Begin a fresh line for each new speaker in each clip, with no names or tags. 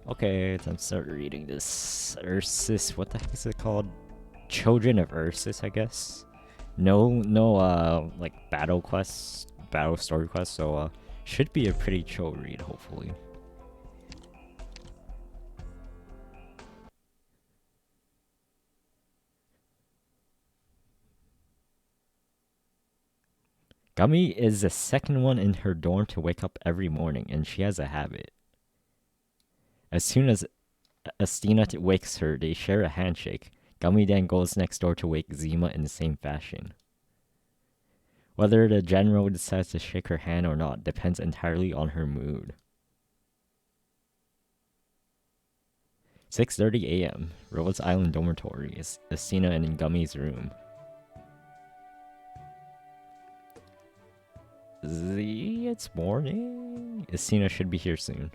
Okay, time to start reading this. Ursus, what the heck is it called? Children of Ursus, I guess. No, like battle quests, battle story quests. So, should be a pretty chill read, hopefully. Gummy is the second one in her dorm to wake up every morning, and she has a habit. As soon as Estina wakes her, they share a handshake. Gummy then goes next door to wake Zima in the same fashion. Whether the general decides to shake her hand or not depends entirely on her mood. 6:30 a.m. Rhodes Island Dormitory is Estina and in Gummy's room. Z, it's morning. Estina should be here soon.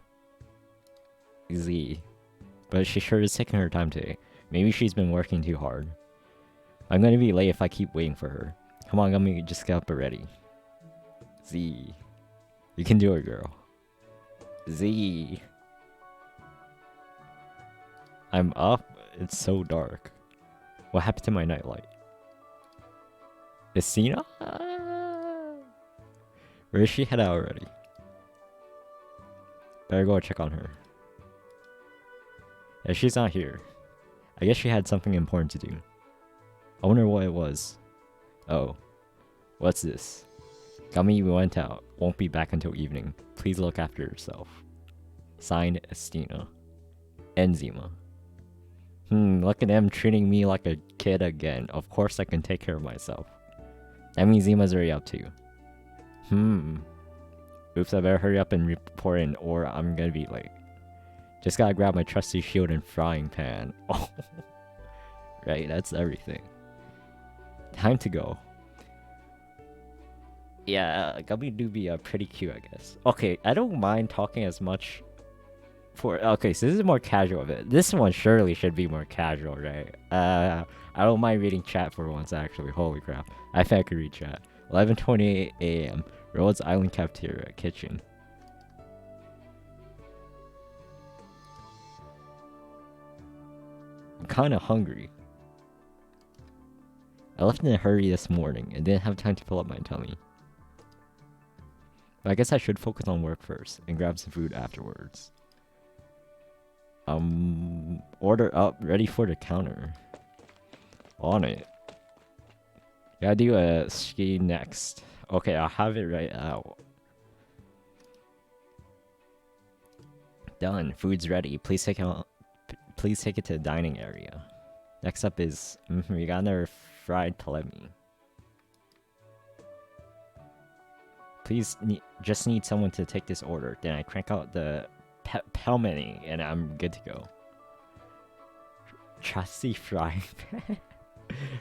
Z. But she sure is taking her time today. Maybe she's been working too hard. I'm gonna be late if I keep waiting for her. Come on, Gummy, just get up already. Z. You can do it, girl. Z. I'm up. It's so dark. What happened to my nightlight? Is Cena? Where is she head out already? Better go check on her. Yeah, she's not here. I guess she had something important to do. I wonder what it was. Oh. What's this? Gummy went out. Won't be back until evening. Please look after yourself. Signed, Estina. Enzima. Look at them treating me like a kid again. Of course I can take care of myself. That means Zima's already up too. Oops, I better hurry up and report in or I'm gonna be late. Just gotta grab my trusty shield and frying pan. Oh, right, that's everything. Time to go. Yeah, Gummy do be pretty cute, I guess. Okay, I don't mind talking as much okay, so this is more casual of it. This one surely should be more casual, right? I don't mind reading chat for once, actually. Holy crap. I think I could read chat. 11:28 a.m. Rhodes Island Cafeteria, kitchen. I'm kinda hungry. I left in a hurry this morning and didn't have time to fill up my tummy. But I guess I should focus on work first and grab some food afterwards. Order up, ready for the counter. On it. Gotta do a ski next. Okay, I'll have it right out. Done. Food's ready. Please take it to the dining area. Next up is we got another fried palemi. Please just need someone to take this order. Then I crank out the pelmeni and I'm good to go. Trusty frying pan.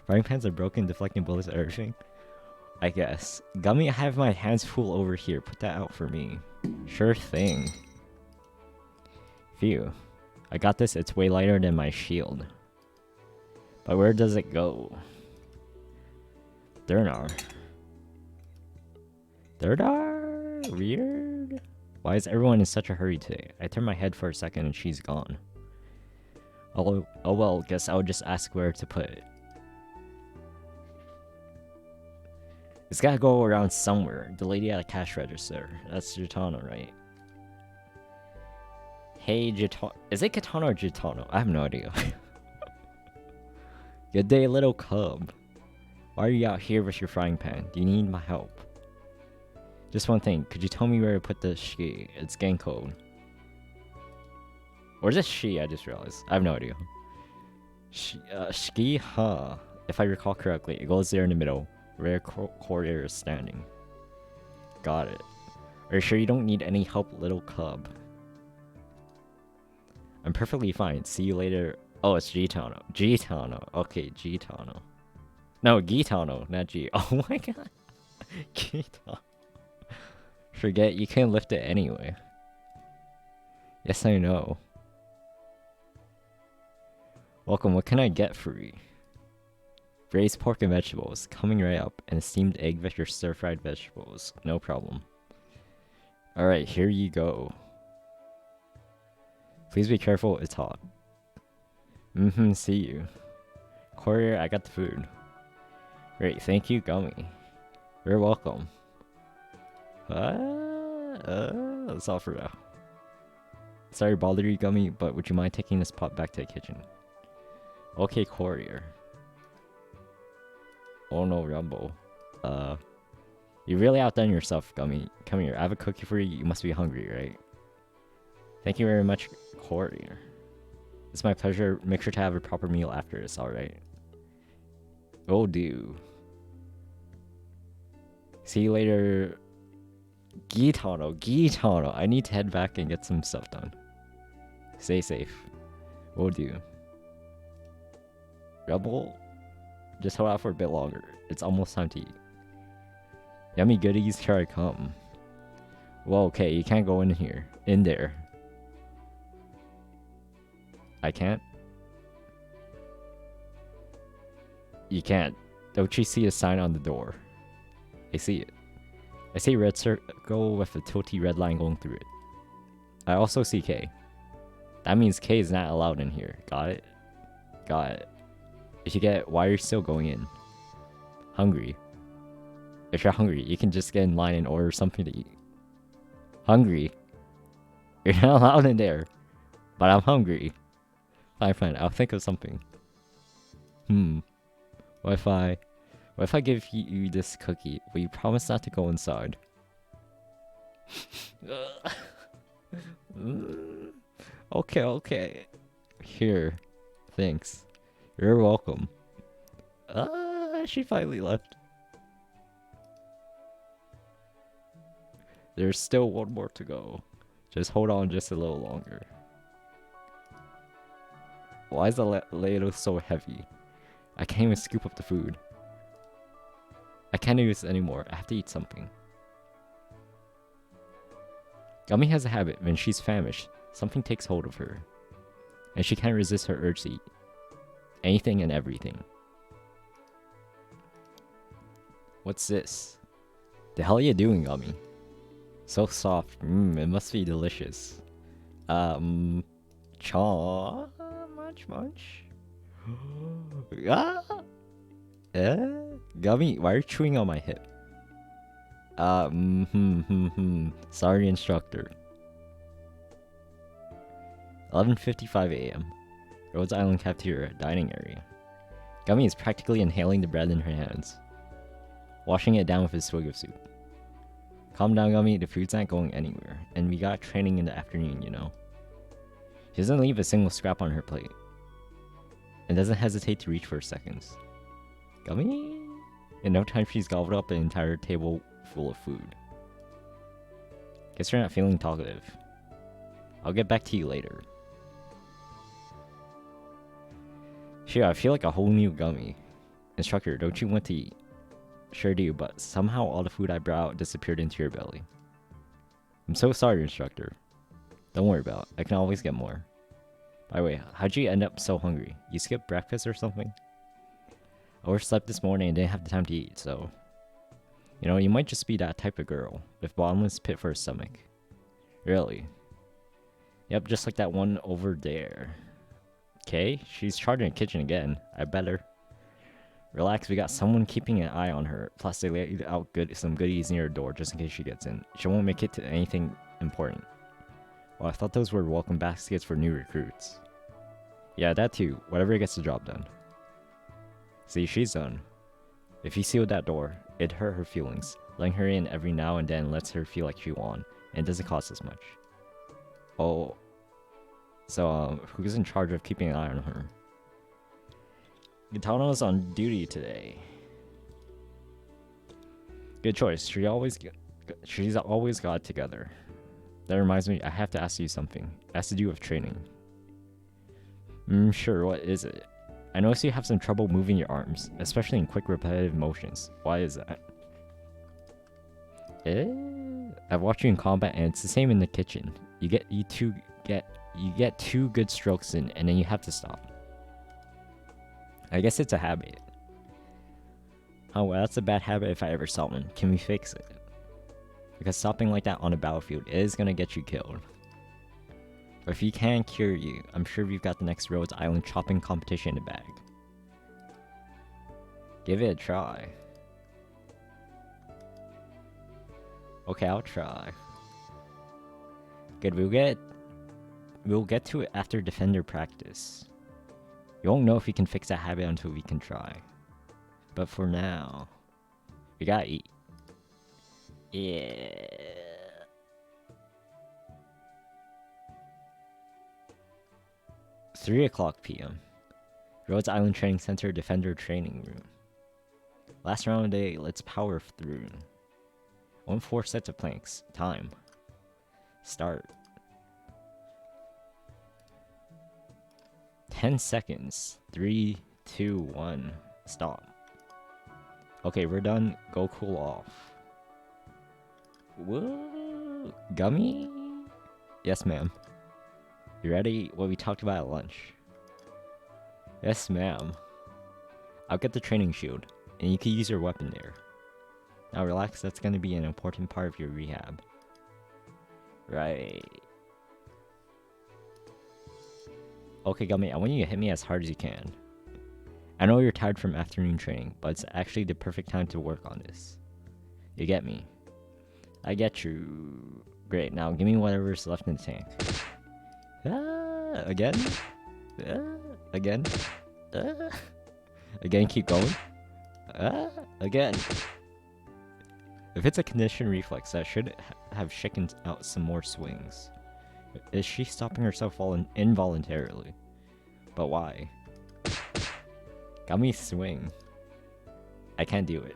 Frying pans are broken, deflecting bullets and everything. I guess. Gummy, I have my hands full over here. Put that out for me. Sure thing. Phew. I got this. It's way lighter than my shield. But where does it go? Dernar. Weird. Why is everyone in such a hurry today? I turn my head for a second and she's gone. Oh well, guess I'll just ask where to put it. It's gotta go around somewhere. The lady at a cash register. That's Gitano, right? Hey, Gitano. Is it Gitano or Gitano? I have no idea. Good day, little cub. Why are you out here with your frying pan? Do you need my help? Just one thing. Could you tell me where to put the ski? It's gang code. Or is it she? I just realized. I have no idea. Ski, huh? If I recall correctly, it goes there in the middle. Where courier is standing. Got it. Are you sure you don't need any help, little cub? I'm perfectly fine. See you later. Oh, it's Gitano. Gitano. Okay, Gitano. No, Gitano, not G. Oh my god. Gitano. Forget, you can't lift it anyway. Yes, I know. Welcome, what can I get for you? Braised pork and vegetables, coming right up, and a steamed egg with your stir-fried vegetables. No problem. Alright, here you go. Please be careful, it's hot. See you. Courier, I got the food. Great, thank you, Gummy. You're welcome. That's all for now. Sorry to bother you, Gummy, but would you mind taking this pot back to the kitchen? Okay, courier. Oh no, Rumble. You really outdone yourself, Gummy. Come here, I have a cookie for you. You must be hungry, right? Thank you very much, courier. It's my pleasure. Make sure to have a proper meal after this, alright? Will do. See you later. Gitano. I need to head back and get some stuff done. Stay safe. Will do. Rebel, just hold out for a bit longer. It's almost time to eat. Yummy goodies, here I come. Well, okay, you can't go in here. In there. I can't? You can't. Don't you see a sign on the door? I see it. I see a red circle with a tilty red line going through it. I also see K. That means K is not allowed in here. Got it? Got it. If you get it, why are you still going in? Hungry. If you're hungry, you can just get in line and order something to eat. Hungry? You're not allowed in there. But I'm hungry. Fine, I'll think of something. What if I give you this cookie? Will you promise not to go inside? Okay. Here. Thanks. You're welcome. She finally left. There's still one more to go. Just hold on just a little longer. Why is the ladle so heavy? I can't even scoop up the food. I can't do this anymore. I have to eat something. Gummy has a habit. When she's famished, something takes hold of her. And she can't resist her urge to eat. Anything and everything. What's this? The hell are you doing, Gummy? So soft. It must be delicious. Chaw. Munch. Gummy, why are you chewing on my hip? Sorry, instructor. 11:55 a.m. Rhodes Island Cafeteria dining area. Gummy is practically inhaling the bread in her hands, washing it down with a swig of soup. Calm down, Gummy. The food's not going anywhere, and we got training in the afternoon, you know. She doesn't leave a single scrap on her plate, and doesn't hesitate to reach for seconds. Gummy? In no time, she's gobbled up an entire table full of food. Guess you're not feeling talkative. I'll get back to you later. Sure, I feel like a whole new Gummy. Instructor, don't you want to eat? Sure do, but somehow all the food I brought out disappeared into your belly. I'm so sorry, instructor. Don't worry about it. I can always get more. By the way, how'd you end up so hungry? You skipped breakfast or something? I overslept this morning and didn't have the time to eat, so... You know, you might just be that type of girl, with bottomless pit for a stomach. Really? Yep, just like that one over there. Okay, she's charging the kitchen again. I better. Relax, we got someone keeping an eye on her. Plus, they laid out some goodies near her door just in case she gets in. She won't make it to anything important. Well, I thought those were welcome baskets for new recruits. Yeah, that too. Whatever gets the job done. See, she's done. If you sealed that door, it'd hurt her feelings. Letting her in every now and then lets her feel like she won, and it doesn't cost as much. Oh. So, who's in charge of keeping an eye on her? Gitano's on duty today. Good choice. She's always got it together. That reminds me, I have to ask you something. It has to do with training. Sure, what is it? I notice you have some trouble moving your arms, especially in quick repetitive motions. Why is that? I've watched you in combat and it's the same in the kitchen. You get two good strokes in and then you have to stop. I guess it's a habit. Oh well, that's a bad habit if I ever saw one. Can we fix it? Because stopping like that on a battlefield is gonna get you killed. But if he can cure you, I'm sure we've got the next Rhodes Island chopping competition in the bag. Give it a try. Okay, I'll try. Good, we'll get to it after defender practice. You won't know if we can fix that habit until we can try. But for now, we gotta eat. Yeah. 3:00 p.m. Rhodes Island Training Center Defender Training Room. Last round of the day, let's power through. 4 sets of planks. Time. Start. 10 seconds. 3, 2, 1. Stop. Okay, we're done. Go cool off. Whoa. Gummy? Yes, ma'am. You ready? What we talked about at lunch. Yes, ma'am. I'll get the training shield, and you can use your weapon there. Now relax, that's gonna be an important part of your rehab. Right. Okay, Gummy, I want you to hit me as hard as you can. I know you're tired from afternoon training, but it's actually the perfect time to work on this. You get me? I get you. Great, now give me whatever's left in the tank. Again? Again? Again, keep going. Again. If it's a conditioned reflex, that should have shaken out some more swings. Is she stopping herself involuntarily? But why? Got me swing. I can't do it.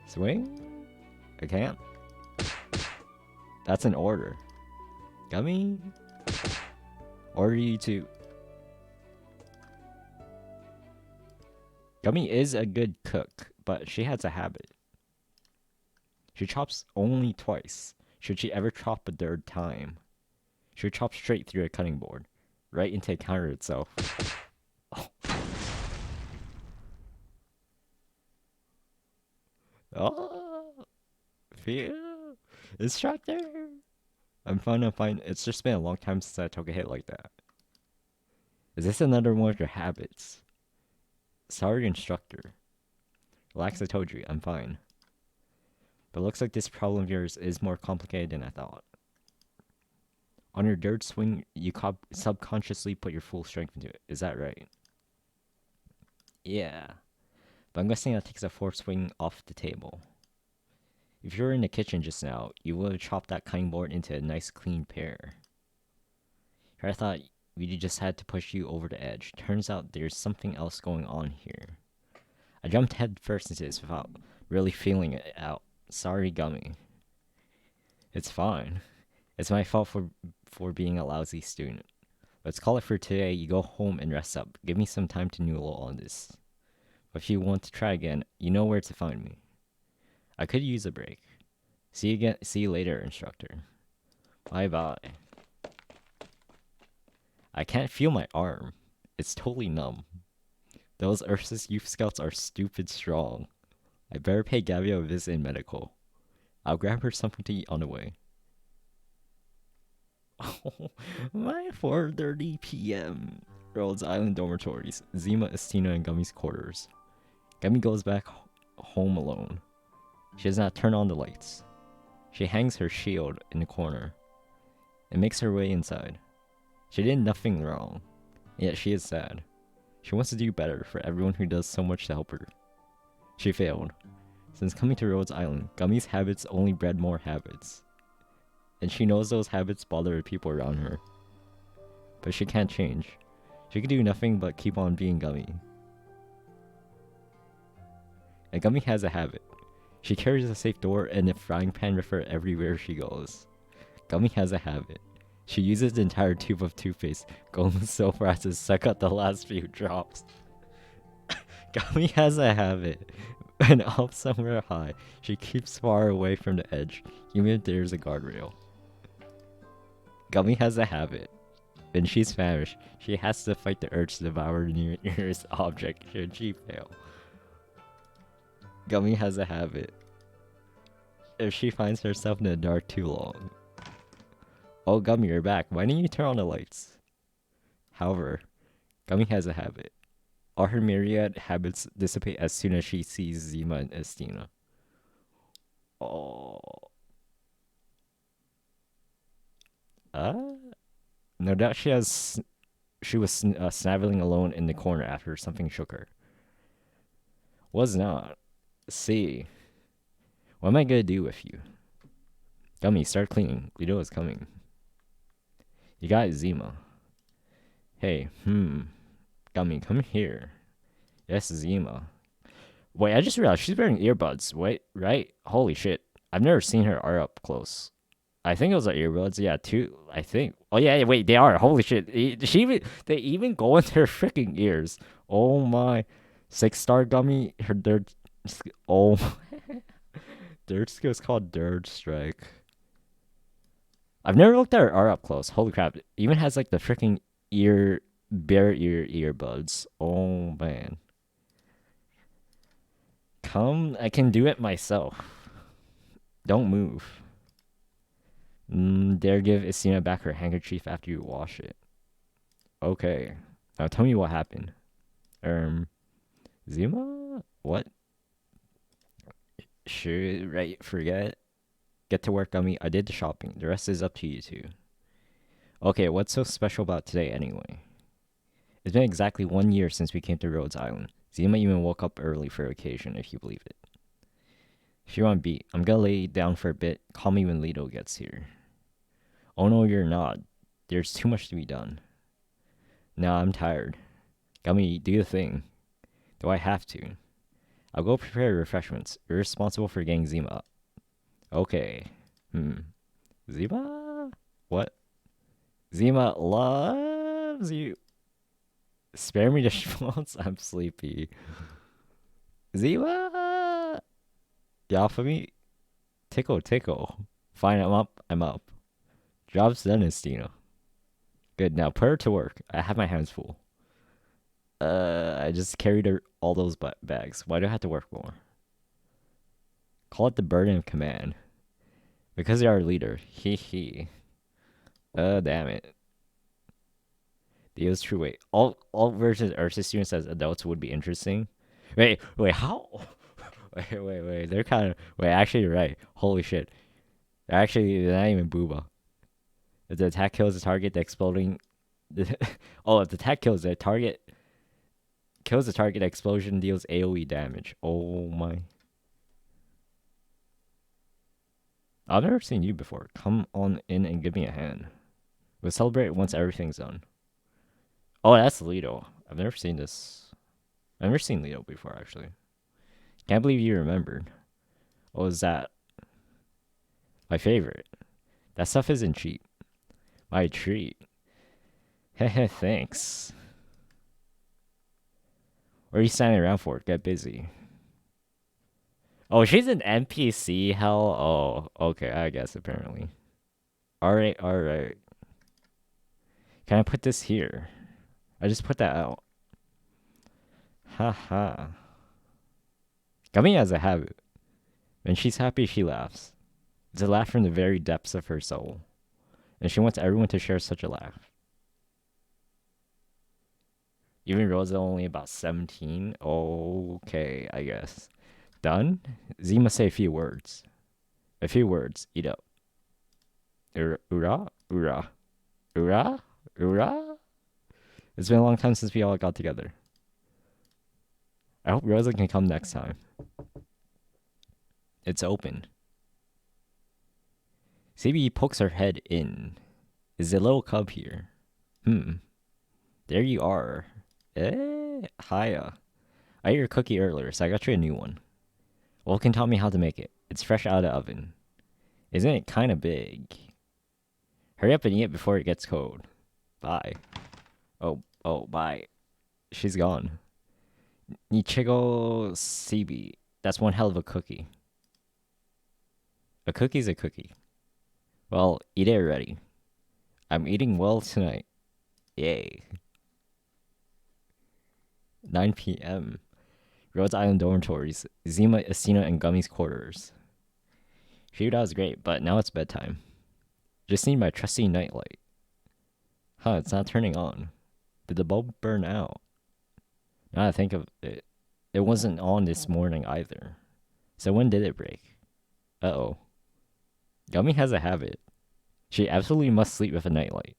Swing? I can't. That's an order. Gummy? Order you to. Gummy is a good cook, but she has a habit. She chops only twice. Should she ever chop a third time, she would chop straight through a cutting board, right into the counter itself. Oh. Oh. Phew. Instructor! I'm fine. It's just been a long time since I took a hit like that. Is this another one of your habits? Sorry, instructor. Relax, I told you, I'm fine. But looks like this problem of yours is more complicated than I thought. On your third swing, you subconsciously put your full strength into it. Is that right? Yeah. But I'm guessing that takes a fourth swing off the table. If you were in the kitchen just now, you would have chopped that cutting board into a nice clean pair. Here I thought we just had to push you over the edge. Turns out there's something else going on here. I jumped head first into this without really feeling it out. Sorry, Gummy. It's fine. It's my fault for being a lousy student. Let's call it for today. You go home and rest up. Give me some time to noodle on this. But if you want to try again, you know where to find me. I could use a break. See you later, instructor. Bye-bye. I can't feel my arm. It's totally numb. Those Ursus youth scouts are stupid strong. I better pay Gabby a visit in medical. I'll grab her something to eat on the way. Oh, my 4:30 p.m. Rhodes Island dormitories. Zima, Estina, and Gummy's quarters. Gummy goes back home alone. She does not turn on the lights. She hangs her shield in the corner and makes her way inside. She did nothing wrong, yet she is sad. She wants to do better for everyone who does so much to help her. She failed. Since coming to Rhodes Island, Gummy's habits only bred more habits. And she knows those habits bother the people around her. But she can't change. She can do nothing but keep on being Gummy. And Gummy has a habit. She carries a safe door and a frying pan with her everywhere she goes. Gummy has a habit. She uses the entire tube of toothpaste, going so far as to suck out the last few drops. Gummy has a habit. And up somewhere high, she keeps far away from the edge, even if there's a guardrail. Gummy has a habit. When she's famished, she has to fight the urge to devour the nearest object should she fail. Gummy has a habit. If she finds herself in the dark too long. Oh, Gummy, you're back. Why didn't you turn on the lights? However, Gummy has a habit. All her myriad habits dissipate as soon as she sees Zima and Estina. Oh. No doubt she was snaveling alone in the corner after something shook her. Was not. See. What am I gonna do with you? Gummy, start cleaning. Lido is coming. You got it, Zima. Hey, Gummy, come here. Yes, Zima. Wait, I just realized she's wearing earbuds. Wait, right? Holy shit. I've never seen her are up close. I think those are earbuds. Yeah, two. I think. Oh yeah, wait, they are. Holy shit. They even go into her freaking ears. Oh my. 6-star Gummy. Oh. Dirt skill is called Dirt Strike. I've never looked at her R up close. Holy crap. It even has like the freaking bare earbuds. Oh man. Come, I can do it myself. Don't move. Dare give Isina back her handkerchief after you wash it. Okay. Now tell me what happened. Zima? What? Sure, right, forget. Get to work, Gummy. I did the shopping. The rest is up to you two. Okay, what's so special about today anyway? It's been exactly 1 year since we came to Rhodes Island. Zima even woke up early for the occasion, if you believe it. If you're on beat, I'm gonna lay down for a bit. Call me when Lido gets here. Oh no, you're not. There's too much to be done. Nah, I'm tired. Gummy, do the thing. Do I have to? I'll go prepare refreshments. You're responsible for getting Zima up. Okay. Zima? What? Zima loves you. Spare me the schmaltz. I'm sleepy. Zima! Get off of me. Tickle. Fine, I'm up. Job's done, Estina. Good, now put her to work. I have my hands full. I just carried all those bags. Why do I have to work more? Call it the burden of command. Because you're our leader. Hee. Damn it. The is true. Wait, all versions of Ursus students as adults would be interesting. Wait, how? wait. They're kind of. Wait, actually, you're right. Holy shit. Actually, they're not even booba. If the attack kills the target, the exploding. If the attack kills the target. Kills the target, explosion deals AoE damage. Oh my. I've never seen you before. Come on in and give me a hand. We'll celebrate once everything's done. Oh, that's Lido. I've never seen this. I've never seen Lido before, actually. Can't believe you remembered. What was that? My favorite. That stuff isn't cheap. My treat. Heh, thanks. What are you standing around for? Get busy. Oh, she's an NPC? Hell? Oh, okay, I guess, apparently. Alright. Can I put this here? I just put that out. Haha. Gummy has a habit. When she's happy, she laughs. It's a laugh from the very depths of her soul. And she wants everyone to share such a laugh. Even Rosa only about 17? Okay, I guess. Done? Z must say a few words. A few words. Eat up. Oorah? It's been a long time since we all got together. I hope Rosa can come next time. It's open. CB pokes her head in. Is the little cub here? There you are. Hiya. I ate your cookie earlier, so I got you a new one. Vulcan taught me how to make it. It's fresh out of the oven. Isn't it kind of big? Hurry up and eat it before it gets cold. Bye. Oh, bye. She's gone. Nichigo CB. That's one hell of a cookie. A cookie's a cookie. Well, eat it already. I'm eating well tonight. Yay. 9 p.m. Rhodes Island dormitories. Zima, Estina, and Gummy's quarters. Phew, that was great, but now it's bedtime. Just need my trusty nightlight. Huh, it's not turning on. Did the bulb burn out? Now that I think of it, it wasn't on this morning either. So when did it break? Uh-oh. Gummy has a habit. She absolutely must sleep with a nightlight.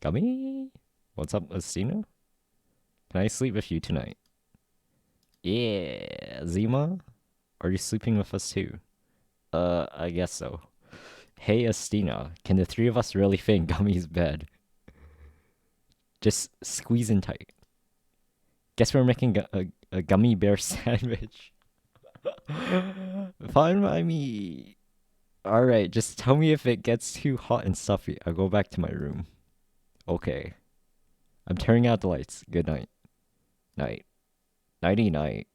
Gummy? What's up, Astina? Can I sleep with you tonight? Yeah, Zima? Are you sleeping with us too? I guess so. Hey, Astina, can the three of us really fit in Gummy's bed? Just squeeze in tight. Guess we're making a gummy bear sandwich. Fine by me. Alright, just tell me if it gets too hot and stuffy. I'll go back to my room. Okay. I'm turning out the lights. Good night. Night. Nighty night.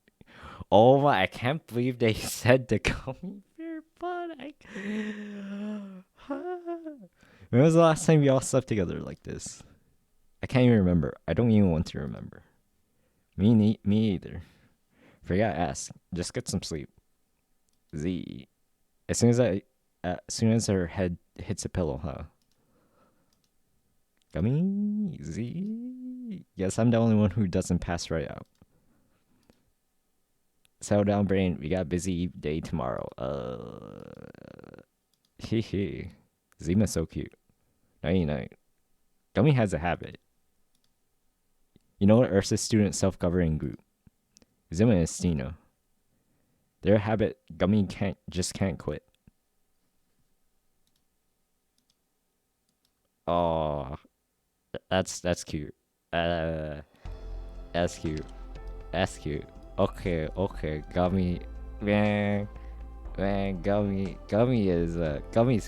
Oh my, I can't believe they said the gummy bear butt. When was the last time we all slept together like this? I can't even remember. I don't even want to remember. Me either. Forgot to ask. Just get some sleep. Z. As soon as her head hits a pillow, huh? Gummy Z. Guess I'm the only one who doesn't pass right out. Settle down, brain. We got a busy day tomorrow. Hee. Zima's so cute. Nighty night. Gummy has a habit. You know what? Ursus student self-governing group. Zima and Stina. Their habit, Gummy can't quit. Oh, that's cute. That's cute. That's cute. Okay. Gummy, man, Gummy's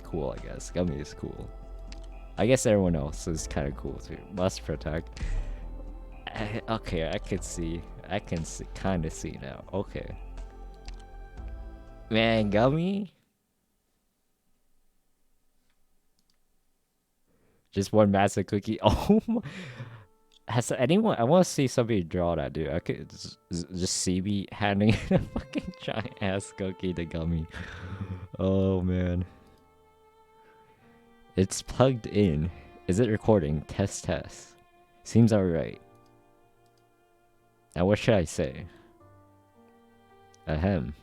cool. I guess Gummy is cool. I guess everyone else is kind of cool too. Must protect. Okay, I can kind of see now. Okay. Man, Gummy? Just one massive cookie. Oh my. Has anyone... I want to see somebody draw that, dude. I could just see me handing a fucking giant ass cookie to Gummy. Oh, man. It's plugged in. Is it recording? Test. Seems alright. Now what should I say? Ahem.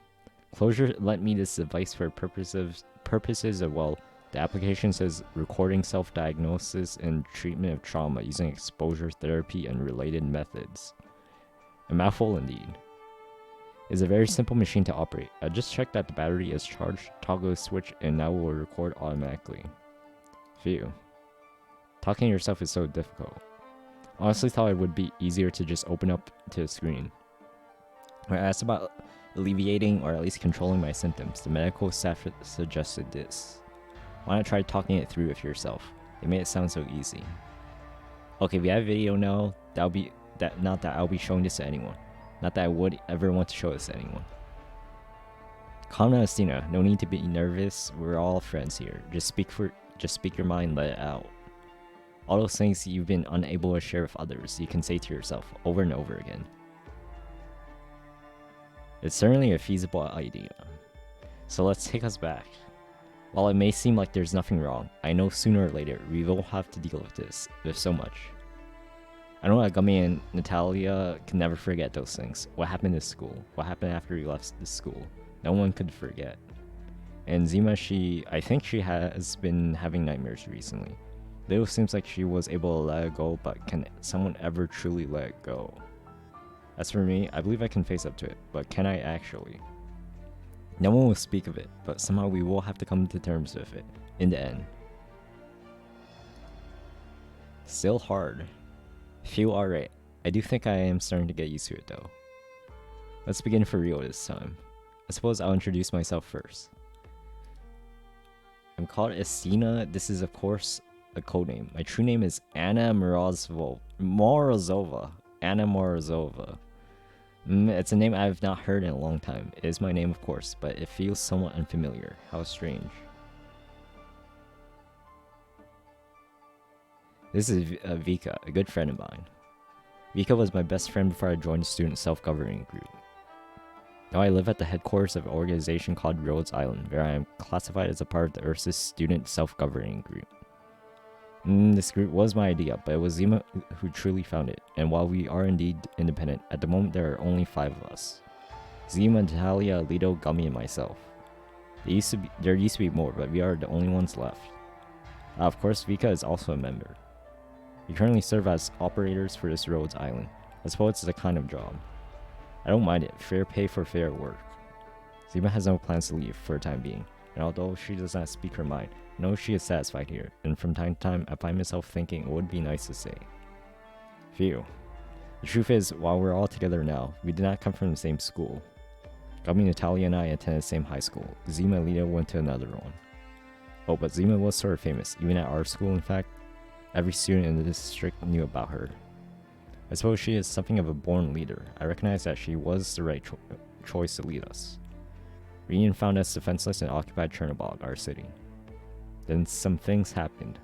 Closure lent me this device for purposes of, well, the application says recording self-diagnosis and treatment of trauma using exposure therapy and related methods. A mouthful indeed. It's a very simple machine to operate. I just checked that the battery is charged, toggle the switch, and now will record automatically. Phew. Talking to yourself is so difficult. Honestly thought it would be easier to just open up to the screen. When I asked about alleviating or at least controlling my symptoms, the medical staff suggested this. Why not try talking it through with yourself? They made it sound so easy. Okay, we have video now. Not that I'll be showing this to anyone. Not that I would ever want to show this to anyone. Calm down, Stina. No need to be nervous. We're all friends here. Just speak your mind, let it out. All those things you've been unable to share with others, you can say to yourself over and over again. It's certainly a feasible idea. So let's take us back. While it may seem like there's nothing wrong, I know sooner or later we will have to deal with this, with so much. I know that Gummy and Natalia can never forget those things. What happened in school? What happened after we left the school? No one could forget. And Zima, I think she has been having nightmares recently. Little seems like she was able to let it go, but can someone ever truly let it go? As for me, I believe I can face up to it, but can I actually? No one will speak of it, but somehow we will have to come to terms with it, in the end. Still hard. Feel alright. I do think I am starting to get used to it though. Let's begin for real this time. I suppose I'll introduce myself first. I'm called Estina. This is of course a codename. My true name is Anna Morozova. Anna Morozova. It's a name I've not heard in a long time. It is my name, of course, but it feels somewhat unfamiliar. How strange. This is Vika, a good friend of mine. Vika was my best friend before I joined the student self-governing group. Now I live at the headquarters of an organization called Rhodes Island, where I am classified as a part of the Ursus student self-governing group. This group was my idea, but it was Zima who truly found it, and while we are indeed independent, at the moment there are only 5 of us. Zima, Natalia, Lido, Gummy, and myself. There used to be more, but we are the only ones left. Of course, Vika is also a member. We currently serve as operators for this Rhodes Island. I suppose it's the kind of job. I don't mind it, fair pay for fair work. Zima has no plans to leave for the time being, and although she does not speak her mind, I know she is satisfied here, and from time to time I find myself thinking it would be nice to say. Phew. The truth is, while we're all together now, we did not come from the same school. Gummy, Natalia, and I attended the same high school. Zima and Lita went to another one. Oh, but Zima was sort of famous, even at our school in fact. Every student in the district knew about her. I suppose she is something of a born leader. I recognize that she was the right choice to lead us. Reunion found us defenseless and occupied Chernobog, our city. Then some things happened.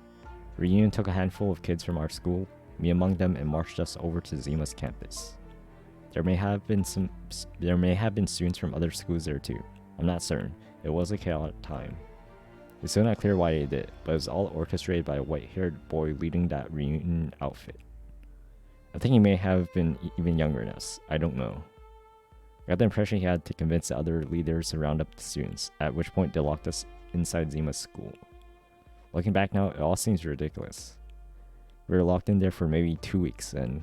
Reunion took a handful of kids from our school, me among them, and marched us over to Zima's campus. There may have been students from other schools there too. I'm not certain. It was a chaotic time. It's still not clear why they did it, but it was all orchestrated by a white-haired boy leading that reunion outfit. I think he may have been even younger than us. I don't know. I got the impression he had to convince the other leaders to round up the students, at which point they locked us inside Zima's school. Looking back now, it all seems ridiculous. We were locked in there for maybe 2 weeks and...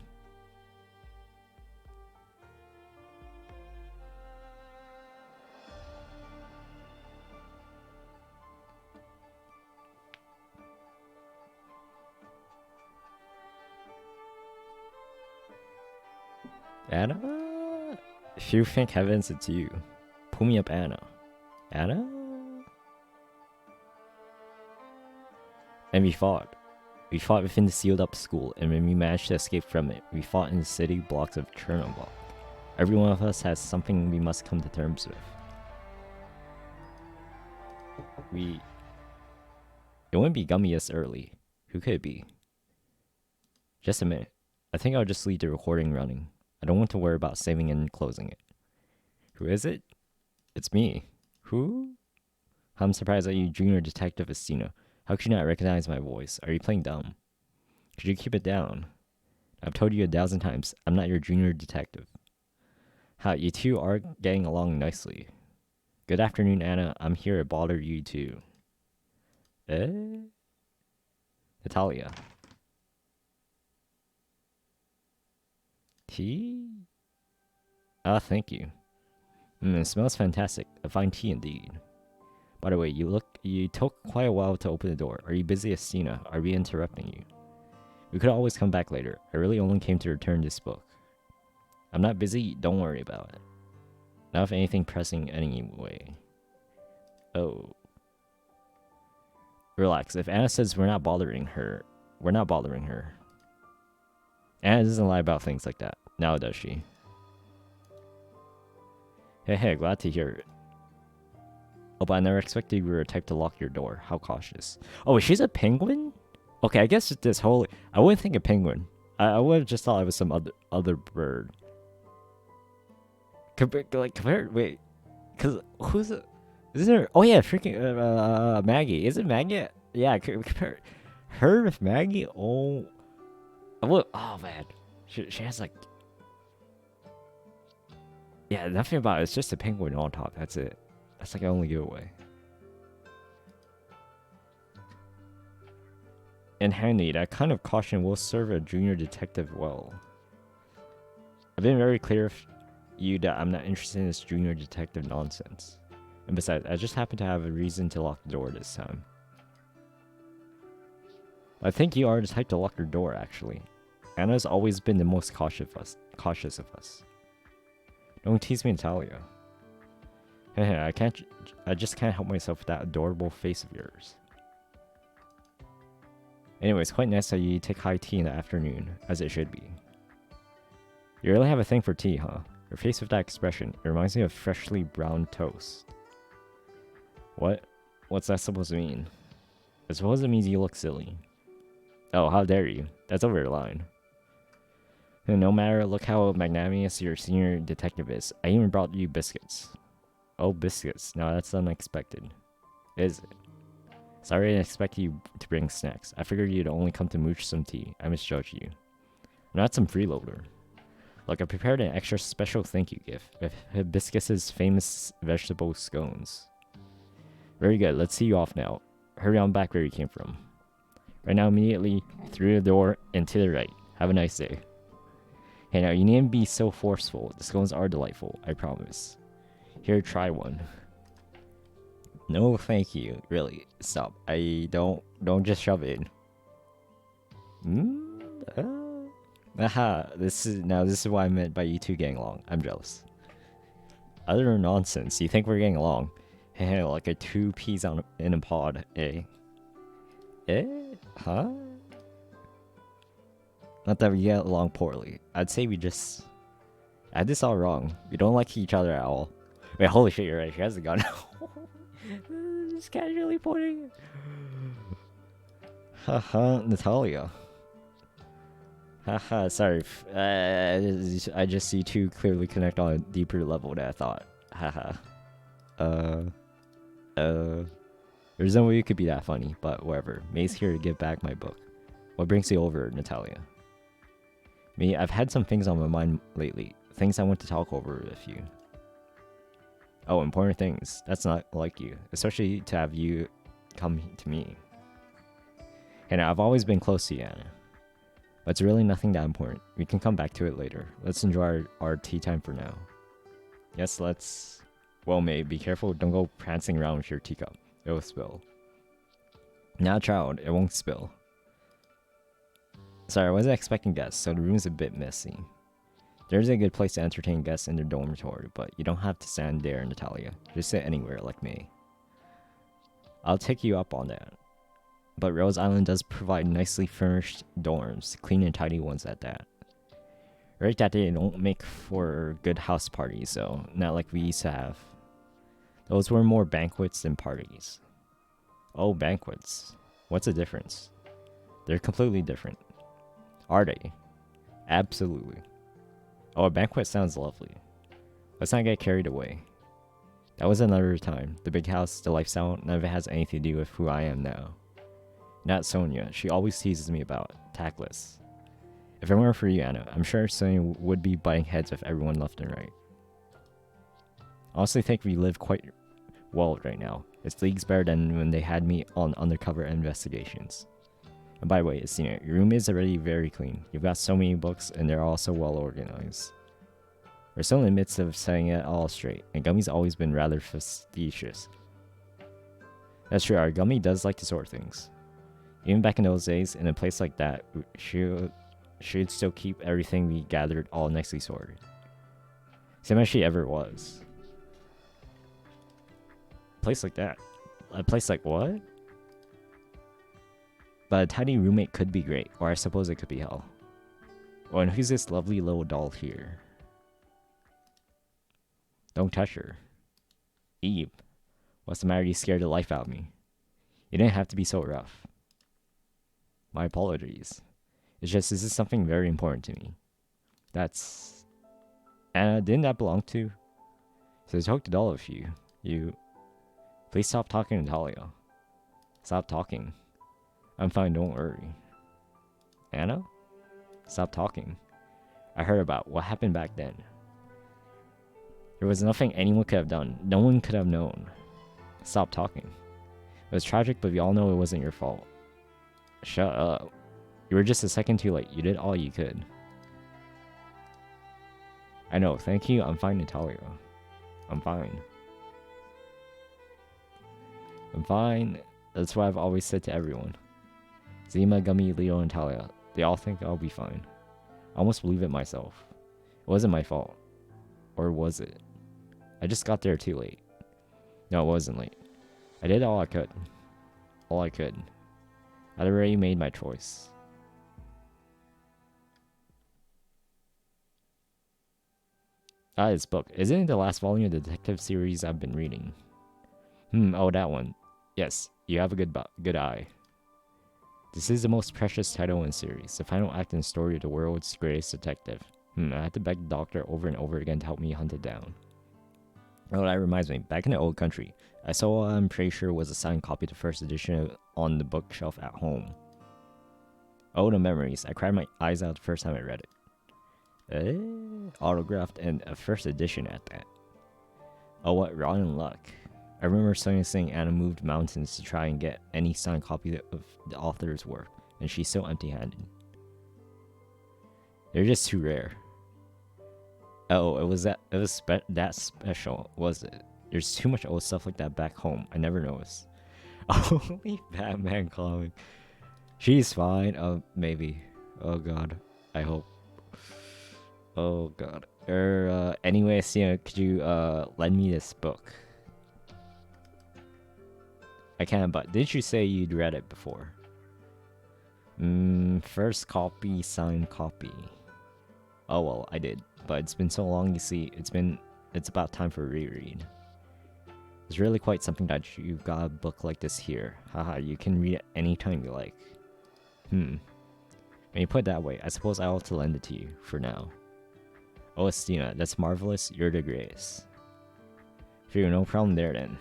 Anna? If you think heavens, it's you. Pull me up, Anna. Anna? And we fought. We fought within the sealed up school, and when we managed to escape from it, we fought in the city blocks of Chernobyl. Every one of us has something we must come to terms with. It wouldn't be Gummy this early. Who could it be? Just a minute. I think I'll just leave the recording running. I don't want to worry about saving and closing it. Who is it? It's me. Who? I'm surprised at you, Junior Detective Estina. How could you not recognize my voice? Are you playing dumb? Could you keep it down? I've told you 1,000 times, I'm not your junior detective. Ha, you two are getting along nicely. Good afternoon, Anna. I'm here to bother you too. Natalia. Tea? Ah, thank you. It smells fantastic. A fine tea indeed. By the way, you took quite a while to open the door. Are you busy, Estina? Are we interrupting you? We could always come back later. I really only came to return this book. I'm not busy, don't worry about it. Not if anything pressing anyway. Oh. Relax, if Anna says we're not bothering her, we're not bothering her. Anna doesn't lie about things like that. Now does she? Hey, glad to hear it. Oh, but I never expected you were a type to lock your door. How cautious. Oh, she's a penguin? Okay, I guess this whole... I wouldn't think a penguin. I would have just thought it was some other bird. Wait. Because who's it? Isn't there... Oh, yeah, freaking Maggie. Is it Maggie? Yeah, compare her with Maggie? Oh... Oh, man. She has, like... Yeah, nothing about it. It's just a penguin on top. That's it. That's like the only giveaway. And handy, that kind of caution will serve a junior detective well. I've been very clear with you that I'm not interested in this junior detective nonsense. And besides, I just happen to have a reason to lock the door this time. I think you are the type to lock your door, actually. Anna's always been the most cautious of us. Don't tease me, Natalia. I just can't help myself with that adorable face of yours. Anyways, quite nice that you take high tea in the afternoon, as it should be. You really have a thing for tea, huh? Your face with that expression, it reminds me of freshly browned toast. What? What's that supposed to mean? I suppose it means you look silly. Oh, how dare you. That's over your line. And no matter, look how magnanimous your senior detective is. I even brought you biscuits. Oh, biscuits. No, that's unexpected. Is it? Sorry I didn't expect you to bring snacks. I figured you'd only come to mooch some tea. I misjudged you. I'm not some freeloader. Look, I prepared an extra special thank you gift. Hibiscus's famous vegetable scones. Very good. Let's see you off now. Hurry on back where you came from. Right now, immediately through the door and to the right. Have a nice day. Hey, now, you needn't be so forceful. The scones are delightful, I promise. Here, try one. No, thank you. Really, stop. I don't just shove it in. Aha, this is what I meant by you two getting along. I'm jealous. Other nonsense. You think we're getting along? Hey, like a two peas in a pod, eh? Eh? Huh? Not that we get along poorly. I'd say we just... I had this all wrong. We don't like each other at all. Wait, holy shit, you're right. She has a gun. Just casually pointing. Haha, Natalia. Haha, sorry. I just see two clearly connect on a deeper level than I thought. Haha. There's no way you could be that funny, but whatever. May's here to give back my book. What brings you over, Natalia? Me, I've had some things on my mind lately. Things I want to talk over with you. Oh, important things. That's not like you. Especially to have you come to me. And I've always been close to you, Anna. But it's really nothing that important. We can come back to it later. Let's enjoy our tea time for now. Yes, let's... Well, May, be careful. Don't go prancing around with your teacup. It will spill. Now, child, it won't spill. Sorry, I wasn't expecting guests, so the room's a bit messy. There's a good place to entertain guests in their dormitory, but you don't have to stand there, Natalia. Just sit anywhere like me. I'll take you up on that. But Rose Island does provide nicely furnished dorms, clean and tidy ones at that. Right, that they don't make for good house parties, so not like we used to have. Those were more banquets than parties. Oh, banquets. What's the difference? They're completely different. Are they? Absolutely. Oh, a banquet sounds lovely. Let's not get carried away. That was another time. The big house, the lifestyle, none of it has anything to do with who I am now. Not Sonia. She always teases me about tactless. If it weren't for you, Anna, I'm sure Sonia would be butting heads with everyone left and right. I honestly think we live quite well right now. It's leagues better than when they had me on undercover investigations. And by the way, Senior, your room is already very clean. You've got so many books, and they're also well organized. We're still in the midst of setting it all straight, and Gummy's always been rather fastidious. That's true, our Gummy does like to sort things. Even back in those days, in a place like that, she'd still keep everything we gathered all nicely sorted. Same as she ever was. A place like that? A place like what? But a tiny roommate could be great, or I suppose it could be hell. Oh, and who's this lovely little doll here? Don't touch her. Eve, what's the matter? You scared the life out of me. You didn't have to be so rough. My apologies. It's just, this is something very important to me. That's... Anna, didn't that belong to? So I talked to doll of you. Please stop talking, Natalia. Stop talking. I'm fine, don't worry. Anna? Stop talking. I heard about what happened back then. There was nothing anyone could have done. No one could have known. Stop talking. It was tragic, but we all know it wasn't your fault. Shut up. You were just a second too late. You did all you could. I know, thank you. I'm fine, Natalia. I'm fine. I'm fine. That's what I've always said to everyone. Zima, Gummy, Leo, and Talia. They all think I'll be fine. I almost believe it myself. It wasn't my fault. Or was it? I just got there too late. No, it wasn't late. I did all I could. All I could. I'd already made my choice. This book. Isn't it the last volume of the detective series I've been reading? Oh, that one. Yes, you have a good eye. This is the most precious title in the series, the final act in the story of the world's greatest detective. I had to beg the doctor over and over again to help me hunt it down. Oh, that reminds me, back in the old country, I saw what I'm pretty sure was a signed copy of the first edition on the bookshelf at home. Oh, the memories. I cried my eyes out the first time I read it. Autographed and a first edition at that. Oh, what rotten luck. I remember Sonia saying Anna moved mountains to try and get any signed copy of the author's work, and she's so empty-handed. They're just too rare. Oh, it was that special, was it? There's too much old stuff like that back home. I never noticed. Only Batman comic. She's fine. Maybe. Oh god. I hope. Oh god. Anyway, Sienna, could you lend me this book? I can, but didn't you say you'd read it before? First copy, signed copy. Oh well, I did, but it's been so long. You see, it's about time for a reread. It's really quite something that you've got a book like this here. Haha, you can read it anytime you like. When you put it that way, I suppose I ought to lend it to you for now. Oh, Estina, that's marvelous. You're the greatest. Phew, no problem there then.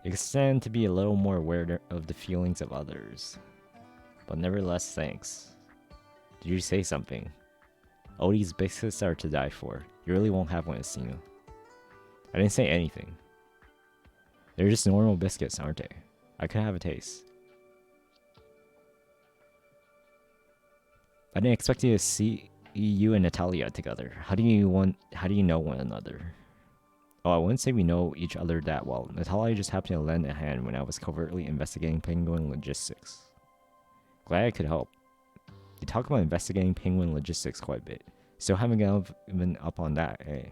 You can stand to be a little more aware of the feelings of others. But nevertheless, thanks. Did you say something? Oh, these biscuits are to die for. You really won't have one, Estina. I didn't say anything. They're just normal biscuits, aren't they? I could have a taste. I didn't expect you to see you and Natalia together. How do you know one another? Oh, I wouldn't say we know each other that well. Natalia just happened to lend a hand when I was covertly investigating penguin logistics. Glad I could help. You talk about investigating penguin logistics quite a bit. Still haven't given up on that, eh?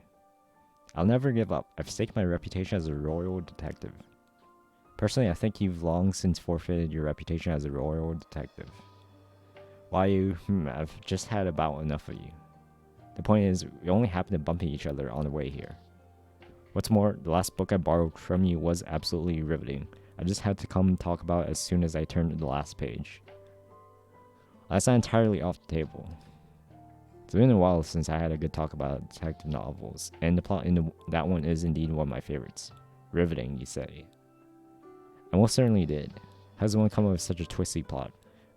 I'll never give up. I've staked my reputation as a royal detective. Personally, I think you've long since forfeited your reputation as a royal detective. Why you? I've just had about enough of you. The point is, we only happened to bump each other on the way here. What's more, the last book I borrowed from you was absolutely riveting. I just had to come talk about it as soon as I turned to the last page. That's not entirely off the table. It's been a while since I had a good talk about detective novels, and the plot in that one is indeed one of my favorites. Riveting, you say. I most certainly did. How does one come up with such a twisty plot?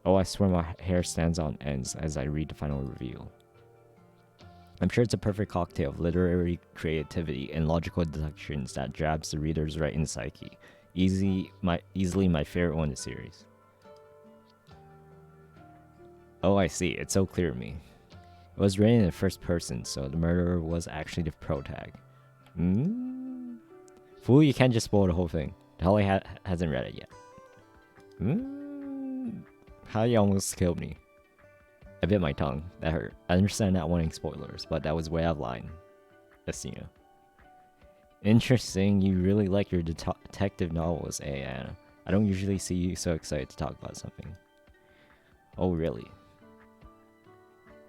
Oh, I swear my hair stands on ends as I read the final review. I'm sure it's a perfect cocktail of literary creativity and logical deductions that jabs the reader's right in the psyche. Easily my favorite one in the series. Oh, I see. It's so clear to me. It was written in the first person, so the murderer was actually the protag. Fool, you can't just spoil the whole thing. Holly hasn't read it yet. How you almost killed me. I bit my tongue. That hurt. I understand not wanting spoilers, but that was way out of line. Estina. Interesting. You really like your detective novels, eh, Anna? I don't usually see you so excited to talk about something. Oh, really?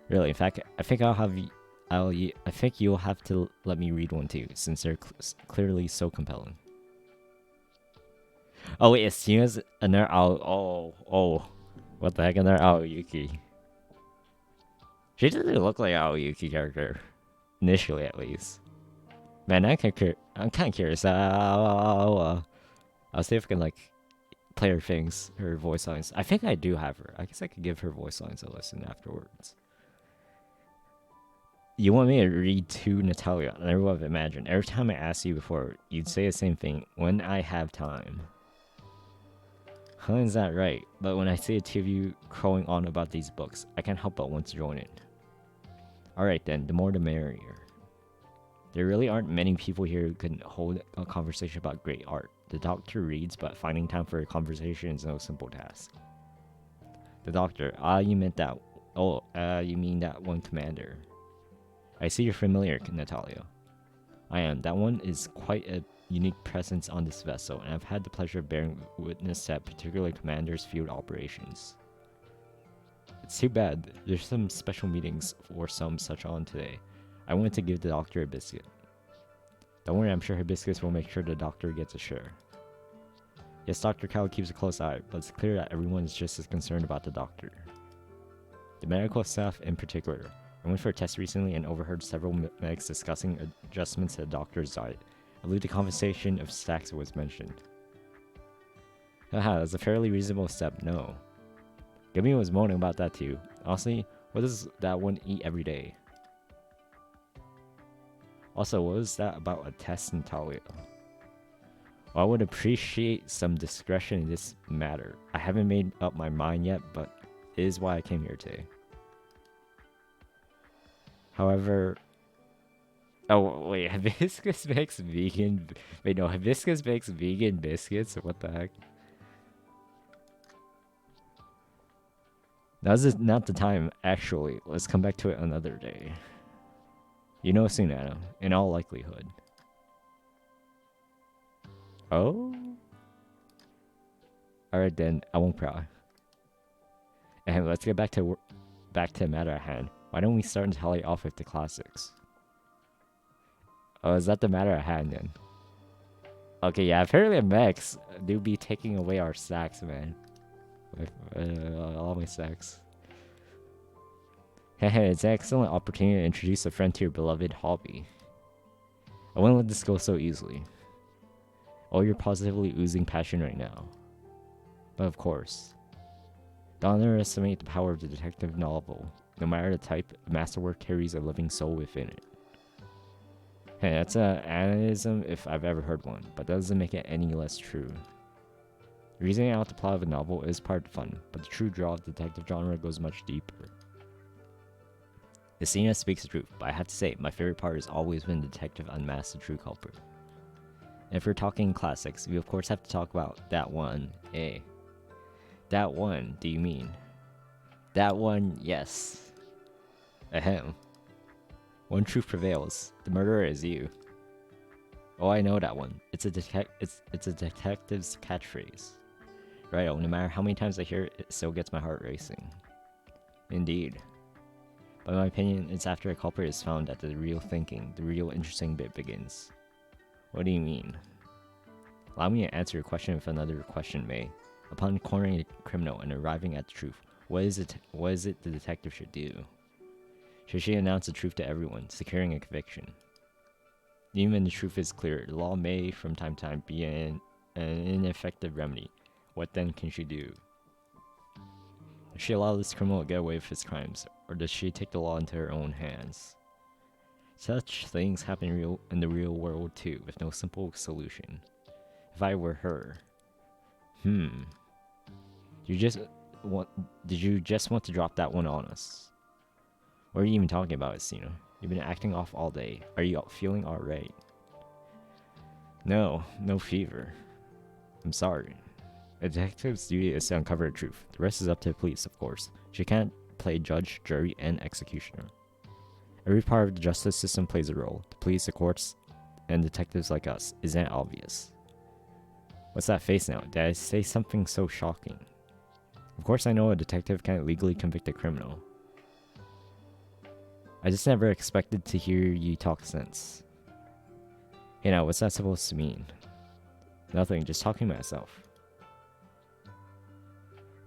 Really? In fact, I think I think you'll have to let me read one too, since they're clearly so compelling. Oh wait, Estina's another oh. What the heck, another Aoyuki? She doesn't look like an Aoyuki character. Initially, at least. Man, I'm kind of curious. I'll see if I can, like, play her voice lines. I think I do have her. I guess I could give her voice lines a listen afterwards. You want me to read to Natalia? I never would have imagined. Every time I asked you before, you'd say the same thing. When I have time. How is that right? But when I see the two of you crowing on about these books, I can't help but want to join in. Alright then, the more the merrier. There really aren't many people here who can hold a conversation about great art. The doctor reads, but finding time for a conversation is no simple task. The doctor, you meant that. Oh, you mean that one commander. I see you're familiar, Natalia. I am. That one is quite a unique presence on this vessel, and I've had the pleasure of bearing witness to that particular commander's field operations. It's too bad. There's some special meetings or some such on today. I wanted to give the doctor a biscuit. Don't worry, I'm sure her biscuits will make sure the doctor gets a share. Yes, Dr. Cal keeps a close eye, but it's clear that everyone is just as concerned about the doctor. The medical staff in particular. I went for a test recently and overheard several medics discussing adjustments to the doctor's diet. I believe the conversation of stacks was mentioned. Haha, that's a fairly reasonable step, no. Gibby was moaning about that too. Honestly, what does that one eat every day? Also, what was that about a test in Talia? Well, I would appreciate some discretion in this matter. I haven't made up my mind yet, but it is why I came here today. However... Oh, wait, Hibiscus makes vegan... Wait, no, Hibiscus makes vegan biscuits? What the heck? Now's not the time, actually. Let's come back to it another day. You know soon, Anna, in all likelihood. Oh? Alright then, I won't pry. And let's get back to the matter at hand. Why don't we start and tally off with the classics? Oh, is that the matter at hand then? Okay, yeah, apparently mechs do be taking away our stacks, man. All my stacks. Hehe, it's an excellent opportunity to introduce a friend to your beloved hobby. I wouldn't let this go so easily. Oh, you're positively oozing passion right now. But of course. Don't underestimate the power of the detective novel. No matter the type, a masterwork carries a living soul within it. Hey, that's an anism if I've ever heard one, but that doesn't make it any less true. Reasoning out the plot of a novel is part of the fun, but the true draw of the detective genre goes much deeper. The scene speaks the truth, but I have to say, my favorite part has always been the detective unmasks the true culprit. And if we're talking classics, we of course have to talk about that one, eh? That one, do you mean? That one, yes. Ahem. One truth prevails. The murderer is you. Oh, I know that one. It's a detective's catchphrase. Right, no matter how many times I hear it, it still gets my heart racing. Indeed. But in my opinion, it's after a culprit is found that the real thinking, the real interesting bit begins. What do you mean? Allow me to answer your question with another question, May. Upon cornering a criminal and arriving at the truth, what is it the detective should do? Should she announce the truth to everyone, securing a conviction? Even when the truth is clear, the law may, from time to time, be an ineffective remedy. What then can she do? Does she allow this criminal to get away with his crimes, or does she take the law into her own hands? Such things happen in the real world too, with no simple solution. If I were her... Did you just want to drop that one on us? What are you even talking about, Asina? You've been acting off all day. Are you feeling alright? No fever. I'm sorry. A detective's duty is to uncover the truth. The rest is up to the police, of course. She can't play judge, jury, and executioner. Every part of the justice system plays a role. The police, the courts, and detectives like us. Isn't it obvious? What's that face now? Did I say something so shocking? Of course I know a detective can't legally convict a criminal. I just never expected to hear you talk sense. Hey now, what's that supposed to mean? Nothing, just talking to myself.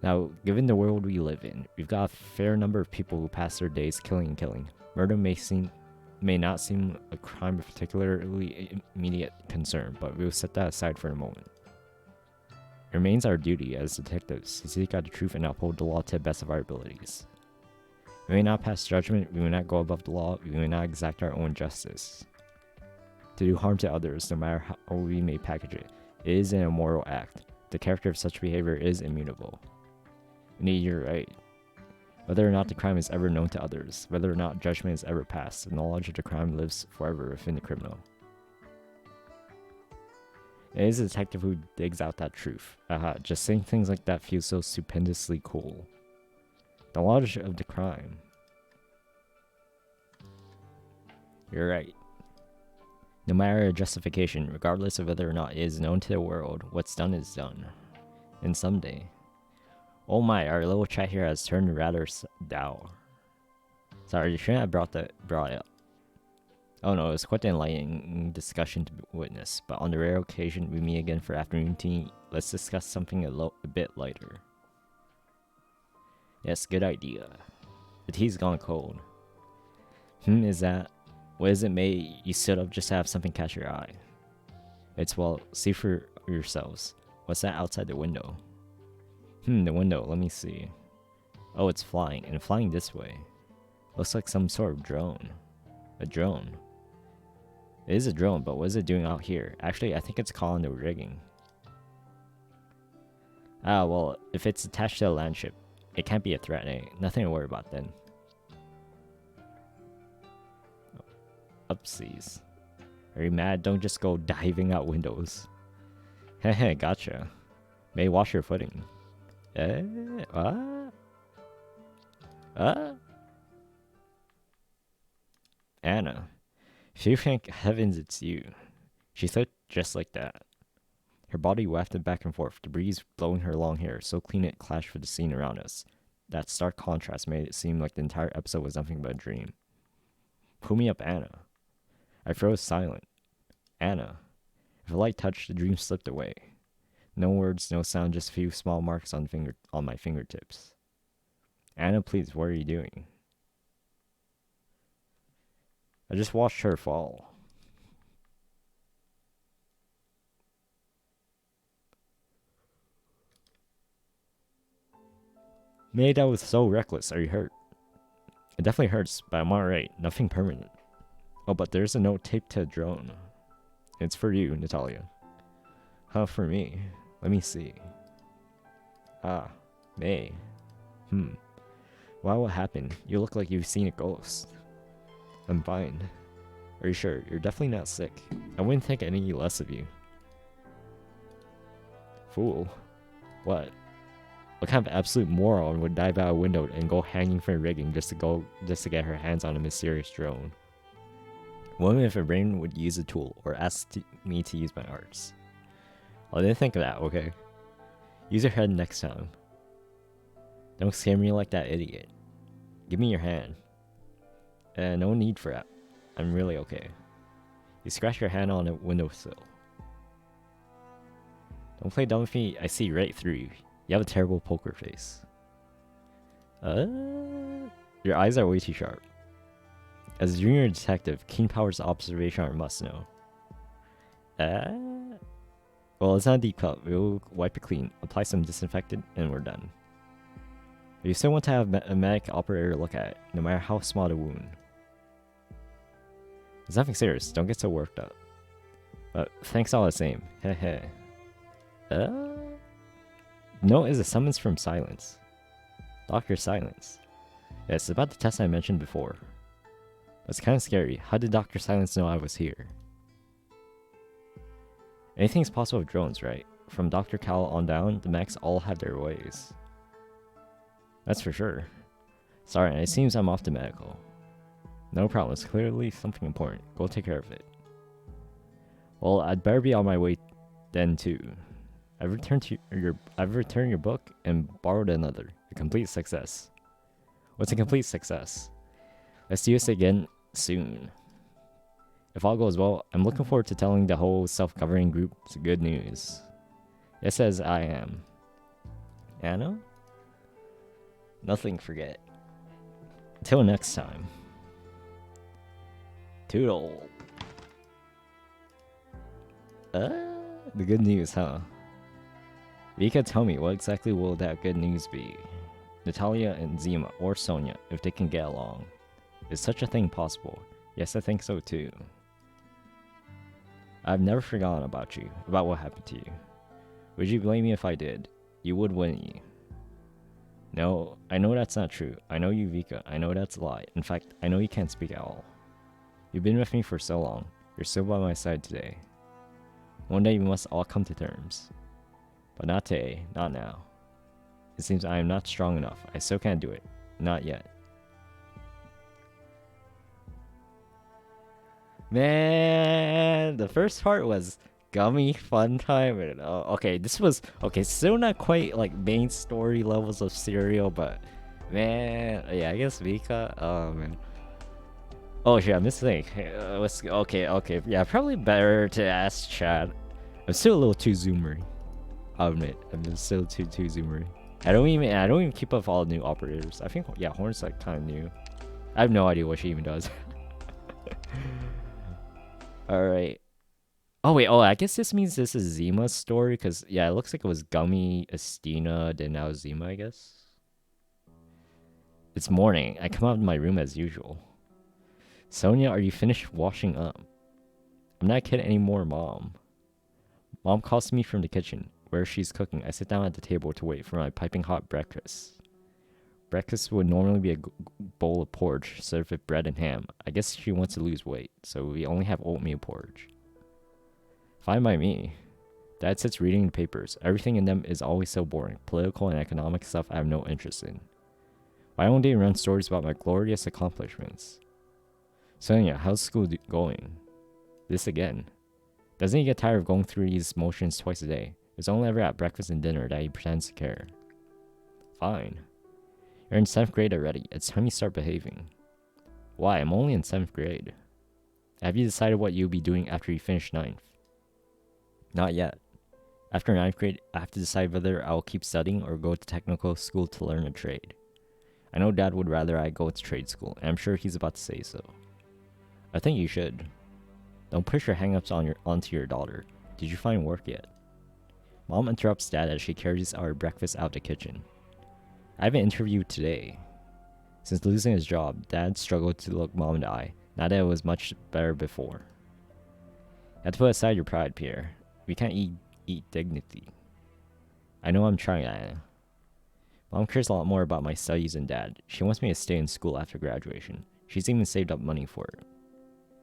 Now, given the world we live in, we've got a fair number of people who pass their days killing and killing. Murder may not seem a crime of particularly immediate concern, but we'll set that aside for a moment. It remains our duty as detectives to seek out the truth and uphold the law to the best of our abilities. We may not pass judgment, we may not go above the law, we may not exact our own justice. To do harm to others, no matter how we may package it, is an immoral act. The character of such behavior is immutable. Indeed, you're right. Whether or not the crime is ever known to others, whether or not judgment is ever passed, the knowledge of the crime lives forever within the criminal. It is a detective who digs out that truth. Just saying things like that feels so stupendously cool. The knowledge of the crime. You're right. No matter the justification, regardless of whether or not it is known to the world, what's done is done. And someday... Oh my, our little chat here has turned rather dour. Sorry, you shouldn't have brought it up. Oh no, it was quite an enlightening discussion to witness, but on the rare occasion we meet again for afternoon tea, let's discuss something a bit lighter. Yes, good idea. The tea's gone cold. Is that? What is it, May? You stood up just to have something catch your eye. It's, well, see for yourselves. What's that outside the window? The window, let me see. Oh, it's flying, and flying this way. Looks like some sort of drone. A drone. It is a drone, but what is it doing out here? Actually, I think it's calling the rigging. Ah, well, if it's attached to a land ship, it can't be a threat, eh? Nothing to worry about then. Upsies. Are you mad? Don't just go diving out windows. Heh, gotcha. May watch your footing. What? Anna. Phew, thank heavens it's you. She said just like that. Her body wafted back and forth, the breeze blowing her long hair so clean it clashed with the scene around us. That stark contrast made it seem like the entire episode was nothing but a dream. Pull me up, Anna. I froze silent. Anna. If a light touched, the dream slipped away. No words, no sound, just a few small marks on my fingertips. Anna, please, what are you doing? I just watched her fall. May, that was so reckless. Are you hurt? It definitely hurts, but I'm alright. Nothing permanent. Oh, but there's a note taped to a drone. It's for you, Natalia. Huh, for me? Let me see. Ah, May. Wow, what happened? You look like you've seen a ghost. I'm fine. Are you sure? You're definitely not sick. I wouldn't think any less of you. Fool. What? What kind of absolute moron would dive out a window and go hanging from rigging just to get her hands on a mysterious drone? Wonder if her brain would use a tool or ask me to use my arts. I didn't think of that, okay? Use your head next time. Don't scare me like that idiot. Give me your hand. No need for that. I'm really okay. You scratch your hand on a windowsill. Don't play dumb with me. I see right through you. You have a terrible poker face. Your eyes are way too sharp. As a junior detective, keen powers of observation are a must know. Well, it's not a deep cut. We'll wipe it clean, apply some disinfectant, and we're done. But you still want to have a medic operator look at it, no matter how small the wound. It's nothing serious. Don't get so worked up. But thanks all the same. Heh. No, it's a summons from Silence. Dr. Silence. Yeah, it's about the test I mentioned before. It's kind of scary. How did Dr. Silence know I was here? Anything's possible with drones, right? From Dr. Cal on down, the mechs all have their ways. That's for sure. Sorry, it seems I'm off to medical. No problem, it's clearly something important. Go take care of it. Well, I'd better be on my way then too. I've returned your book and borrowed another. A complete success. What's a complete success? Let's do this again soon. If all goes well, I'm looking forward to telling the whole self-governing group good news. It says I am. Anna? Nothing forget. Till next time. Toodle. The good news, huh? Vika, tell me, what exactly will that good news be? Natalia and Zima, or Sonia, if they can get along. Is such a thing possible? Yes, I think so too. I've never forgotten about you, about what happened to you. Would you blame me if I did? You would, wouldn't you? No, I know that's not true. I know you, Vika. I know that's a lie. In fact, I know you can't speak at all. You've been with me for so long. You're still by my side today. One day we must all come to terms. But not today, not now. It seems I am not strong enough. I still can't do it. Not yet. Man, the first part was gummy fun time. And, okay, this was still not quite like main story levels of Serial, but man, yeah, I guess Vika. Oh man, Oh shit, I'm missing. Okay. Yeah, probably better to ask Chad. I'm still a little too zoomery. I'll admit, I'm just still too zoomery. I don't even keep up with all the new operators. I think yeah, Horn's like kind of new. I have no idea what she even does. All right. Oh wait, I guess this means this is Zima's story because yeah, it looks like it was Gummy, Estina, then now Zima, I guess. It's morning. I come out of my room as usual. Sonia, are you finished washing up? I'm not a kid anymore, Mom. Mom calls me from the kitchen, where she's cooking. I sit down at the table to wait for my piping hot breakfast. Breakfast would normally be a bowl of porridge served with bread and ham. I guess she wants to lose weight, so we only have oatmeal porridge. Fine by me. Dad sits reading the papers. Everything in them is always so boring. Political and economic stuff I have no interest in. Why don't they run stories about my glorious accomplishments? Sonia, how's school going? This again. Doesn't he get tired of going through these motions twice a day? It's only ever at breakfast and dinner that he pretends to care. Fine. You're in 7th grade already. It's time you start behaving. Why? I'm only in 7th grade. Have you decided what you'll be doing after you finish 9th? Not yet. After 9th grade, I have to decide whether I'll keep studying or go to technical school to learn a trade. I know Dad would rather I go to trade school, and I'm sure he's about to say so. I think you should. Don't push your hang-ups onto your daughter. Did you find work yet? Mom interrupts Dad as she carries our breakfast out the kitchen. I have an interview today. Since losing his job, Dad struggled to look Mom in the eye, now that it was much better before. You have to put aside your pride, Pierre. We can't eat dignity. I know I'm trying at it. Mom cares a lot more about my studies than Dad. She wants me to stay in school after graduation. She's even saved up money for it.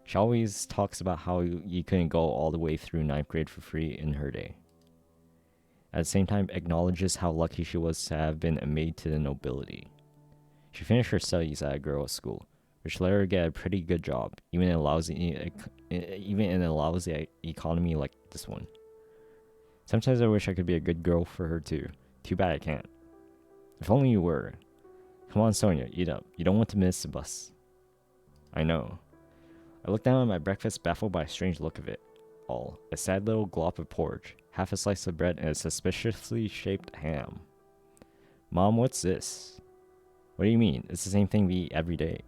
She always talks about how you couldn't go all the way through 9th grade for free in her day. At the same time, acknowledges how lucky she was to have been a maid to the nobility. She finished her studies at a girls' school, which let her get a pretty good job, even in a lousy economy like this one. Sometimes I wish I could be a good girl for her too. Too bad I can't. If only you were. Come on, Sonia, eat up. You don't want to miss the bus. I know. I look down at my breakfast, baffled by a strange look of it all. A sad little glop of porridge, half a slice of bread, and a suspiciously shaped ham. Mom, what's this? What do you mean? It's the same thing we eat every day.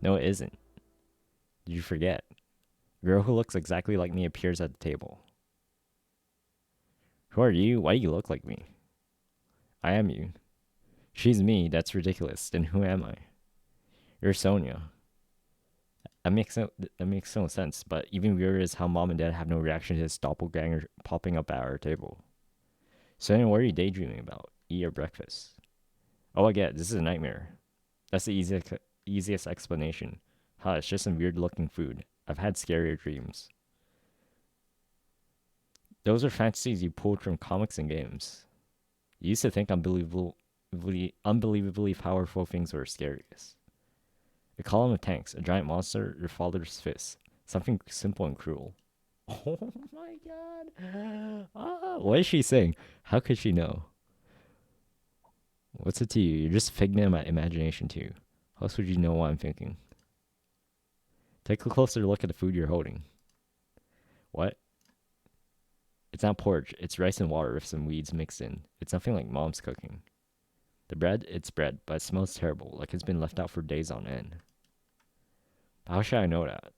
No, it isn't. Did you forget? A girl who looks exactly like me appears at the table. Who are you? Why do you look like me? I am you. She's me. That's ridiculous. Then who am I? You're Sonia. That makes no sense, but even weirder is how Mom and Dad have no reaction to this doppelganger popping up at our table. Sonia, what are you daydreaming about? Eat your breakfast. Oh, I get it. This is a nightmare. That's the easiest explanation. It's just some weird-looking food. I've had scarier dreams. Those are fantasies you pulled from comics and games. You used to think unbelievably powerful things were scariest. A column of tanks, a giant monster, your father's fist. Something simple and cruel. Oh my god. What is she saying? How could she know? What's it to you? You're just a figment of my imagination too. How else would you know what I'm thinking? Take a closer look at the food you're holding. What? It's not porridge. It's rice and water with some weeds mixed in. It's nothing like Mom's cooking. The bread? It's bread, but it smells terrible, like it's been left out for days on end. How should I know that?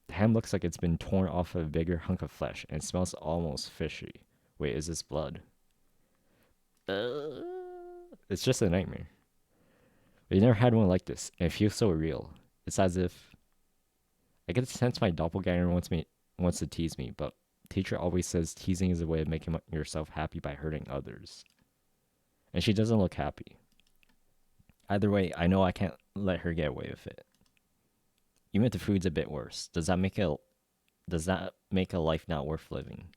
The ham looks like it's been torn off of a bigger hunk of flesh, and it smells almost fishy. Wait, is this blood? It's just a nightmare. But you never had one like this, and it feels so real. It's as if I get the sense my doppelganger wants to tease me, but teacher always says teasing is a way of making yourself happy by hurting others. And she doesn't look happy. Either way, I know I can't let her get away with it. Even if the food's a bit worse, does that make a life not worth living?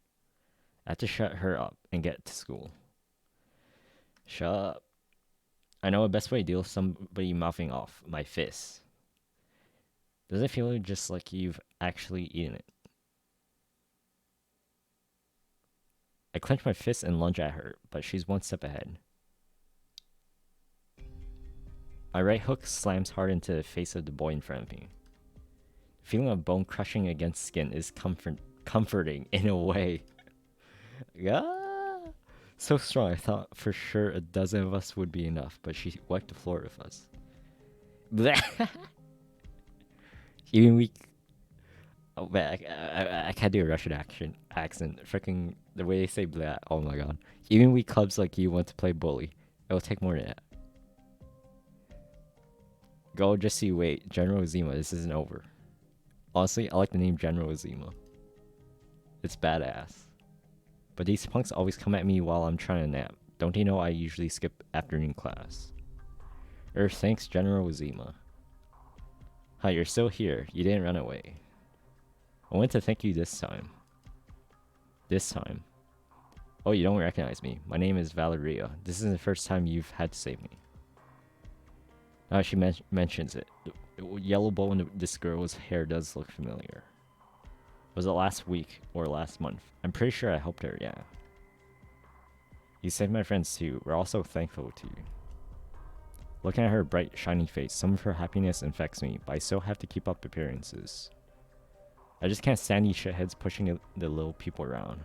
I have to shut her up and get to school. Shut up. I know the best way to deal with somebody mouthing off. My fist. Does it feel just like you've actually eaten it? I clench my fist and lunge at her, but she's one step ahead. My right hook slams hard into the face of the boy in front of me. The feeling of bone crushing against skin is comforting in a way. Ah! So strong, I thought for sure a dozen of us would be enough, but she wiped the floor with us. Even we... Oh man, I can't do a Russian accent. Freaking the way they say blah. Oh my god. Even we clubs like you want to play bully. It'll take more than that. Go just see. Wait, General Zima. This isn't over. Honestly, I like the name General Zima. It's badass. But these punks always come at me while I'm trying to nap. Don't they know I usually skip afternoon class? Thanks, General Zima. Hi, you're still here. You didn't run away. I want to thank you this time. This time. Oh, you don't recognize me. My name is Valeria. This isn't the first time you've had to save me. Now she mentions it. The yellow bow in this girl's hair does look familiar. Was it last week or last month? I'm pretty sure I helped her, yeah. You saved my friends too. We're also thankful to you. Looking at her bright, shiny face, some of her happiness infects me, but I still have to keep up appearances. I just can't stand these shitheads pushing the little people around.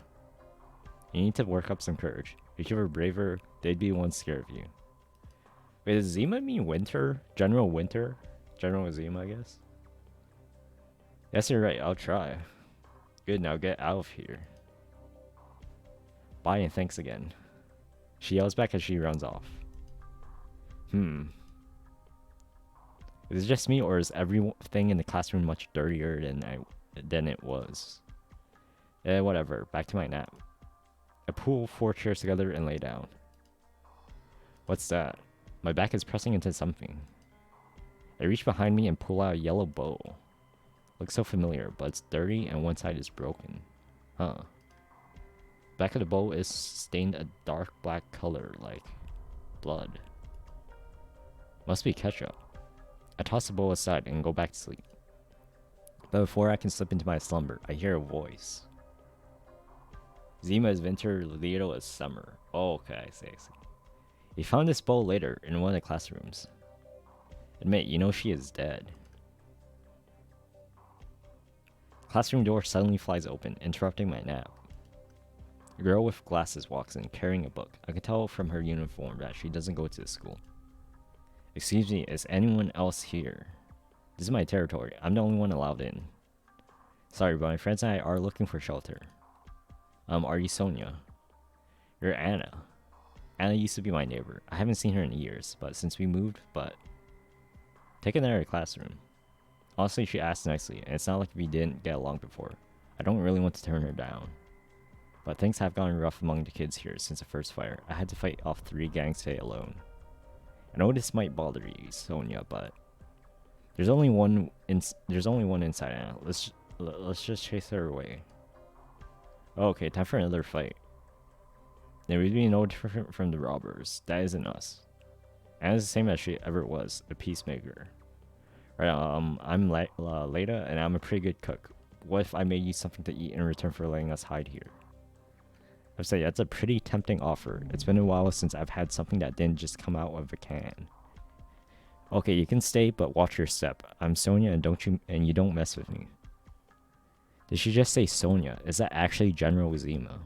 You need to work up some courage. If you were braver, they'd be the ones scared of you. Wait, does Zima mean winter? General Winter? General Zima, I guess? Yes, you're right. I'll try. Good, now get out of here. Bye and thanks again. She yells back as she runs off. Is it just me, or is everything in the classroom much dirtier than it was? Whatever. Back to my nap. I pull 4 chairs together and lay down. What's that? My back is pressing into something. I reach behind me and pull out a yellow bow. Looks so familiar, but it's dirty and one side is broken. Huh. Back of the bow is stained a dark black color, like blood. Must be ketchup. I toss the bow aside and go back to sleep. But before I can slip into my slumber, I hear a voice. Zima is winter, Leo is summer. Oh, okay, I see. He found this bow later in one of the classrooms. Admit, you know she is dead. Classroom door suddenly flies open, interrupting my nap. A girl with glasses walks in, carrying a book. I can tell from her uniform that she doesn't go to the school. Excuse me, is anyone else here? This is my territory. I'm the only one allowed in. Sorry, but my friends and I are looking for shelter. Are you Sonia? You're Anna. Anna used to be my neighbor. I haven't seen her in years, but since we moved, take another classroom. Honestly, she asked nicely, and it's not like we didn't get along before. I don't really want to turn her down. But things have gotten rough among the kids here since the first fire. I had to fight off 3 gangs today alone. I know this might bother you, Sonia, but there's only one inside Anna. Let's just chase her away. Oh, okay, time for another fight. Then we'd be no different from the robbers. That isn't us. Anna's the same as she ever was, a peacemaker. Right, I'm Leda, and I'm a pretty good cook. What if I made you something to eat in return for letting us hide here? I'd say that's a pretty tempting offer. It's been a while since I've had something that didn't just come out of a can. Okay, you can stay, but watch your step. I'm Sonia, and you don't mess with me. Did she just say Sonia? Is that actually General Zima?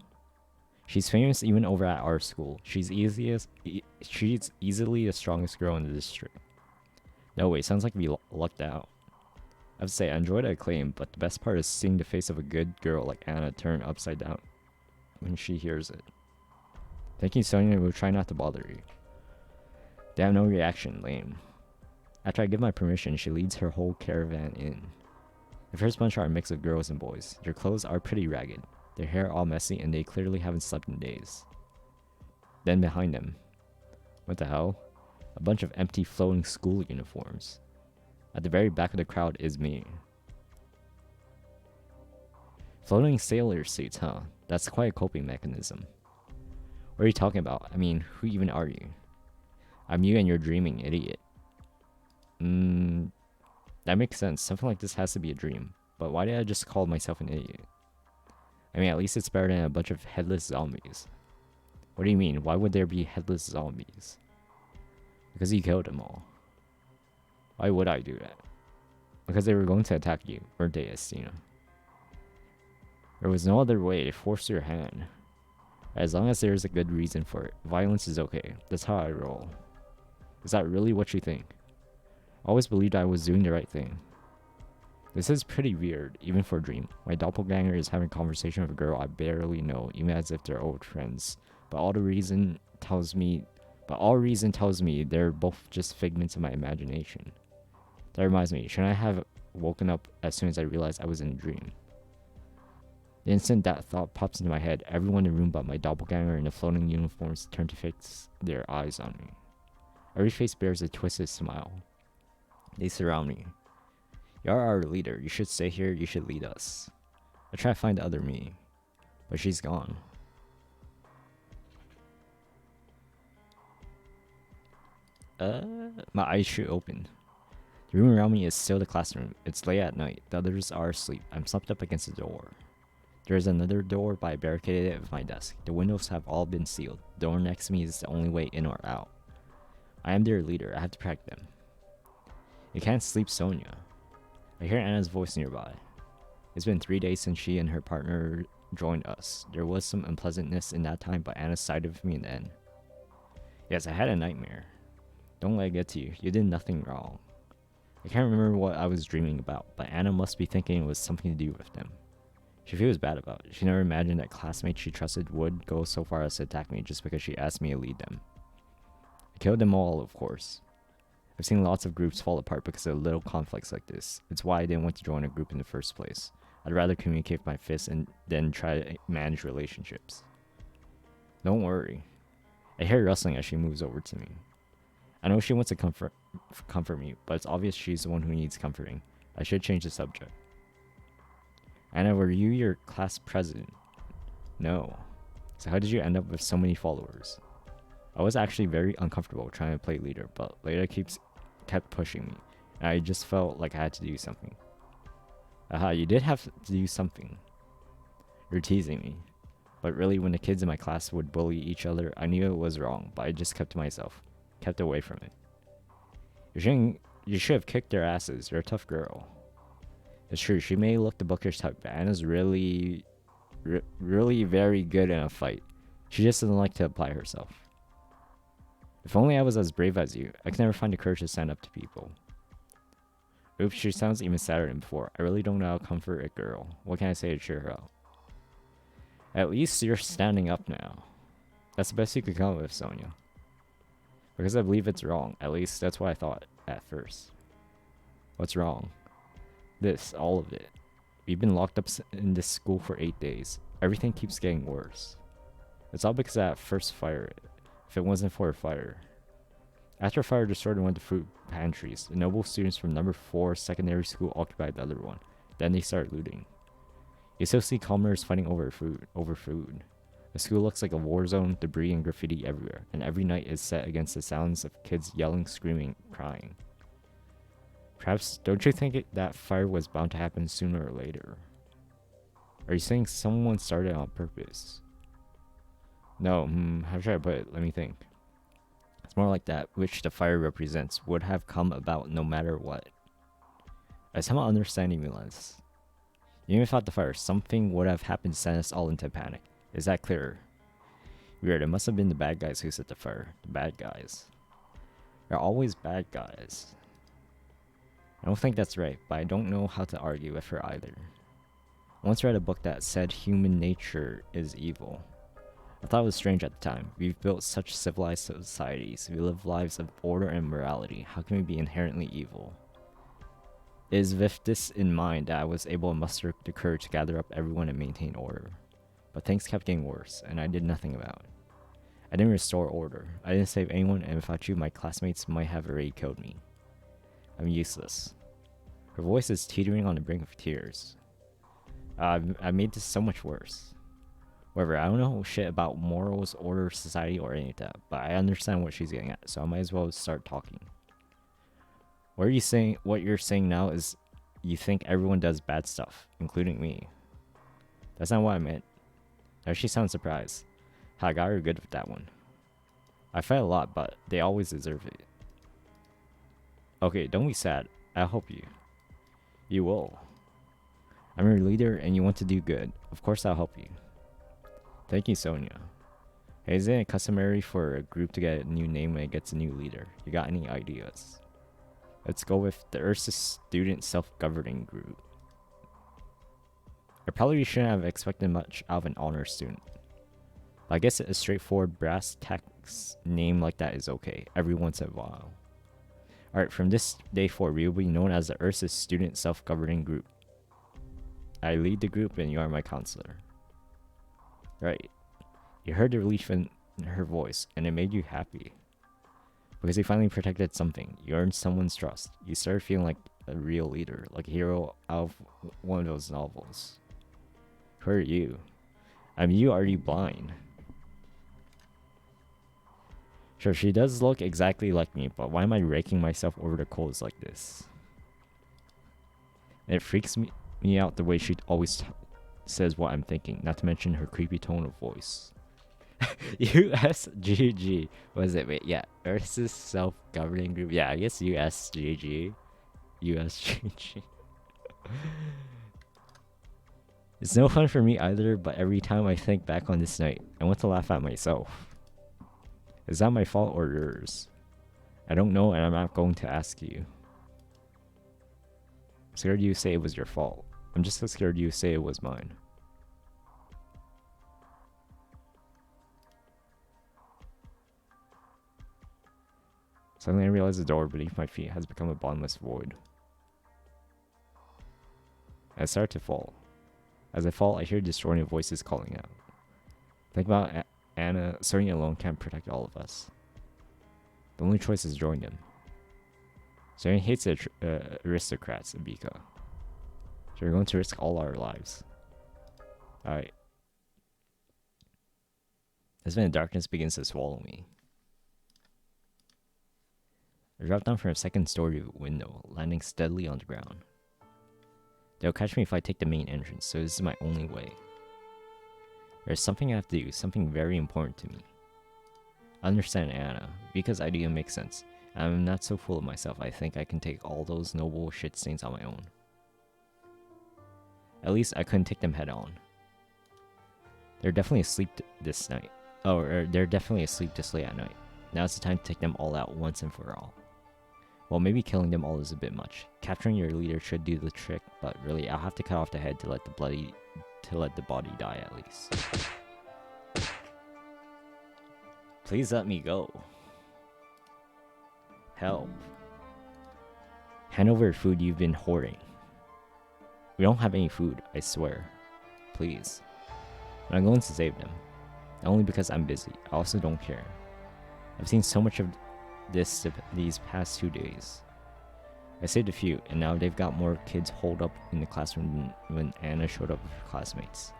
She's famous even over at our school. She's easily the strongest girl in the district. No way, sounds like we lucked out. I would say I enjoyed the acclaim, but the best part is seeing the face of a good girl like Anna turn upside down when she hears it. Thank you, Sonia. We'll try not to bother you. They have no reaction. Lame. After I give my permission, she leads her whole caravan in. The first bunch are a mix of girls and boys. Their clothes are pretty ragged, their hair all messy, and they clearly haven't slept in days. Then behind them, what the hell? A bunch of empty floating school uniforms. At the very back of the crowd is me. Floating sailor suits, huh? That's quite a coping mechanism. What are you talking about? I mean, who even are you? I'm you and you're dreaming, idiot. That makes sense. Something like this has to be a dream. But why did I just call myself an idiot? I mean, at least it's better than a bunch of headless zombies. What do you mean? Why would there be headless zombies? Because you killed them all. Why would I do that? Because they were going to attack you, weren't they, Estina? There was no other way. They forced your hand. As long as there's a good reason for it, violence is okay. That's how I roll. Is that really what you think? I always believed I was doing the right thing. This is pretty weird, even for a dream. My doppelganger is having a conversation with a girl I barely know, even as if they're old friends. But all reason tells me they're both just figments of my imagination. That reminds me, shouldn't I have woken up as soon as I realized I was in a dream? The instant that thought pops into my head, everyone in the room but my doppelganger in the floating uniforms turn to fix their eyes on me. Every face bears a twisted smile. They surround me. You're our leader. You should stay here. You should lead us. I try to find the other me, but she's gone. My eyes shoot open. The room around me is still the classroom. It's late at night. The others are asleep. I'm slumped up against the door. There is another door, but I barricaded it with my desk. The windows have all been sealed. The door next to me is the only way in or out. I am their leader. I have to protect them. You can't sleep, Sonia. I hear Anna's voice nearby. It's been 3 days since she and her partner joined us. There was some unpleasantness in that time, but Anna sided with me in the end. Yes, I had a nightmare. Don't let it get to you. You did nothing wrong. I can't remember what I was dreaming about, but Anna must be thinking it was something to do with them. She feels bad about it. She never imagined that classmates she trusted would go so far as to attack me just because she asked me to lead them. I killed them all, of course. I've seen lots of groups fall apart because of little conflicts like this. It's why I didn't want to join a group in the first place. I'd rather communicate with my fists and then try to manage relationships. Don't worry. I hear rustling as she moves over to me. I know she wants to comfort me, but it's obvious she's the one who needs comforting. I should change the subject. Anna, were you your class president? No. So how did you end up with so many followers? I was actually very uncomfortable trying to play leader, but Leda kept pushing me, and I just felt like I had to do something. Aha, you did have to do something. You're teasing me. But really, when the kids in my class would bully each other, I knew it was wrong, but I just kept to myself. Kept away from it. You should have kicked their asses. You're a tough girl. It's true, she may look the bookish type, but Anna's really very good in a fight. She just doesn't like to apply herself. If only I was as brave as you. I can never find the courage to stand up to people. Oops, she sounds even sadder than before. I really don't know how to comfort a girl. What can I say to cheer her up? At least you're standing up now. That's the best you could come up with, Sonia. Because I believe it's wrong. At least that's what I thought at first. What's wrong? This, all of it. We've been locked up in this school for 8 days. Everything keeps getting worse. It's all because of that first fire. If it wasn't for a fire. After a fire destroyed one of the food pantries, the noble students from number 4 secondary school occupied the other one. Then they started looting. You still see commoners fighting over food. The school looks like a war zone, debris and graffiti everywhere, and every night is set against the sounds of kids yelling, screaming, crying. Perhaps, don't you think that fire was bound to happen sooner or later? Are you saying someone started on purpose? No, how should I put it? Let me think. It's more like that which the fire represents would have come about no matter what. I somehow understand you, Milas. You even thought the fire, something would have happened to send us all into panic. Is that clearer? Weird, it must have been the bad guys who set the fire. The bad guys. They're always bad guys. I don't think that's right, but I don't know how to argue with her either. I once read a book that said human nature is evil. I thought it was strange at the time. We've built such civilized societies. We live lives of order and morality. How can we be inherently evil? It is with this in mind that I was able to muster the courage to gather up everyone and maintain order. But things kept getting worse, and I did nothing about it. I didn't restore order. I didn't save anyone, and without you, my classmates might have already killed me. I'm useless. Her voice is teetering on the brink of tears. I made this so much worse. However, I don't know shit about morals, order, society, or any of that, but I understand what she's getting at, so I might as well start talking. What you're saying now is you think everyone does bad stuff, including me. That's not what I meant. Now she sounds surprised. I got her good with that one. I fight a lot, but they always deserve it. Okay, don't be sad. I'll help you. You will. I'm your leader and you want to do good. Of course I'll help you. Thank you, Sonia. Hey, isn't it customary for a group to get a new name when it gets a new leader? You got any ideas? Let's go with the Ursus Student Self-Governing Group. I probably shouldn't have expected much out of an honor student. But I guess a straightforward brass tacks name like that is okay, every once in a while. Alright, from this day forward, we will be known as the Ursus Student Self-Governing Group. I lead the group and you are my counselor. Right. You heard the relief in her voice, and it made you happy. Because you finally protected something. You earned someone's trust. You started feeling like a real leader, like a hero out of one of those novels. Who are you? I'm you, are you blind? Sure, she does look exactly like me, but why am I raking myself over the coals like this? And it freaks me out the way she always says what I'm thinking, not to mention her creepy tone of voice. USGG. Was it? Wait, yeah. Ursus Self-Governing Group. Yeah, I guess USGG. USGG. It's no fun for me either, but every time I think back on this night, I want to laugh at myself. Is that my fault or yours? I don't know, and I'm not going to ask you. I'm scared you say it was your fault. I'm just as scared you say it was mine. Suddenly I realize the door beneath my feet has become a bottomless void. I start to fall. As I fall, I hear distorted voices calling out. Think about Anna. Sonia alone can't protect all of us. The only choice is join them. Sonia hates the aristocrats, Abika. So we're going to risk all our lives. Alright. As when the darkness begins to swallow me. I drop down from a second-story window, landing steadily on the ground. They'll catch me if I take the main entrance, so this is my only way. There's something I have to do, something very important to me. I understand Anna, because idea makes sense. I'm not so full of myself, I think I can take all those noble shit stains on my own. At least I couldn't take them head on. They're definitely asleep this night. They're definitely asleep this late at night. Now it's the time to take them all out once and for all. Well, maybe killing them all is a bit much. Capturing your leader should do the trick, but really, I'll have to cut off the head to let the body die at least. Please let me go. Help. Hand over the food you've been hoarding. We don't have any food, I swear. Please. But I'm going to save them. Not only because I'm busy, I also don't care. I've seen so much of these past 2 days. I saved a few, and now they've got more kids holed up in the classroom than when Anna showed up with her classmates.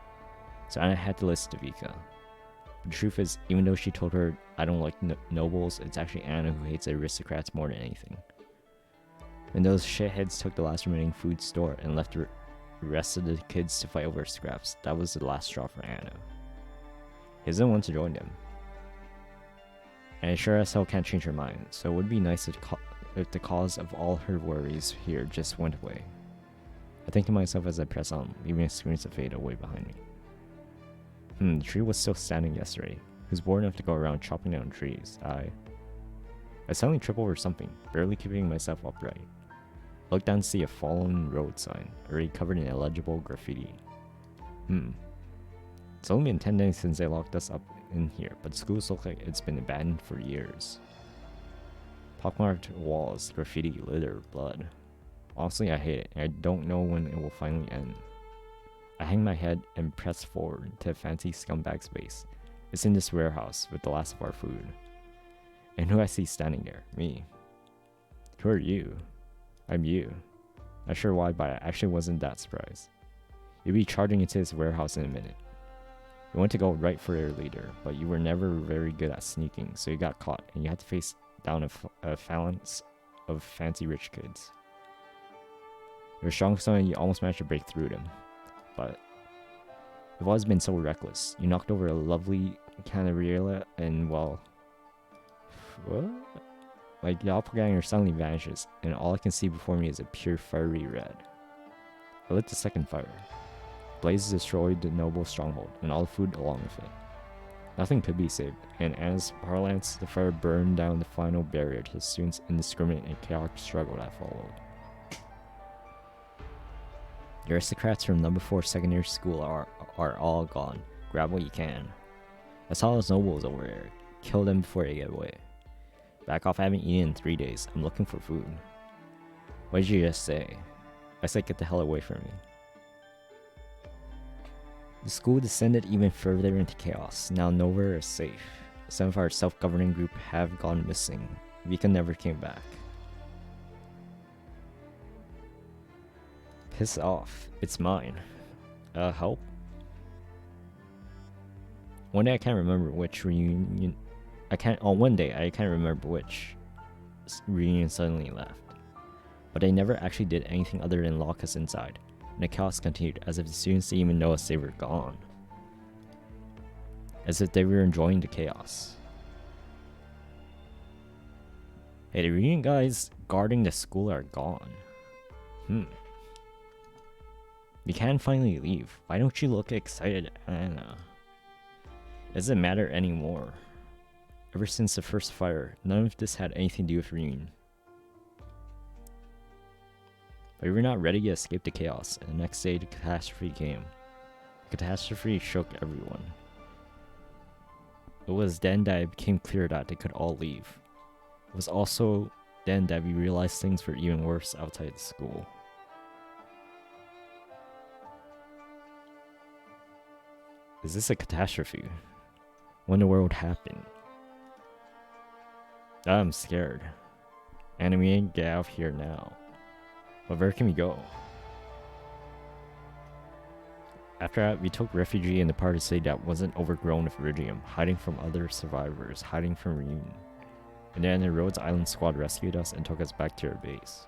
So Anna had to listen to Vika. But the truth is, even though she told her I don't like nobles, it's actually Anna who hates aristocrats more than anything. When those shitheads took the last remaining food store and left the rest of the kids to fight over scraps, that was the last straw for Anna. He doesn't want to join them. And sure as hell can't change her mind, so it would be nice if the cause of all her worries here just went away. I think to myself as I press on, leaving a screens of fade away behind me. The tree was still standing yesterday. Who's bored enough to go around chopping down trees? I suddenly trip over something, barely keeping myself upright. I look down to see a fallen road sign, already covered in illegible graffiti. It's only been 10 days since they locked us up in here, but schools look like it's been abandoned for years. Pockmarked walls, graffiti, litter, blood. Honestly, I hate it, and I don't know when it will finally end. I hang my head and press forward to a fancy scumbag's base. It's in this warehouse with the last of our food. And who I see standing there? Me. Who are you? I'm you. Not sure why, but I actually wasn't that surprised. You'll be charging into this warehouse in a minute. You went to go right for your leader, but you were never very good at sneaking, so you got caught, and you had to face down a phalanx of fancy rich kids. You're strong, so you almost managed to break through them. But you've always been so reckless. You knocked over a lovely Canariela, and well... What? My doppelganger suddenly vanishes, and all I can see before me is a pure fiery red. I lit the second fire. Blazes destroyed the noble stronghold, and all the food along with it. Nothing could be saved, and as parlance, the fire burned down the final barrier to the students' indiscriminate and chaotic struggle that followed. The aristocrats from number 4 secondary school are all gone. Grab what you can. I saw those nobles over there. Kill them before they get away. Back off, I haven't eaten in 3 days. I'm looking for food. What did you just say? I said get the hell away from me. The school descended even further into chaos. Now nowhere is safe. Some of our self-governing group have gone missing. Vika never came back. Piss off. It's mine. Help? One day I can't remember which reunion... one day I can't remember which reunion suddenly left. But they never actually did anything other than lock us inside. And the chaos continued, as if the students didn't even notice they were gone. As if they were enjoying the chaos. Hey, the reunion guys guarding the school are gone. We can finally leave. Why don't you look excited, Anna? It doesn't matter anymore. Ever since the first fire, none of this had anything to do with reunion. But we were not ready to escape the chaos, and the next day the catastrophe came. The catastrophe shook everyone. It was then that it became clear that they could all leave. It was also then that we realized things were even worse outside the school. Is this a catastrophe? When the world happened? I'm scared. And we ain't get out of here now. But where can we go? After that, we took refuge in the part of the city that wasn't overgrown with iridium, hiding from other survivors, hiding from reunion. And then the Rhodes Island squad rescued us and took us back to our base.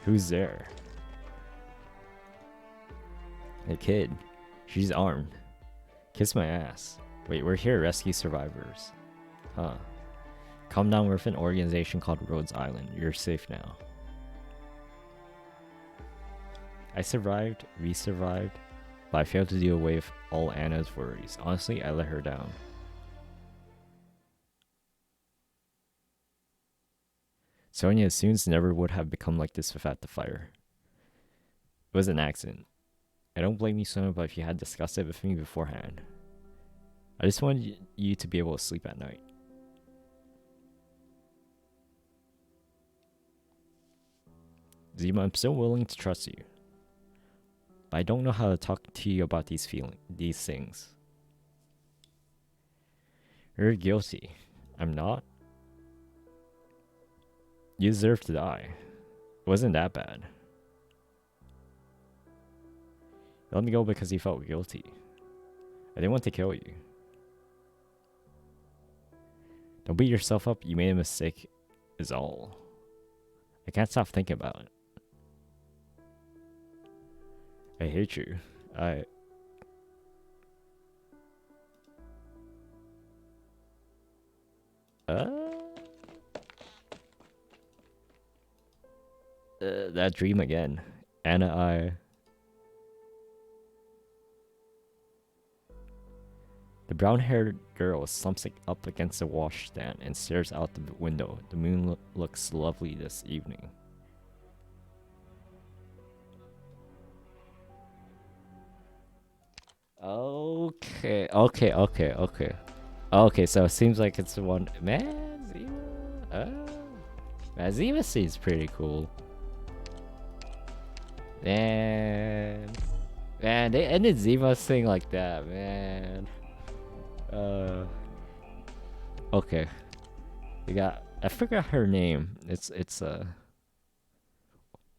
Who's there? A kid. She's armed. Kiss my ass. Wait, we're here to rescue survivors. Huh. Come down with an organization called Rhodes Island. You're safe now. I survived, we survived, but I failed to deal with all Anna's worries. Honestly, I let her down. Sonia, students never would have become like this without the fire. It was an accident. I don't blame you, Sonia, but if you had discussed it with me beforehand. I just wanted you to be able to sleep at night. Zima, I'm still willing to trust you. But I don't know how to talk to you about these things. You're guilty. I'm not. You deserve to die. It wasn't that bad. You let me go because you felt guilty. I didn't want to kill you. Don't beat yourself up. You made a mistake is all. I can't stop thinking about it. I hate you. That dream again. Anna, The brown-haired girl slumps up against the washstand and stares out the window. The moon looks lovely this evening. Okay, so it seems like it's the one. Man, Zima. Man, Zima seems pretty cool. Man, they ended Zima's thing like that, man. Okay. We got. I forgot her name. It's or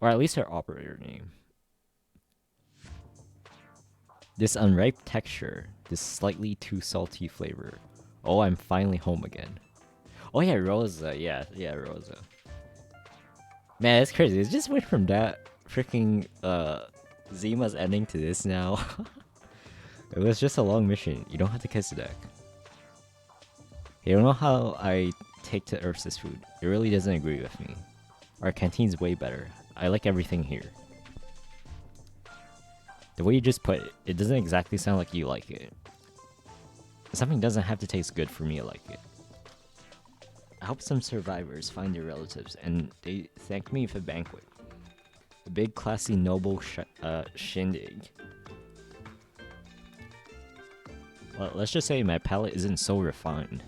at least her operator name. This unripe texture, this slightly too salty flavor. Oh, I'm finally home again. Oh yeah, Rosa. Yeah, Rosa. Man, it's crazy. It just went from that freaking Zima's ending to this now. It was just a long mission. You don't have to kiss the deck. You don't know how I take to Ursus food. It really doesn't agree with me. Our canteen's way better. I like everything here. The way you just put it, it doesn't exactly sound like you like it. Something doesn't have to taste good for me to like it. I hope some survivors find their relatives and they thank me for a banquet. A big, classy, noble shindig. Well, let's just say my palate isn't so refined.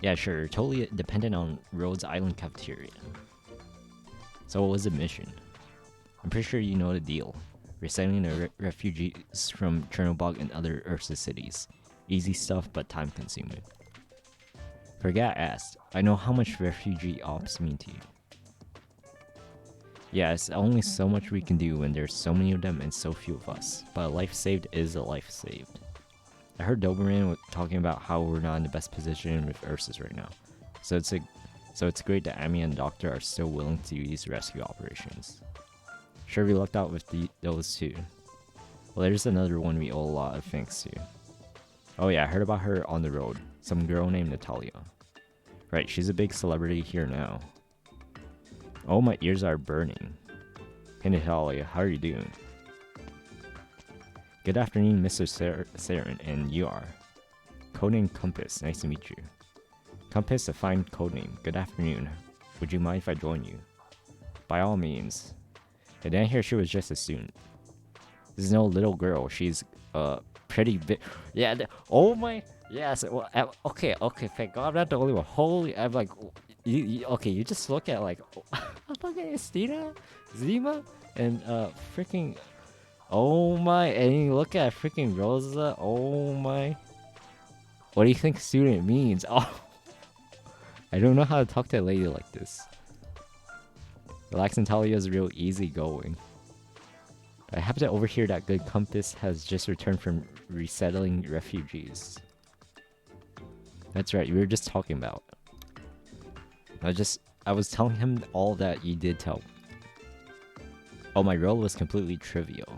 Yeah, sure, totally dependent on Rhodes Island cafeteria. So what was the mission? I'm pretty sure you know the deal. Resettling the refugees from Chernobog and other Ursus cities. Easy stuff, but time consuming. Forget I asked. I know how much refugee ops mean to you. Yeah, it's only so much we can do when there's so many of them and so few of us. But a life saved is a life saved. I heard Doberman talking about how we're not in the best position with Ursus right now. So it's great that Amy and the doctor are still willing to do these rescue operations. Sure, we lucked out with those two. Well, there's another one we owe a lot of thanks to. Oh yeah, I heard about her on the road. Some girl named Natalia. Right, she's a big celebrity here now. Oh, my ears are burning. Hey Natalia, how are you doing? Good afternoon, Mr. Saren, and you are. Codename Compass, nice to meet you. Compass, a fine codename. Good afternoon. Would you mind if I join you? By all means. And then I hear she was just a student. This is no little girl. She's pretty big. Yeah. Oh my. Yes. Well. Okay. Thank God I'm not the only one. Holy. I'm like. Okay. You just look at like. Look at Estina, Zima, and freaking. Oh my. And you look at freaking Rosa. Oh my. What do you think student means? Oh. I don't know how to talk to a lady like this. Relax Natalia is real easy going. I happen to overhear that good Compass has just returned from resettling refugees. That's right, we were just talking about. I was telling him all that you did tell. Oh, my role was completely trivial.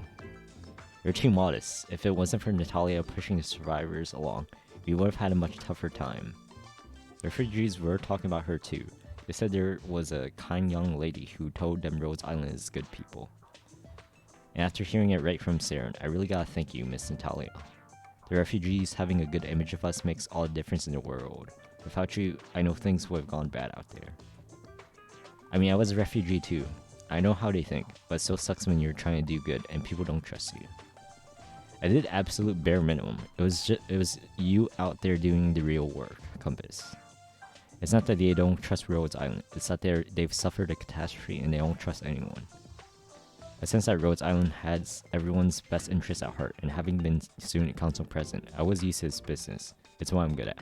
You're too modest. If it wasn't for Natalia pushing the survivors along, we would have had a much tougher time. The refugees were talking about her too. They said there was a kind young lady who told them Rhodes Island is good people. And after hearing it right from Saren, I really gotta thank you, Miss Natalia. The refugees having a good image of us makes all the difference in the world. Without you, I know things would have gone bad out there. I mean, I was a refugee too. I know how they think, but it still sucks when you're trying to do good and people don't trust you. I did absolute bare minimum. It was you out there doing the real work, Compass. It's not that they don't trust Rhodes Island, it's that they've suffered a catastrophe and they don't trust anyone. I sense that Rhodes Island has everyone's best interests at heart, and having been student council president, I was used to his business. It's what I'm good at.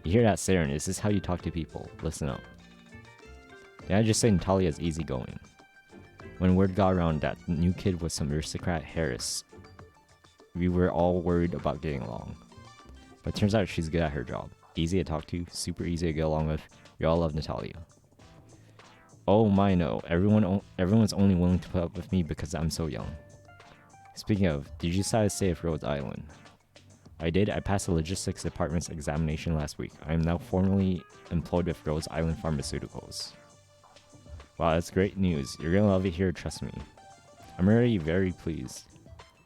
You hear that, Saren? Is this how you talk to people? Listen up. Did I just say Natalia's easygoing? When word got around that the new kid was some aristocrat Harris, we were all worried about getting along. But it turns out she's good at her job. Easy to talk to, super easy to get along with. We all love Natalia. Oh my no, everyone's only willing to put up with me because I'm so young. Speaking of, did you decide to stay at Rhodes Island? I did. I passed the logistics department's examination last week. I am now formally employed with Rhodes Island Pharmaceuticals. Wow, that's great news. You're gonna love it here, trust me. I'm already very pleased.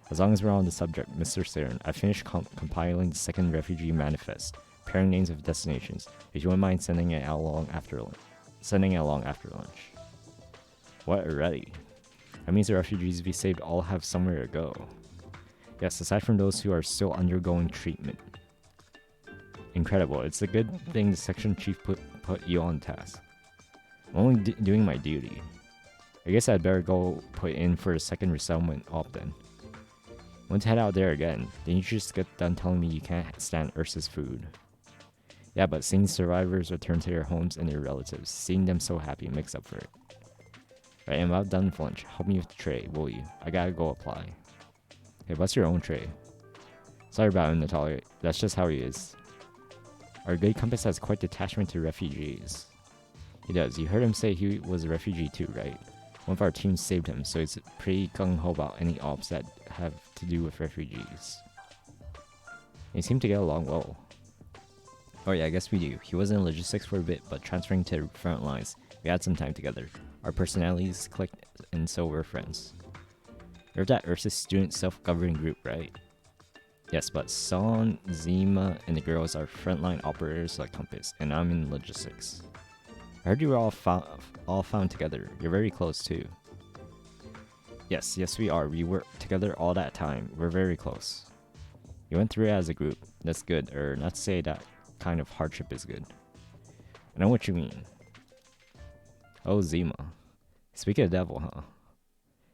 As long as we're on the subject, Mr. Saren, I finished compiling the second refugee manifest, pairing names of destinations. If you wouldn't mind sending it along after lunch. What, already? That means the refugees we saved all have somewhere to go. Yes, aside from those who are still undergoing treatment. Incredible. It's a good thing the section chief put you on task. I'm only doing my duty. I guess I'd better go put in for a second resettlement op then. Want to head out there again? Then you just get done telling me you can't stand Ursus food. Yeah, but seeing survivors return to their homes and their relatives, seeing them so happy makes up for it. Right, I'm about done with lunch. Help me with the tray, will you? I gotta go apply. Hey, what's your own tray? Sorry about him, Natalia. That's just how he is. Our good Compass has quite detachment to refugees. He does. You heard him say he was a refugee too, right? One of our teams saved him, so he's pretty gung-ho about any ops that have to do with refugees. They seem to get along well. Oh yeah, I guess we do. He was in logistics for a bit, but transferring to front lines, we had some time together. Our personalities clicked, and so we're friends. You're that Ursus student self-governing group, right? Yes, but Son, Zima, and the girls are frontline operators like Compass, and I'm in logistics. I heard you were all found together. You're very close too. Yes, we are. We were together all that time. We're very close. You went through it as a group. That's good, or not to say that kind of hardship is good. I know what you mean. Oh, Zima. Speaking of devil, huh?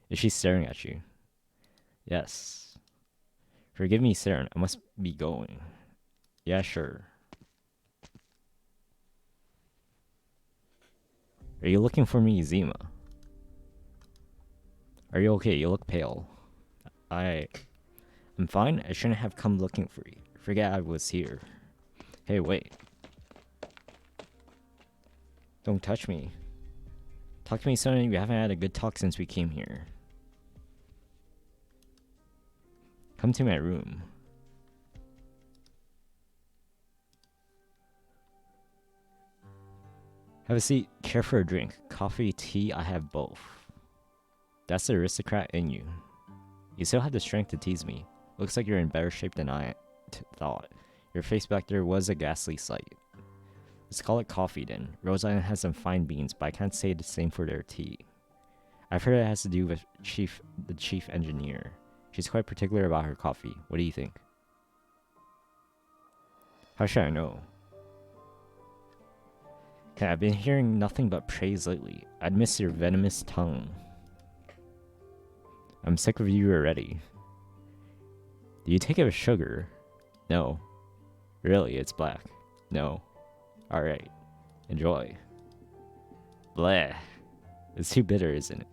Is she staring at you? Yes. Forgive me, Saren. I must be going. Yeah, sure. Are you looking for me, Zima? Are you okay? You look pale. I'm fine. I shouldn't have come looking for you. Forget I was here. Hey, wait. Don't touch me. Talk to me, son. We haven't had a good talk since we came here. Come to my room. Have a seat. Care for a drink. Coffee, tea, I have both. That's the aristocrat in you. You still have the strength to tease me. Looks like you're in better shape than I thought. Your face back there was a ghastly sight. Let's call it coffee then. Rose Island has some fine beans, but I can't say the same for their tea. I've heard it has to do with the chief engineer. She's quite particular about her coffee. What do you think? How should I know? Okay, I've been hearing nothing but praise lately. I'd miss your venomous tongue. I'm sick of you already. Do you take it with sugar? No. Really, it's black. No. Alright. Enjoy. Bleh. It's too bitter, isn't it?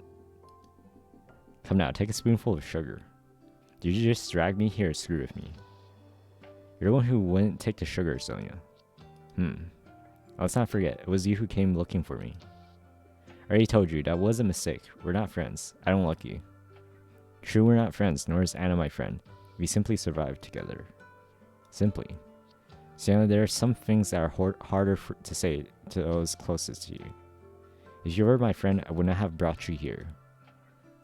Come now, take a spoonful of sugar. Did you just drag me here or screw with me? You're the one who wouldn't take the sugar, Sonia. Let's not forget, it was you who came looking for me. I already told you, that was a mistake. We're not friends. I don't like you. True, we're not friends, nor is Anna my friend. We simply survived together. Simply. Sienna, there are some things that are harder to say to those closest to you. If you were my friend, I would not have brought you here.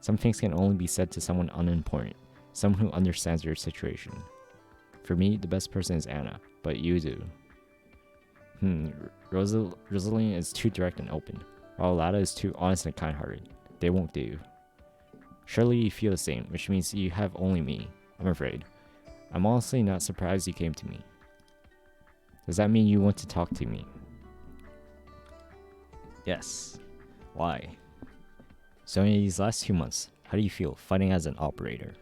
Some things can only be said to someone unimportant, someone who understands your situation. For me, the best person is Anna, but you do. Rosaline is too direct and open, while Lada is too honest and kind-hearted. They won't do. Surely you feel the same, which means you have only me, I'm afraid. I'm honestly not surprised you came to me. Does that mean you want to talk to me? Yes. Why? So in these last 2 months, how do you feel fighting as an operator?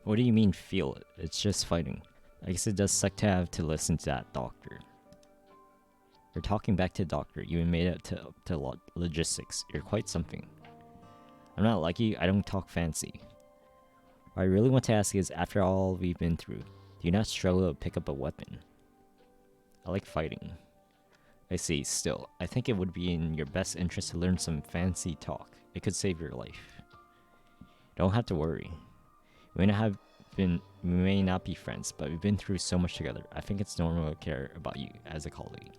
What do you mean feel it? It's just fighting. I guess it does suck to have to listen to that doctor. You're talking back to the doctor. You made it to logistics. You're quite something. I'm not like you. I don't talk fancy. What I really want to ask is, after all we've been through, do you not struggle to pick up a weapon? I like fighting. I see. Still, I think it would be in your best interest to learn some fancy talk. It could save your life. Don't have to worry. We may not be friends, but we've been through so much together. I think it's normal to care about you as a colleague.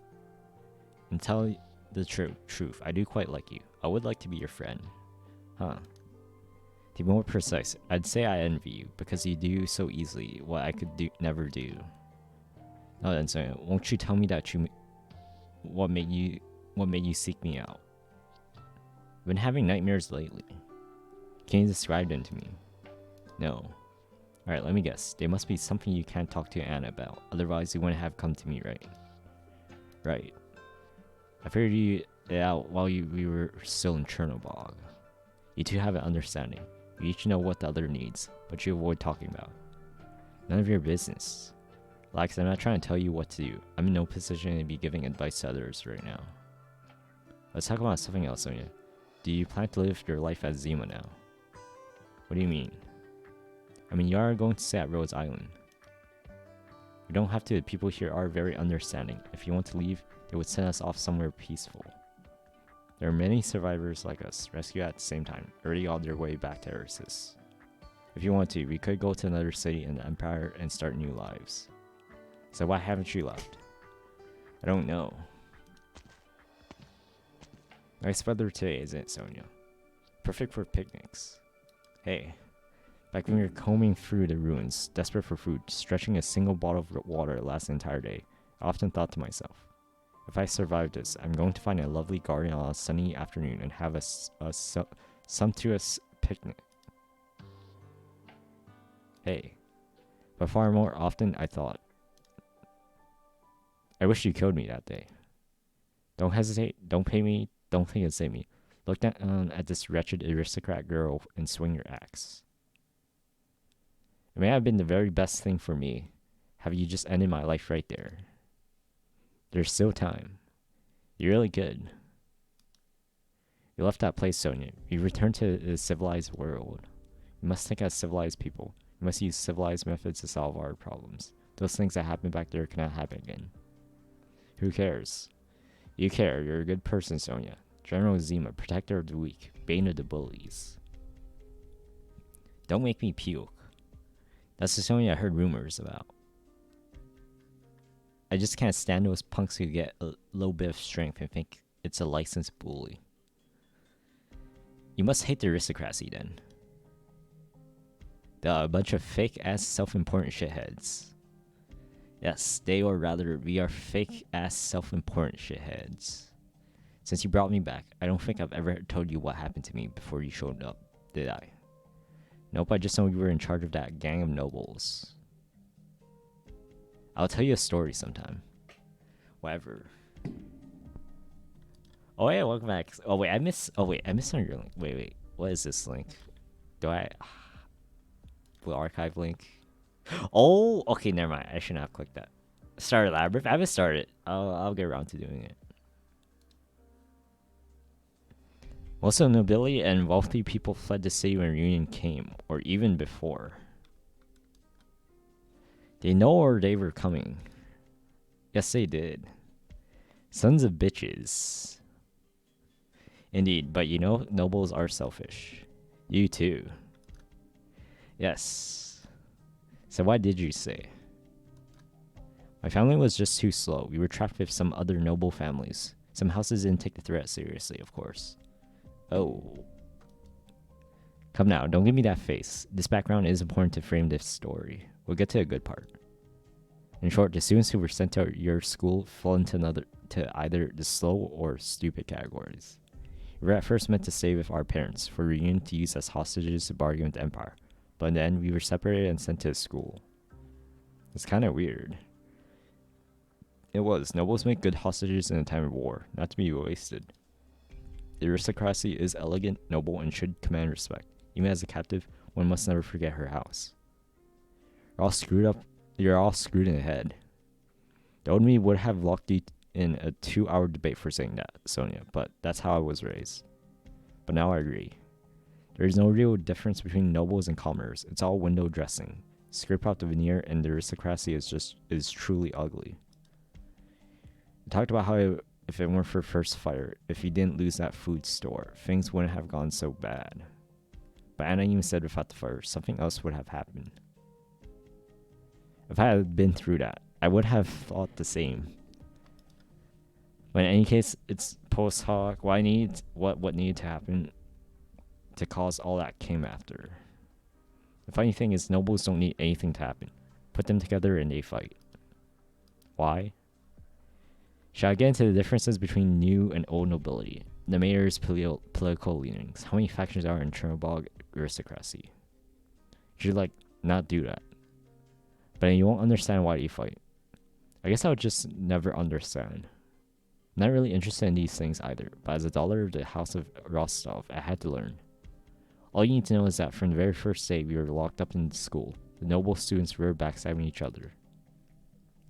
And tell the truth, I do quite like you. I would like to be your friend. Huh. To be more precise, I'd say I envy you, because you do so easily what I could never do. Now then, Sonia, won't you tell me what made you seek me out? I've been having nightmares lately. Can you describe them to me? No. Alright, let me guess. They must be something you can't talk to Anna about, otherwise you wouldn't have come to me, right? Right. I figured you out while we were still in Chernobog. You two have an understanding. You each know what the other needs, but you avoid talking about it. None of your business. Like, I'm not trying to tell you what to do. I'm in no position to be giving advice to others right now. Let's talk about something else, Sonia. Do you plan to live your life as Zima now? What do you mean? I mean, you are going to stay at Rose Island. You don't have to. People here are very understanding. If you want to leave, they would send us off somewhere peaceful. There are many survivors like us, rescued at the same time, already on their way back to Ursus. If you want to, we could go to another city in the Empire and start new lives. So why haven't you left? I don't know. Nice weather today, isn't it, Sonia? Perfect for picnics. Hey, back when we were combing through the ruins, desperate for food, stretching a single bottle of water lasts the entire day, I often thought to myself, if I survive this, I'm going to find a lovely garden on a sunny afternoon and have a sumptuous picnic. Hey, but far more often I thought, I wish you killed me that day. Don't hesitate, don't pay me, don't think and save me. Look down at this wretched aristocrat girl and swing your axe. It may have been the very best thing for me. Have you just ended my life right there? There's still time. You're really good. You left that place, Sonia. You returned to the civilized world. You must think as civilized people. You must use civilized methods to solve our problems. Those things that happened back there cannot happen again. Who cares? You care. You're a good person, Sonia. General Zima, protector of the weak, bane of the bullies. Don't make me puke. That's the Sonia I heard rumors about. I just can't stand those punks who get a little bit of strength and think it's a licensed bully. You must hate the aristocracy then. They are a bunch of fake-ass self-important shitheads. Yes, they, or rather, we are fake-ass self-important shitheads. Since you brought me back, I don't think I've ever told you what happened to me before you showed up, did I? Nope, I just know you were in charge of that gang of nobles. I'll tell you a story sometime. Whatever. Oh yeah, welcome back. Oh wait, I missed on your link. Wait, what is this link? Do I... The archive link? Oh, okay, never mind. I shouldn't have clicked that. Start Labyrinth? I haven't started. I'll get around to doing it. Most of the nobility and wealthy people fled the city when reunion came, or even before. They know or they were coming. Yes, they did. Sons of bitches. Indeed, but you know, nobles are selfish. You too. Yes. So why did you say? My family was just too slow. We were trapped with some other noble families. Some houses didn't take the threat seriously, of course. Oh. Come now, don't give me that face. This background is important to frame this story. We'll get to the good part. In short, the students who were sent to your school fell into either the slow or stupid categories. We were at first meant to stay with our parents, for reunion to use as hostages to bargain with the Empire. But in the end, we were separated and sent to a school. It's kind of weird. It was. Nobles make good hostages in a time of war, not to be wasted. The aristocracy is elegant, noble, and should command respect. Even as a captive, one must never forget her house. You're all screwed in the head. The old me would have locked you in a 2-hour debate for saying that, Sonia, but that's how I was raised. But now I agree. There is no real difference between nobles and commoners. It's all window dressing. Scrape out the veneer and the aristocracy is truly ugly. We talked about how if it weren't for First Fire, if you didn't lose that food store, things wouldn't have gone so bad. But Anna even said without the fire, something else would have happened. If I had been through that, I would have thought the same. But in any case, it's post hoc. What needed to happen to cause all that came after. The funny thing is, nobles don't need anything to happen. Put them together and they fight. Why? Shall I get into the differences between new and old nobility? The mayor's political leanings. How many factions are in Chernobog aristocracy? You should, not do that. But you won't understand why you fight. I guess I would just never understand. I'm not really interested in these things either, but as a daughter of the House of Rostov, I had to learn. All you need to know is that from the very first day we were locked up in school, the noble students were backstabbing each other.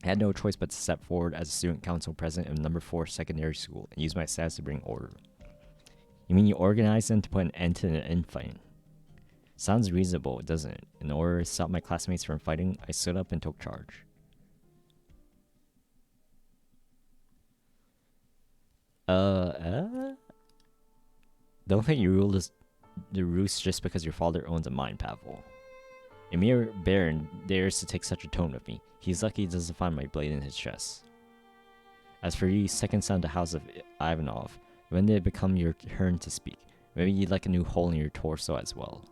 I had no choice but to step forward as a student council president of number 4 secondary school and use my status to bring order. You mean you organized them to put an end to the infighting? Sounds reasonable, doesn't it? In order to stop my classmates from fighting, I stood up and took charge. Don't think you rule the roost just because your father owns a mine, Pavel. A mere baron dares to take such a tone with me. He's lucky he doesn't find my blade in his chest. As for you, second son of the House of Ivanov, when did it become your turn to speak? Maybe you'd like a new hole in your torso as well.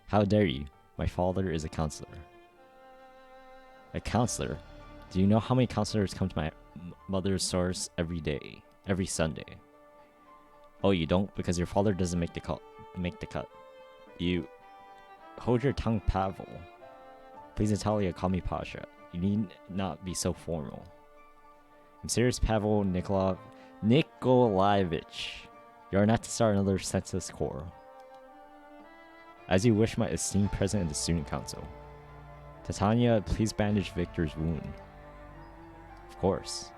How dare you? My father is a counselor. A counselor? Do you know how many counselors come to my mother's source every day, every Sunday? Oh, you don't? Because your father doesn't make the cut. You... Hold your tongue, Pavel. Please, Natalia, call me Pasha. You need not be so formal. I'm serious, Pavel Nikolaevich. You are not to start another senseless quarrel. As you wish, my esteemed president of the student council. Titania, please bandage Victor's wound. Of course.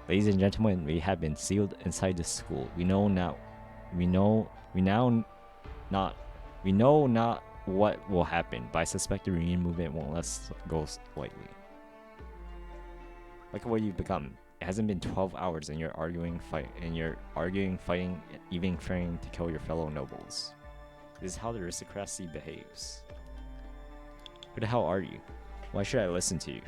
Ladies and gentlemen, we have been sealed inside the school. We know not what will happen, but I suspect the reunion movement won't let us go lightly. Look at what you've become. It hasn't been 12 hours and you're arguing, fighting, even trying to kill your fellow nobles. This is how the aristocracy behaves. Who the hell are you? Why should I listen to you?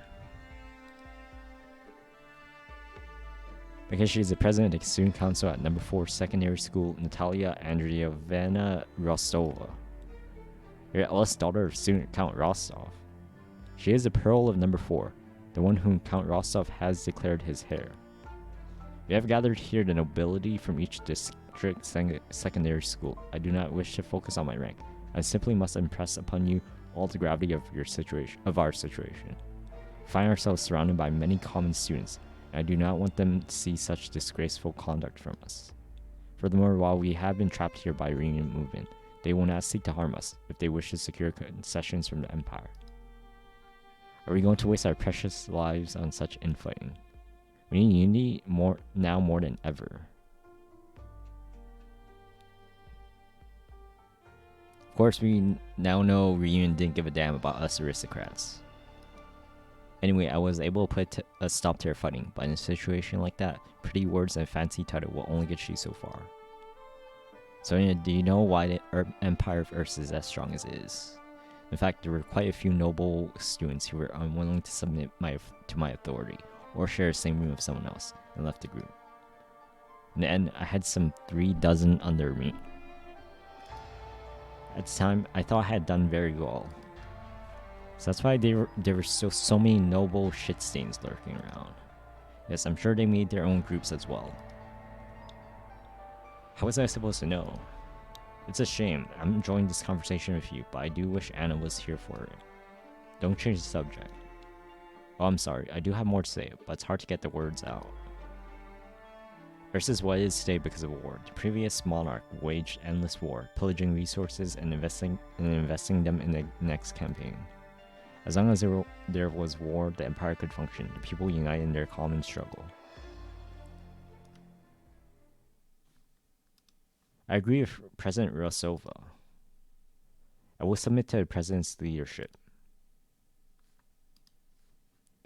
Because she's the president of the student council at number 4 secondary school, Natalia Andreevna Rostova. Your eldest daughter of student Count Rostov. She is the pearl of number 4, the one whom Count Rostov has declared his heir. We have gathered here the nobility from each district secondary school. I do not wish to focus on my rank. I simply must impress upon you all the gravity of our situation. We find ourselves surrounded by many common students, and I do not want them to see such disgraceful conduct from us. Furthermore, while we have been trapped here by reunion movement, they will not seek to harm us if they wish to secure concessions from the Empire. Are we going to waste our precious lives on such infighting? We need unity now more than ever. Of course, we now know Reunion didn't give a damn about us aristocrats. Anyway, I was able to put a stop to her fighting, but in a situation like that, pretty words and fancy title will only get you so far. So, do you know why the Empire of Ursus is as strong as it is? In fact, there were quite a few noble students who were unwilling to submit to my authority, or share the same room with someone else, and left the group. In the end, I had some 36 under me. At the time, I thought I had done very well. So that's why there were so many noble shit stains lurking around. Yes, I'm sure they made their own groups as well. How was I supposed to know? It's a shame. I'm enjoying this conversation with you, but I do wish Anna was here for it. Don't change the subject. Oh, I'm sorry. I do have more to say, but it's hard to get the words out. Versus what is today because of war. The previous monarch waged endless war, pillaging resources and investing them in the next campaign. As long as there was war, the empire could function. The people united in their common struggle. I agree with President Rosova. I will submit to the president's leadership.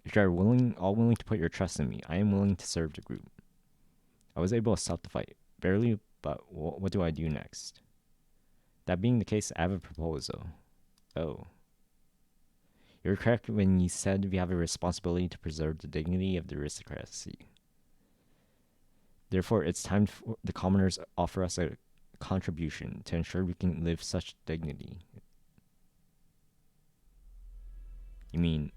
If you are all willing to put your trust in me, I am willing to serve the group. I was able to stop the fight, barely, but what do I do next? That being the case, I have a proposal. Oh. You were correct when you said we have a responsibility to preserve the dignity of the aristocracy. Therefore, it's time for the commoners offer us a contribution to ensure we can live such dignity. You mean,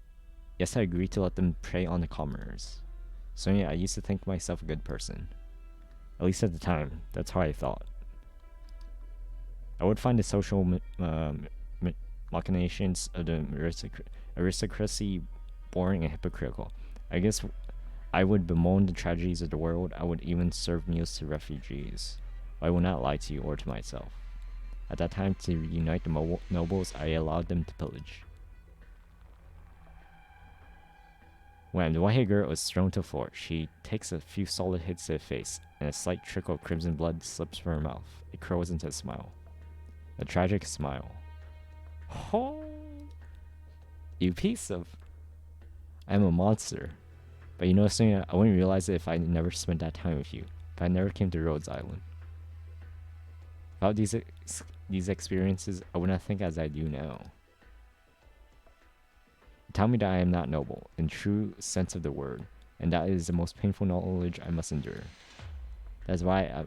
yes, I agree to let them prey on the commoners. Sonia, I used to think myself a good person. At least at the time, that's how I thought. I would find the social machinations of the aristocracy boring and hypocritical. I guess I would bemoan the tragedies of the world. I would even serve meals to refugees. But I will not lie to you or to myself. At that time, to unite the nobles, I allowed them to pillage. When the white-haired girl is thrown to the floor, she takes a few solid hits to the face, and a slight trickle of crimson blood slips from her mouth. It curls into a smile. A tragic smile. Oh, you piece of... I am a monster. But you know something, I wouldn't realize it if I never spent that time with you. If I never came to Rhodes Island. Without these experiences, I would not think as I do now. Tell me that I am not noble, in true sense of the word, and that is the most painful knowledge I must endure. That's why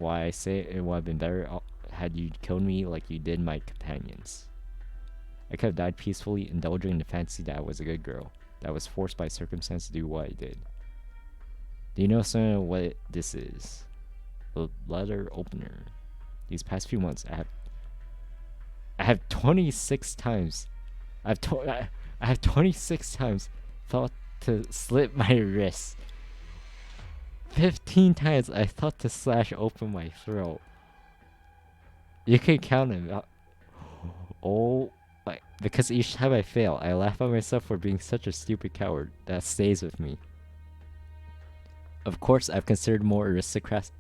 I say it would have been better had you killed me like you did my companions. I could have died peacefully, indulging in the fantasy that I was a good girl, that I was forced by circumstance to do what I did. Do you know something of what this is? A letter opener. These past few months, I have 26 times. I have 26 times thought to slit my wrist. 15 times I thought to slash open my throat. You can count them. Oh, because each time I fail, I laugh at myself for being such a stupid coward. That stays with me. Of course, I've considered more aristocratic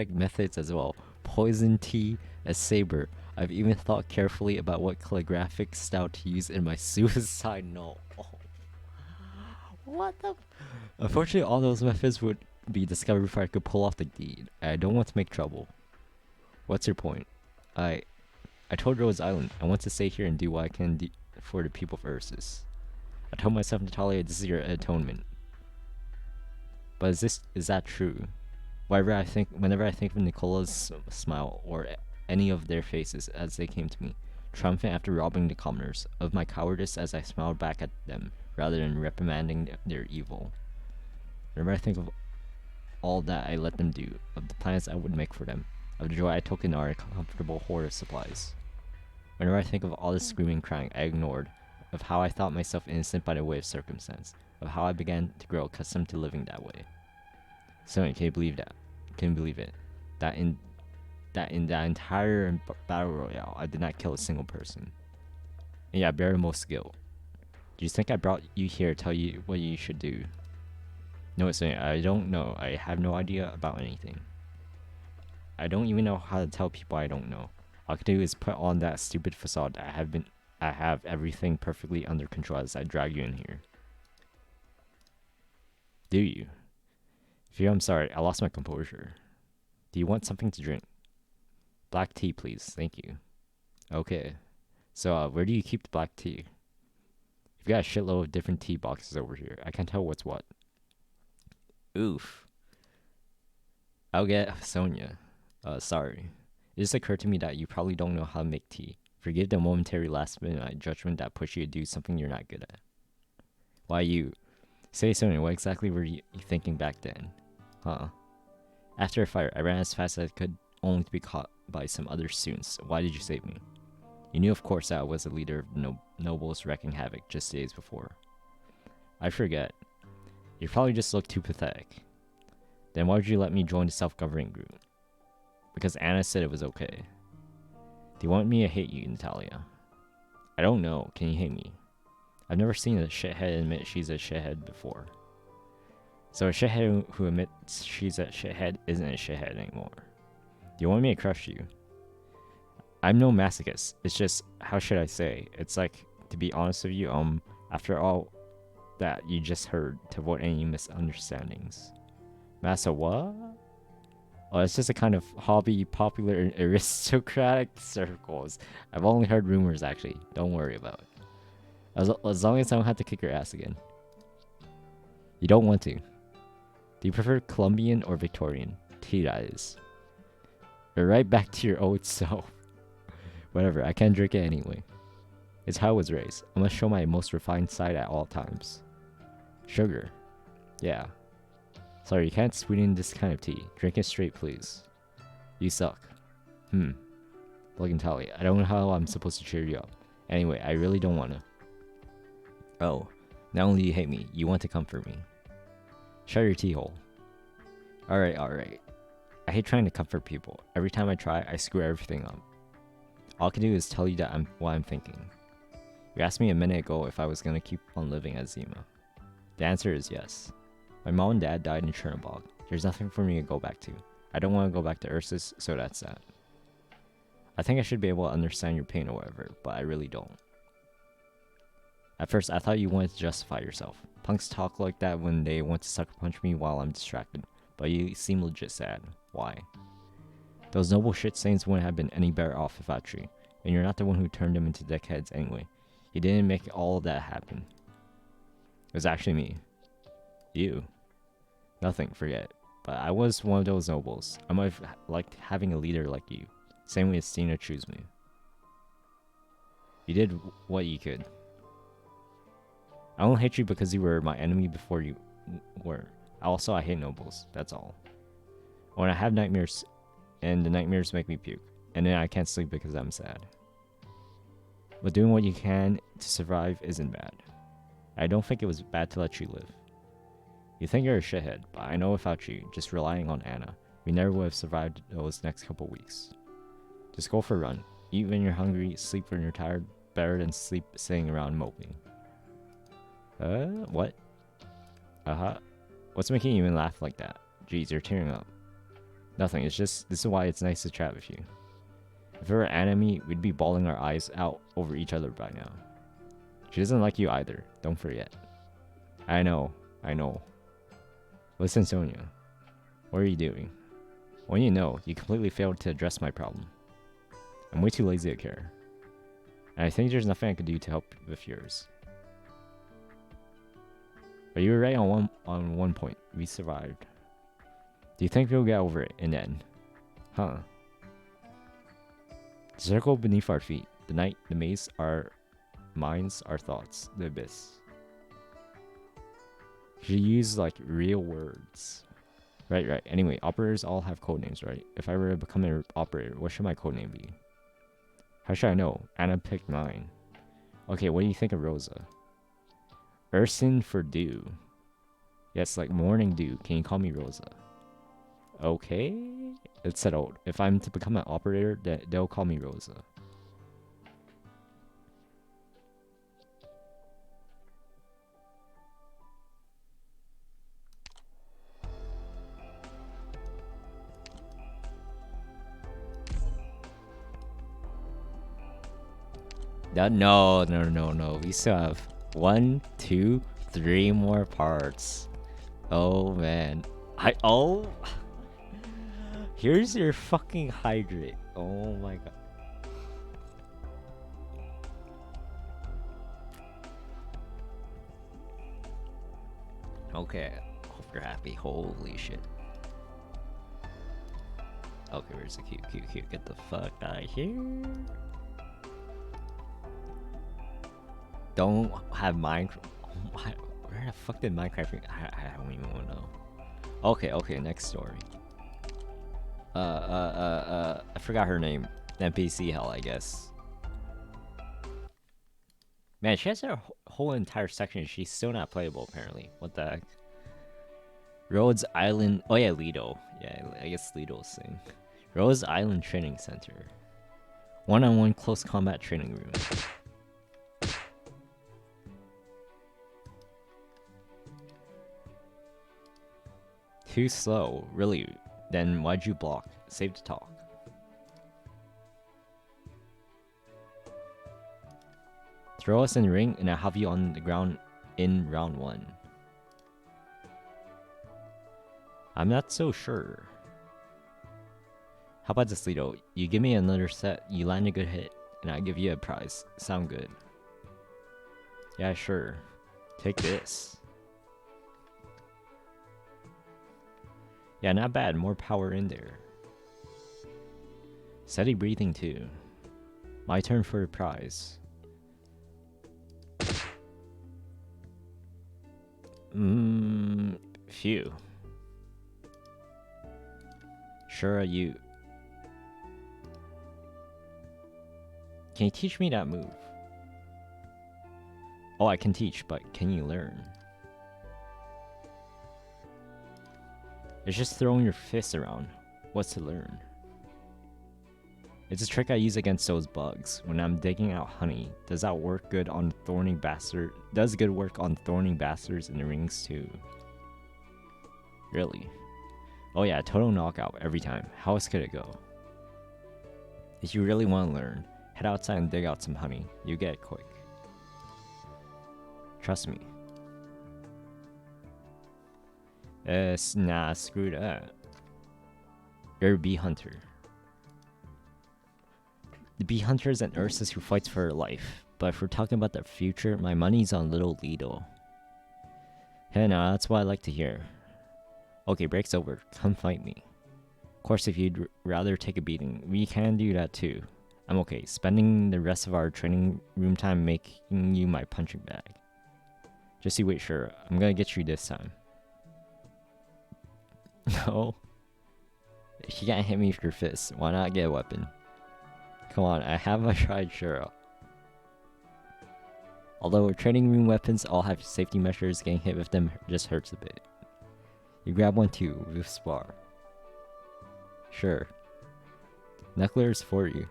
methods as well. Poison tea, a saber. I've even thought carefully about what calligraphic style to use in my suicide note. Oh. What the? Unfortunately, all those methods would be discovered before I could pull off the deed. I don't want to make trouble. What's your point? I told Rose Island I want to stay here and do what I can for the people of Ursus. I told myself, Natalia, this is your atonement. But is that true? Whenever I think of Nicola's smile or any of their faces as they came to me, triumphant after robbing the commoners, of my cowardice as I smiled back at them rather than reprimanding their evil. Whenever I think of all that I let them do, of the plans I would make for them, of the joy I took in our comfortable hoard of supplies. Whenever I think of all the screaming and crying I ignored, of how I thought myself innocent by the way of circumstance, of how I began to grow accustomed to living that way. So, can you believe that? Can you believe it? That in that entire battle royale, I did not kill a single person. And yeah, I bear the most guilt. Do you think I brought you here to tell you what you should do? No, it's saying I don't know. I have no idea about anything. I don't even know how to tell people I don't know. All I can do is put on that stupid facade that I have everything perfectly under control as I drag you in here. Do you? Fear, I'm sorry, I lost my composure. Do you want something to drink? Black tea, please, thank you. Okay. So, where do you keep the black tea? You've got a shitload of different tea boxes over here. I can't tell what's what. Oof. I'll get Sonia. Sorry. It just occurred to me that you probably don't know how to make tea. Forgive the momentary last-minute judgment that pushed you to do something you're not good at. Why you? Say, Sonia, what exactly were you thinking back then? Huh? After a fire, I ran as fast as I could, only to be caught by some other students. Why did you save me? You knew, of course, that I was the leader of the nobles wrecking havoc just days before. I forget. You probably just looked too pathetic. Then why did you let me join the self-governing group? Because Anna said it was okay. Do you want me to hate you, Natalia? I don't know. Can you hate me? I've never seen a shithead admit she's a shithead before. So a shithead who admits she's a shithead isn't a shithead anymore. Do you want me to crush you? I'm no masochist. It's just, how should I say? It's like, to be honest with you, after all that you just heard, to avoid any misunderstandings. Massa what? Oh, it's just a kind of hobby popular in aristocratic circles. I've only heard rumors, actually. Don't worry about it. As long as I don't have to kick your ass again. You don't want to. Do you prefer Colombian or Victorian? Tea, that is. Or right back to your old self. Whatever, I can't drink it anyway. It's how I was raised. I must show my most refined side at all times. Sugar. Yeah. Sorry, you can't sweeten this kind of tea. Drink it straight, please. You suck. Look and tell you, I don't know how I'm supposed to cheer you up. Anyway, I really don't want to. Oh, not only do you hate me, you want to comfort me. Shut your tea hole. Alright. I hate trying to comfort people. Every time I try, I screw everything up. All I can do is tell you that what I'm thinking. You asked me a minute ago if I was going to keep on living as Zima. The answer is yes. My mom and dad died in Chernobog. There's nothing for me to go back to. I don't want to go back to Ursus, so that's that. I think I should be able to understand your pain or whatever, but I really don't. At first, I thought you wanted to justify yourself. Punks talk like that when they want to sucker punch me while I'm distracted, but you seem legit sad. Why? Those noble shit saints wouldn't have been any better off without you, and you're not the one who turned them into dickheads anyway. He didn't make all of that happen. It was actually me. You. Nothing, forget. But I was one of those nobles. I might have liked having a leader like you. Same way as Stina chose me. You did what you could. I don't hate you because you were my enemy before you were. Also, I hate nobles. That's all. When I have nightmares, and the nightmares make me puke. And then I can't sleep because I'm sad. But doing what you can to survive isn't bad. I don't think it was bad to let you live. You think you're a shithead, but I know without you, just relying on Anna, we never would have survived those next couple weeks. Just go for a run. Eat when you're hungry, sleep when you're tired, better than sleep sitting around moping. What? What's making you even laugh like that? Jeez, you're tearing up. Nothing, it's just, this is why it's nice to chat with you. If it were enemy, we'd be bawling our eyes out over each other by now. She doesn't like you either, don't forget. I know. Listen, Sonia. What are you doing? When you know, you completely failed to address my problem. I'm way too lazy to care. And I think there's nothing I could do to help with yours. But you were right on one point. We survived. Do you think we'll get over it in the end? Huh. The circle beneath our feet. The night, the maze, our minds, our thoughts. The abyss. You use like real words. Right. Anyway, operators all have codenames, right? If I were to become an operator, what should my codename be? How should I know? Anna picked mine. Okay, what do you think of Rosa? Ursin for dew. Yes, like morning dew. Can you call me Rosa? Okay. It's settled. If I'm to become an operator, they'll call me Rosa. No. We still have 1, 2, 3 more parts. Oh man. Here's your fucking hydrate. Oh my god. Okay. Hope you're happy. Holy shit. Okay, where's the cute? Get the fuck out of here. Don't have Minecraft. Where the fuck did Minecraft? I don't even want to know. Okay, next story. I forgot her name. NPC hell, I guess. Man, she has her whole entire section. She's still not playable, apparently. What the heck? Rhodes Island. Oh yeah, Lido. Yeah, I guess Lido's thing. Rhodes Island Training Center. One-on-one close combat training room. Too slow, really? Then why'd you block? Save to talk. Throw us in the ring and I'll have you on the ground in round 1. I'm not so sure. How about this, Lido? You give me another set, you land a good hit, and I give you a prize. Sound good? Yeah, sure. Take this. Yeah, not bad. More power in there. Steady breathing too. My turn for a prize. Phew. Sure, you. Can you teach me that move? Oh, I can teach, but can you learn? It's just throwing your fists around. What's to learn? It's a trick I use against those bugs. When I'm digging out honey, does that work good on thorny bastard? Does good work on thorny bastards in the rings too? Really? Oh yeah, total knockout every time. How else could it go? If you really want to learn, head outside and dig out some honey. You get it quick. Trust me. Nah, screw that. You're a bee hunter. The bee hunter is an Ursus who fights for her life. But if we're talking about the future, my money's on little Lido. Hey, now that's what I like to hear. Okay, break's over. Come fight me. Of course, if you'd rather take a beating, we can do that too. I'm okay. Spending the rest of our training room time making you my punching bag. Just you wait, sure. I'm gonna get you this time. No. If you can't hit me with your fists, why not get a weapon? Come on, I have my tried sure. Although training room weapons all have safety measures, getting hit with them just hurts a bit. You grab one too, with spar. Sure. Knuckler's for you.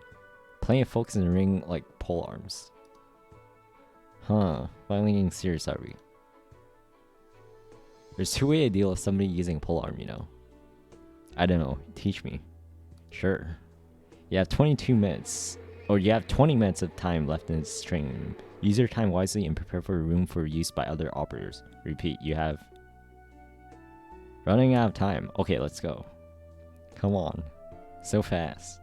Plenty of folks in the ring like pole arms. Huh, finally getting serious, are we? There's two ways to deal with somebody using a pole arm, you know. I don't know, teach me. Sure. You have 22 minutes, or you have 20 minutes of time left in this training room. Use your time wisely and prepare for a room for use by other operators. Repeat, you have... Running out of time. Okay, let's go. Come on. So fast.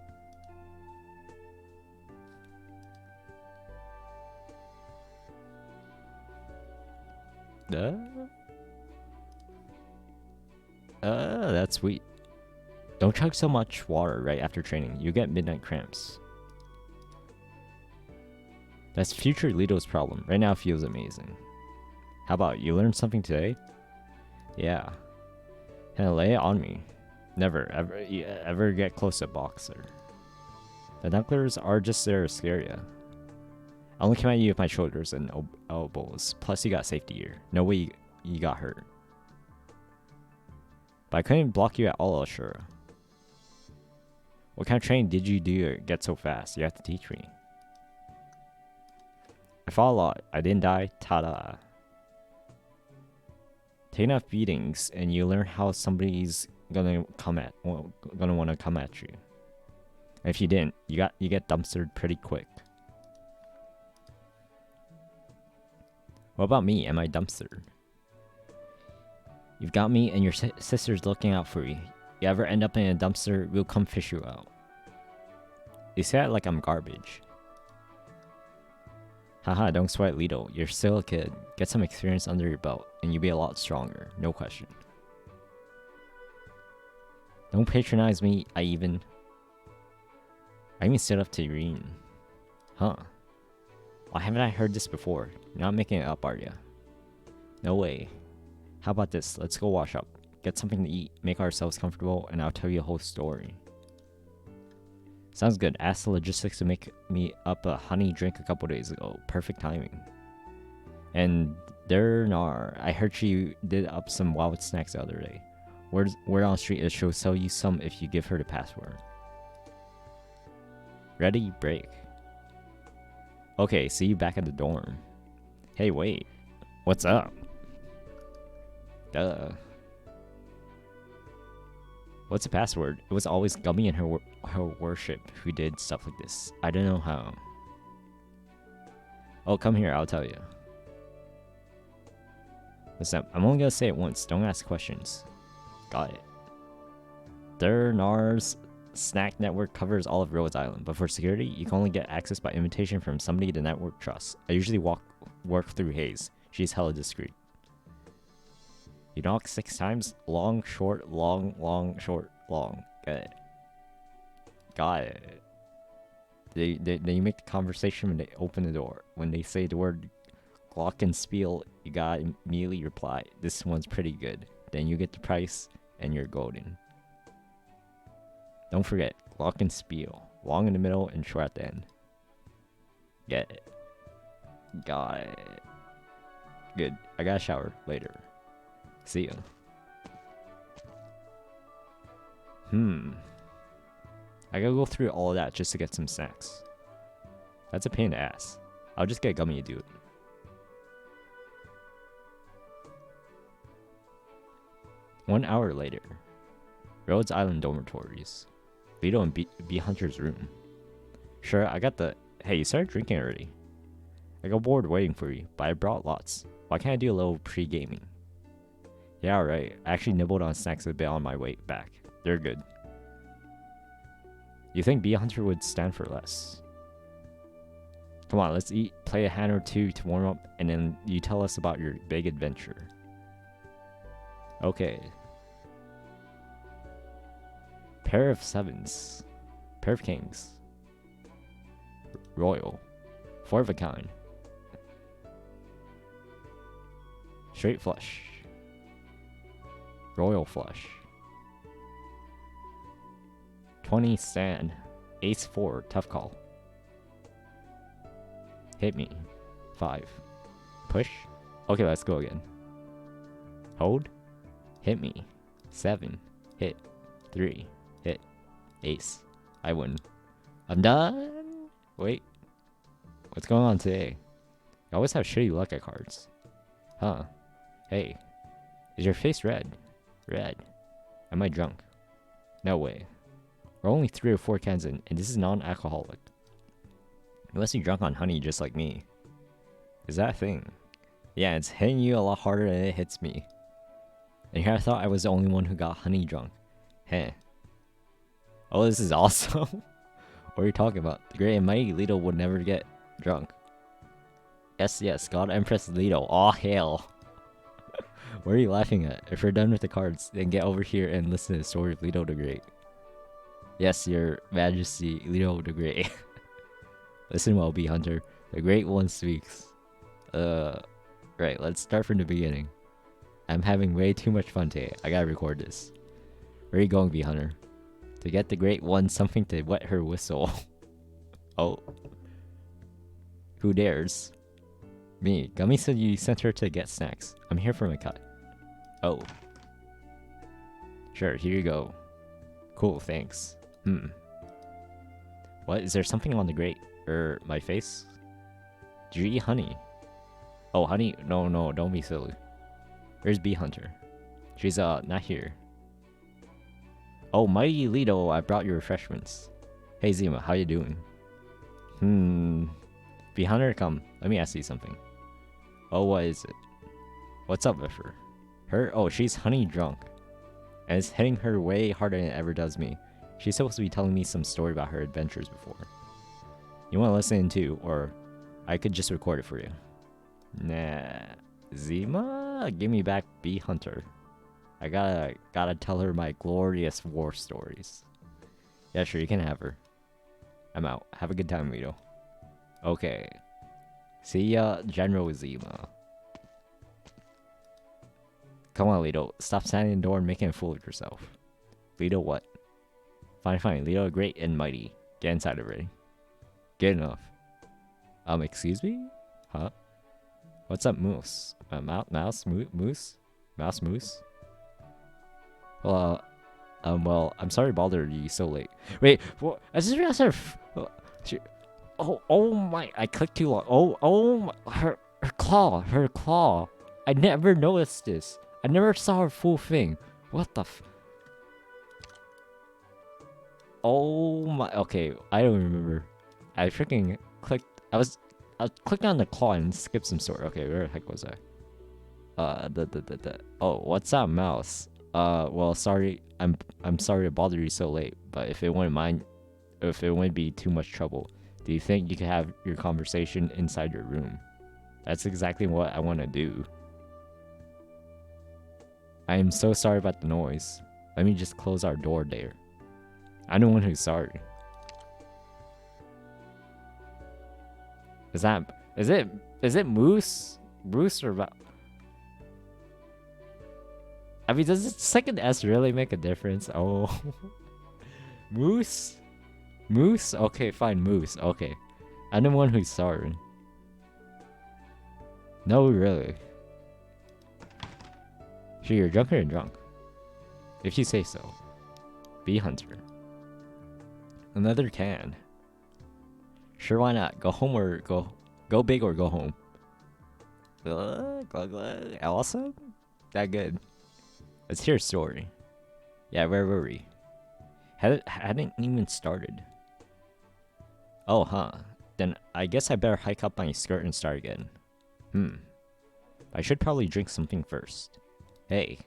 That's sweet. Don't chug so much water right after training. You get midnight cramps. That's future Lido's problem. Right now it feels amazing. How about you learned something today? Yeah. Can I lay it on me? Never, ever get close to Boxer. The knucklers are just there to scare ya. I only come at you with my shoulders and elbows. Plus you got safety gear. No way you got hurt. But I couldn't block you at all, Ashura. What kind of training did you do to get so fast? You have to teach me. I fought a lot. I didn't die. Ta-da. Take enough beatings and you learn how somebody's gonna want to come at you. And if you didn't, you get dumpstered pretty quick. What about me? Am I dumpstered? You've got me and your sister's looking out for you. You ever end up in a dumpster, we'll come fish you out. You say that like I'm garbage. Haha, don't sweat, Lido. You're still a kid. Get some experience under your belt, and you'll be a lot stronger. No question. Don't patronize me, I even stood up to Irene. Huh. Why haven't I heard this before? You're not making it up, are ya? No way. How about this? Let's go wash up. Get something to eat, make ourselves comfortable, and I'll tell you a whole story. Sounds good. Asked the logistics to make me up a honey drink a couple days ago. Perfect timing. And Dernar, I heard she did up some wild snacks the other day. Word on the street is she'll sell you some if you give her the password. Ready? Break. Okay, see you back at the dorm. Hey, wait. What's up? Duh. What's the password? It was always Gummy and her worship who did stuff like this. I don't know how. Oh, come here, I'll tell you. Listen, I'm only gonna say it once. Don't ask questions. Got it. Dernar's snack network covers all of Rhodes Island, but for security, you can only get access by invitation from somebody the network trusts. I usually work through Hayes. She's hella discreet. You knock 6 times? Long, short, long, short, long. Got it. Got it. They make the conversation when they open the door. When they say the word Glockenspiel, you gotta immediately reply, this one's pretty good. Then you get the price, and you're golden. Don't forget, Glockenspiel. Long in the middle and short at the end. Get it. Got it. Good. I gotta shower later. See ya. I gotta go through all of that just to get some snacks. That's a pain in the ass. I'll just get Gummy to do it. One hour later. Rhodes Island dormitories. Vito and B Hunter's room. Sure, I got the... Hey, you started drinking already. I got bored waiting for you, but I brought lots. Why can't I do a little pre-gaming? Yeah, right. I actually nibbled on snacks a bit on my way back. They're good. You think B Hunter would stand for less? Come on, let's eat, play a hand or two to warm up, and then you tell us about your big adventure. Okay. Pair of sevens. Pair of kings. Royal. 4 of a kind. Straight flush. Royal flush. 20 stand. Ace 4. Tough call. Hit me. 5. Push. Okay, let's go again. Hold. Hit me. 7. Hit. 3. Hit. Ace. I win. I'm done. Wait. What's going on today? I always have shitty luck at cards. Huh. Hey. Is your face red? Red. Am I drunk? No way. We're only 3 or 4 cans in, and this is non-alcoholic. You must be drunk on honey just like me. Is that a thing? Yeah, it's hitting you a lot harder than it hits me. And here I thought I was the only one who got honey drunk. Heh. Oh, this is awesome. What are you talking about? The great and mighty Leto would never get drunk. Yes, yes, God Empress Leto. Aw, hell. What are you laughing at? If you're done with the cards, then get over here and listen to the story of Leto the Great. Yes, your majesty, Leto the Great. Listen well, Bee Hunter. The Great One speaks. Right, let's start from the beginning. I'm having way too much fun today. I gotta record this. Where are you going, Bee Hunter? To get the Great One something to wet her whistle. Oh. Who dares? Me. Gummy said you sent her to get snacks. I'm here for my cut. Oh. Sure, here you go. Cool, thanks. What? Is there something on the grate? My face? Did you eat honey? Oh, honey? No, don't be silly. Where's Bee Hunter? She's, not here. Oh, mighty Leto, I brought you refreshments. Hey, Zima, how you doing? Bee Hunter, come. Let me ask you something. Oh, what is it? What's up with her? Her? Oh, she's honey drunk. And it's hitting her way harder than it ever does me. She's supposed to be telling me some story about her adventures before. You want to listen too, or I could just record it for you. Nah. Zima? Give me back Bee Hunter. I gotta tell her my glorious war stories. Yeah, sure, you can have her. I'm out. Have a good time, Leto. Okay. See ya, General Zima. Come on, Leto. Stop standing in the door and making a fool of yourself. Leto what? Fine. Leto great and mighty. Get inside already. Good enough. Excuse me? Huh? What's up, Moose? Moose? Moose? Well, I'm sorry to bother you so late. Wait, what? I just realized oh my, I clicked too long. Oh my, her claw. I never noticed this. I never saw her full thing. What the Oh my, okay, I don't remember. I freaking clicked, I was clicking on the claw and skipped some sort. Okay, where the heck was I? Oh, what's up, Mouse? Well, sorry, I'm sorry to bother you so late, but if it wouldn't be too much trouble, do you think you could have your conversation inside your room? That's exactly what I want to do. I am so sorry about the noise. Let me just close our door there. I'm the one who's sorry. Is it Moose? Bruce or I mean, does the second S really make a difference? Oh. Moose? Okay, fine, Moose. Okay. I'm the one who's sorry. No, really. Sure, you're drunk or you're drunk. If you say so. Bee Hunter. Another can. Sure, why not? Go home or go big or go home. Awesome? That good. Let's hear a story. Yeah, where were we? Hadn't even started. Oh, huh. Then I guess I better hike up my skirt and start again. I should probably drink something first. Hey.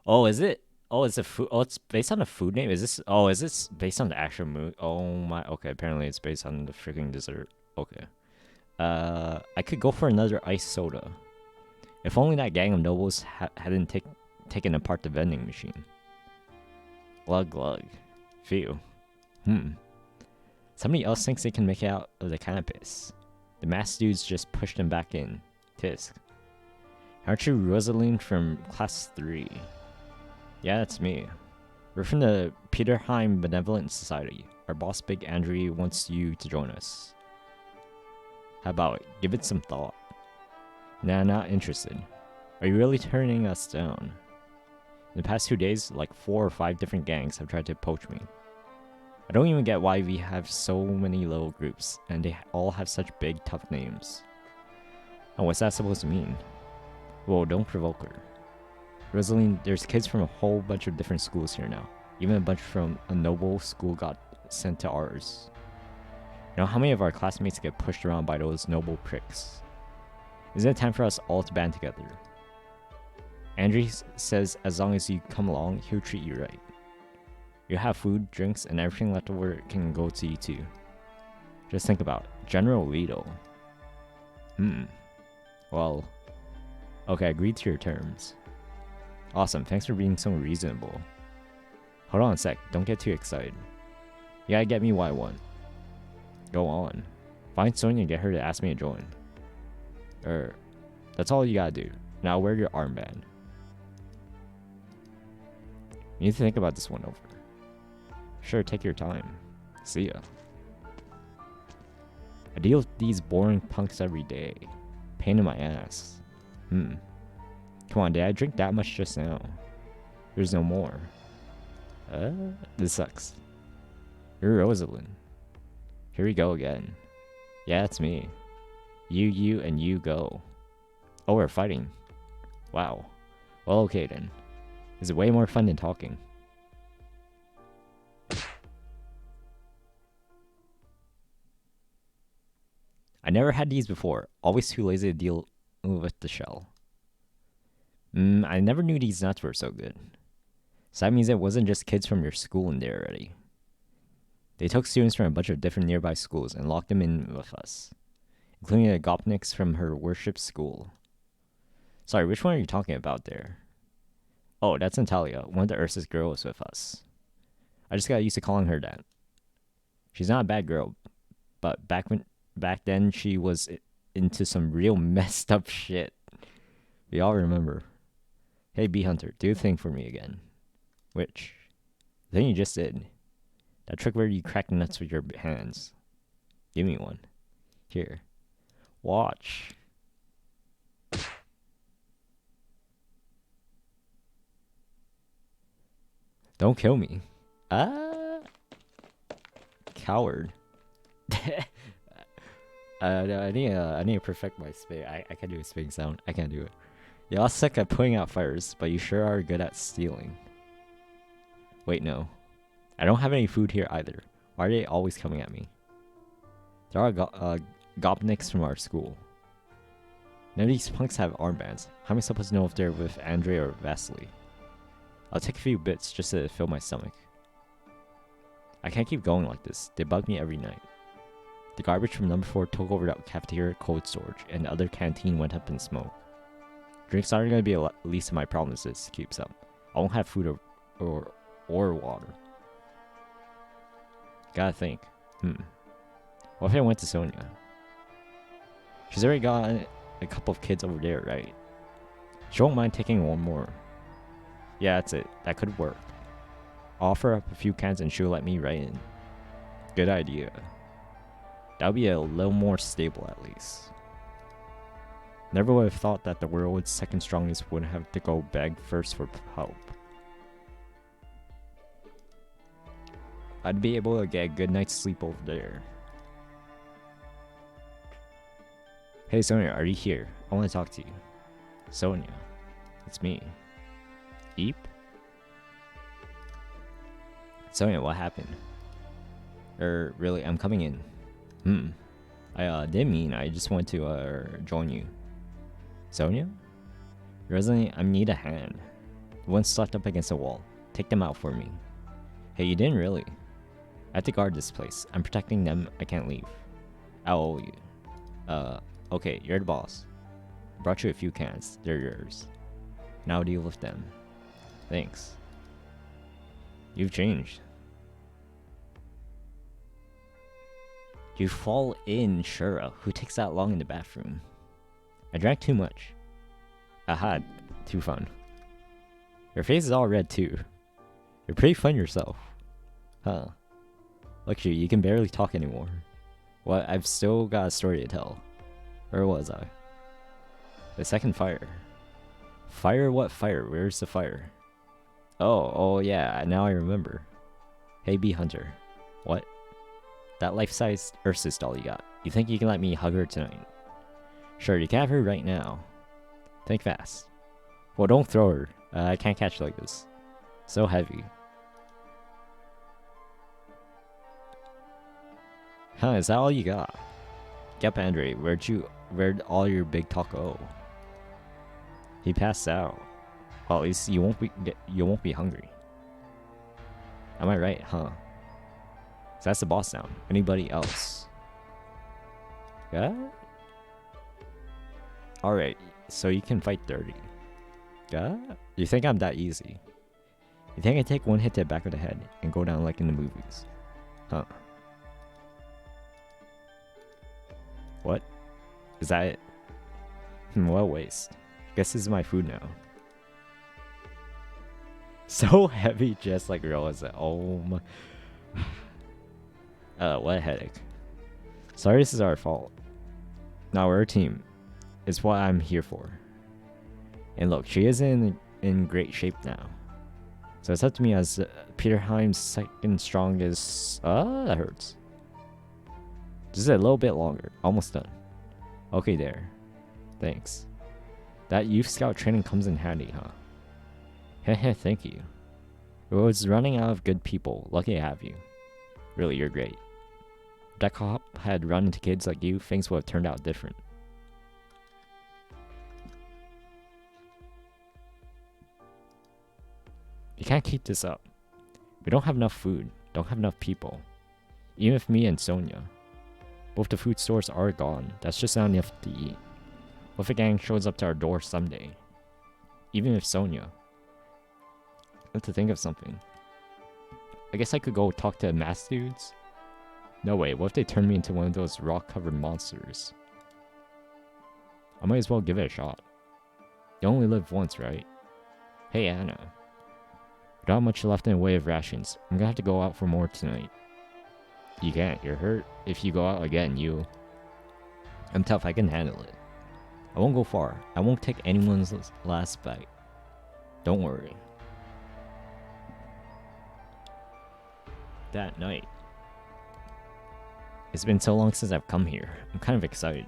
Oh, is it? Oh, it's a food. Oh, it's based on a food name. Is this? Oh, is this based on the actual movie? Oh my. Okay, apparently it's based on the freaking dessert. Okay. I could go for another ice soda. If only that gang of nobles hadn't taken apart the vending machine. Glug glug. Phew. Somebody else thinks they can make it out of the campus. The masked dudes just pushed them back in. Tisk. Aren't you Rosalind from class 3? Yeah, that's me. We're from the Peterheim Benevolent Society. Our boss Big Andrew wants you to join us. How about it? Give it some thought. Nah, not interested. Are you really turning us down? In the past 2 days, like 4 or 5 different gangs have tried to poach me. I don't even get why we have so many little groups, and they all have such big, tough names. And what's that supposed to mean? Whoa, don't provoke her. Rosalind, there's kids from a whole bunch of different schools here now. Even a bunch from a noble school got sent to ours. You know how many of our classmates get pushed around by those noble pricks? Isn't it time for us all to band together? Andrew says as long as you come along, he'll treat you right. You have food, drinks, and everything left over can go to you too. Just think about it. General Leto. Well, okay, agreed to your terms. Awesome, thanks for being so reasonable. Hold on a sec, don't get too excited. You gotta get me what I want. Go on. Find Sonya and get her to ask me to join. That's all you gotta do. Now wear your armband. You need to think about this one over. Sure, take your time. See ya. I deal with these boring punks every day. Pain in my ass. Come on, did I drink that much just now? There's no more. This sucks. You're Rosalind. Here we go again. Yeah, it's me. You, and you go. Oh, we're fighting. Wow. Well, okay then. This is way more fun than talking. I never had these before. Always too lazy to deal with the shell. I never knew these nuts were so good. So that means it wasn't just kids from your school in there already. They took students from a bunch of different nearby schools and locked them in with us, including the Gopniks from her worship school. Sorry, which one are you talking about there? Oh, that's Natalia, one of the Ursus girls with us. I just got used to calling her that. She's not a bad girl, but back then she was into some real messed up shit. We all remember. Hey, Bee Hunter, do a thing for me again. Which? The thing you just did. That trick where you crack nuts with your hands. Give me one. Here. Watch. Don't kill me. Coward. I need to perfect my spin. I can't do a spinning sound. I can't do it. Y'all suck at putting out fires, but you sure are good at stealing. Wait, no. I don't have any food here either. Why are they always coming at me? There are Gopniks from our school. None of these punks have armbands. How am I supposed to know if they're with Andre or Vasily? I'll take a few bits just to fill my stomach. I can't keep going like this. They bug me every night. The garbage from number 4 took over the cafeteria cold storage, and the other canteen went up in smoke. Drinks aren't going to be the least of my problems if this keeps up. I won't have food or water. Gotta think. What if I went to Sonya? She's already got a couple of kids over there, right? She won't mind taking one more. Yeah, that's it. That could work. I'll offer up a few cans and she'll let me right in. Good idea. That'll be a little more stable at least. Never would have thought that the world's second strongest would have to go beg first for help. I'd be able to get a good night's sleep over there. Hey Sonya, are you here? I want to talk to you. Sonya, it's me. Eep? Sonya, what happened? Really, I'm coming in. I didn't mean, I just want to join you. Sonya? Rosalind, I need a hand. The one's stuck up against the wall. Take them out for me. Hey, you didn't really. I have to guard this place. I'm protecting them. I can't leave. I owe you. Okay, you're the boss. Brought you a few cans. They're yours. Now deal with them. Thanks. You've changed. You fall in, Shura. Who takes that long in the bathroom? I drank too much. I had too fun. Your face is all red too. You're pretty fun yourself. Huh. Look, you can barely talk anymore. What? I've still got a story to tell. Where was I? The second fire. Fire? What fire? Where's the fire? Oh yeah, now I remember. Hey, bee hunter. What? That life-sized Ursus doll you got. You think you can let me hug her tonight? Sure, you can have her right now. Think fast. Well, don't throw her. I can't catch like this. So heavy. Huh, is that all you got? Yep, Andre, where'd all your big talk go? He passed out. Well, at least you won't be hungry. Am I right, huh? So that's the boss now. Anybody else? Yeah? Alright, so you can fight dirty. Yeah? You think I'm that easy? You think I take one hit to the back of the head and go down like in the movies? Huh. What? Is that it? What a waste. Guess this is my food now. So heavy, just like real as it. Oh my. What a headache. Sorry, this is our fault. Now we're a team. It's what I'm here for. And look, she is in great shape now. So it's up to me as Peter Heim's second strongest. That hurts. Just a little bit longer. Almost done. Okay, there. Thanks. That youth scout training comes in handy, huh? Heh, thank you. It was running out of good people. Lucky to have you. Really, you're great. If that cop had run into kids like you, things would have turned out different. You can't keep this up. We don't have enough food. Don't have enough people. Even if me and Sonia. Both the food stores are gone. That's just not enough to eat. What if a gang shows up to our door someday? Even if Sonia. I have to think of something. I guess I could go talk to masked dudes? No way, what if they turn me into one of those rock-covered monsters? I might as well give it a shot. You only live once, right? Hey, Anna. We don't have much left in the way of rations. I'm gonna have to go out for more tonight. You can't, you're hurt. If you go out again, I'm tough, I can handle it. I won't go far. I won't take anyone's last bite. Don't worry. That night. It's been so long since I've come here. I'm kind of excited.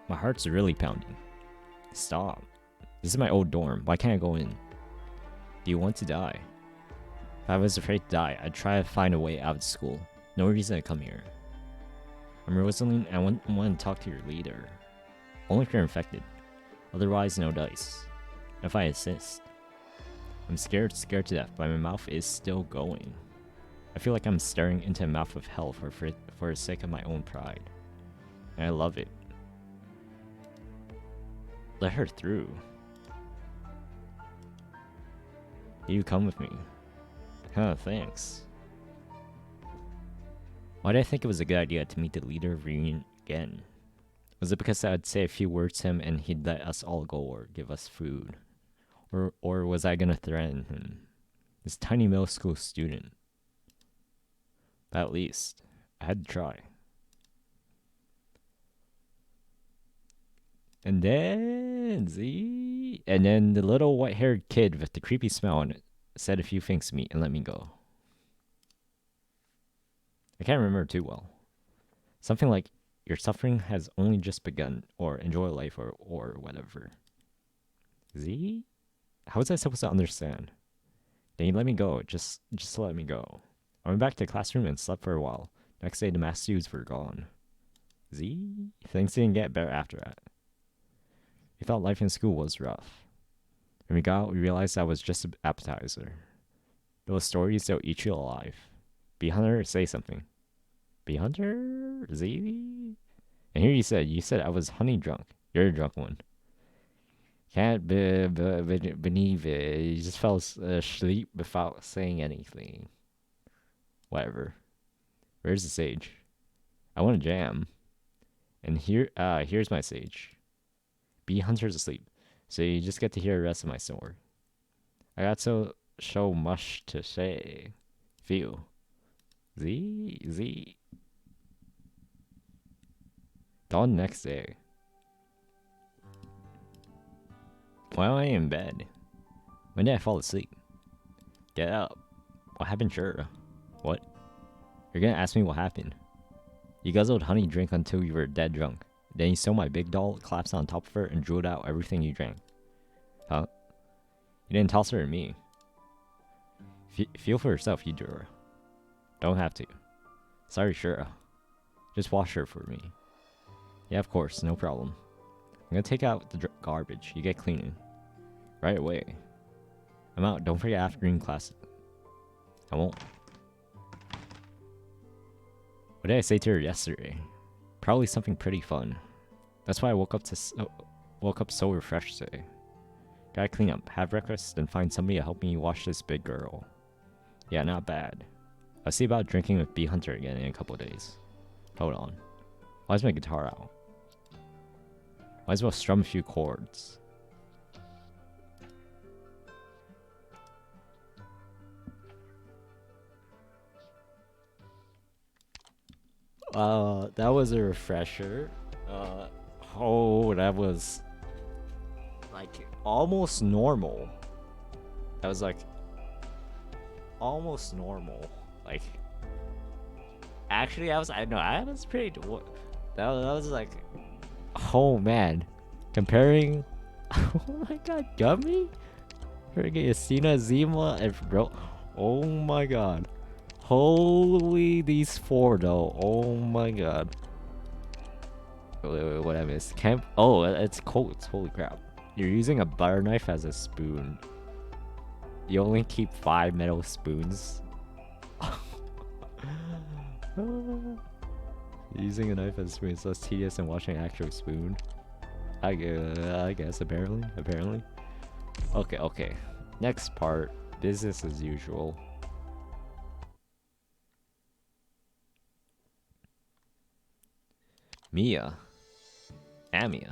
My heart's really pounding. Stop. This is my old dorm. Why can't I go in? Do you want to die? If I was afraid to die, I'd try to find a way out of school. No reason to come here. I'm Rosalind and I want to talk to your leader. Only if you're infected. Otherwise, no dice. If I assist. I'm scared to death, but my mouth is still going. I feel like I'm staring into a mouth of hell for the sake of my own pride. And I love it. Let her through. You come with me. Huh, thanks. Why did I think it was a good idea to meet the leader of Reunion again? Was it because I'd say a few words to him and he'd let us all go or give us food? Or was I gonna threaten him? This tiny middle school student. But at least, I had to try. And then, the little white-haired kid with the creepy smile on it said a few things to me and let me go. I can't remember too well. Something like, your suffering has only just begun, or enjoy life, or whatever. Z? How was I supposed to understand? Then he let me go, just let me go. I went back to the classroom and slept for a while. Next day, the math dudes were gone. Z? Things didn't get better after that. We thought life in school was rough. When we got out, we realized that was just an appetizer. Those stories, they'll eat you alive. Bee Hunter, say something. Bee Hunter? Z? And here you said I was honey drunk. You're a drunk one. Can't believe it. You just fell asleep without saying anything. Whatever. Where's the sage? I want to jam. And here's my sage. Bee Hunter's asleep, so you just get to hear the rest of my story. I got so much to say. Feel. Z. Dawn next day. Why am I in bed? When did I fall asleep? Get up. What happened, sure? What? You're gonna ask me what happened? You guzzled honey drink until you were dead drunk. Then you stole my big doll, collapsed on top of her, and drooled out everything you drank. Huh? You didn't toss her to me. Feel for yourself, you Dura. Don't have to. Sorry, Shura. Just wash her for me. Yeah, of course, no problem. I'm gonna take out the garbage. You get cleaning. Right away. I'm out. Don't forget afternoon class. I won't. What did I say to her yesterday? Probably something pretty fun. That's why I woke up so refreshed today. Gotta clean up, have breakfast, then find somebody to help me wash this big girl. Yeah, not bad. I'll see about drinking with Bee Hunter again in a couple days. Hold on. Why is my guitar out? Might as well strum a few chords. That was a refresher. That was like almost normal. That was like almost normal. Like, actually, I was pretty. That was like, oh man, comparing. Oh my god, Gummy, freaking Yasina, Zima, and bro. Oh my god. Holy, these four though. Oh my god. Wait, what I missed? Camp. Oh, it's coats. Holy crap. You're using a butter knife as a spoon. You only keep 5 metal spoons. Using a knife as a spoon is less tedious than washing an actual spoon. I guess, apparently. Okay. Next part. Business as usual. Mia. Amia.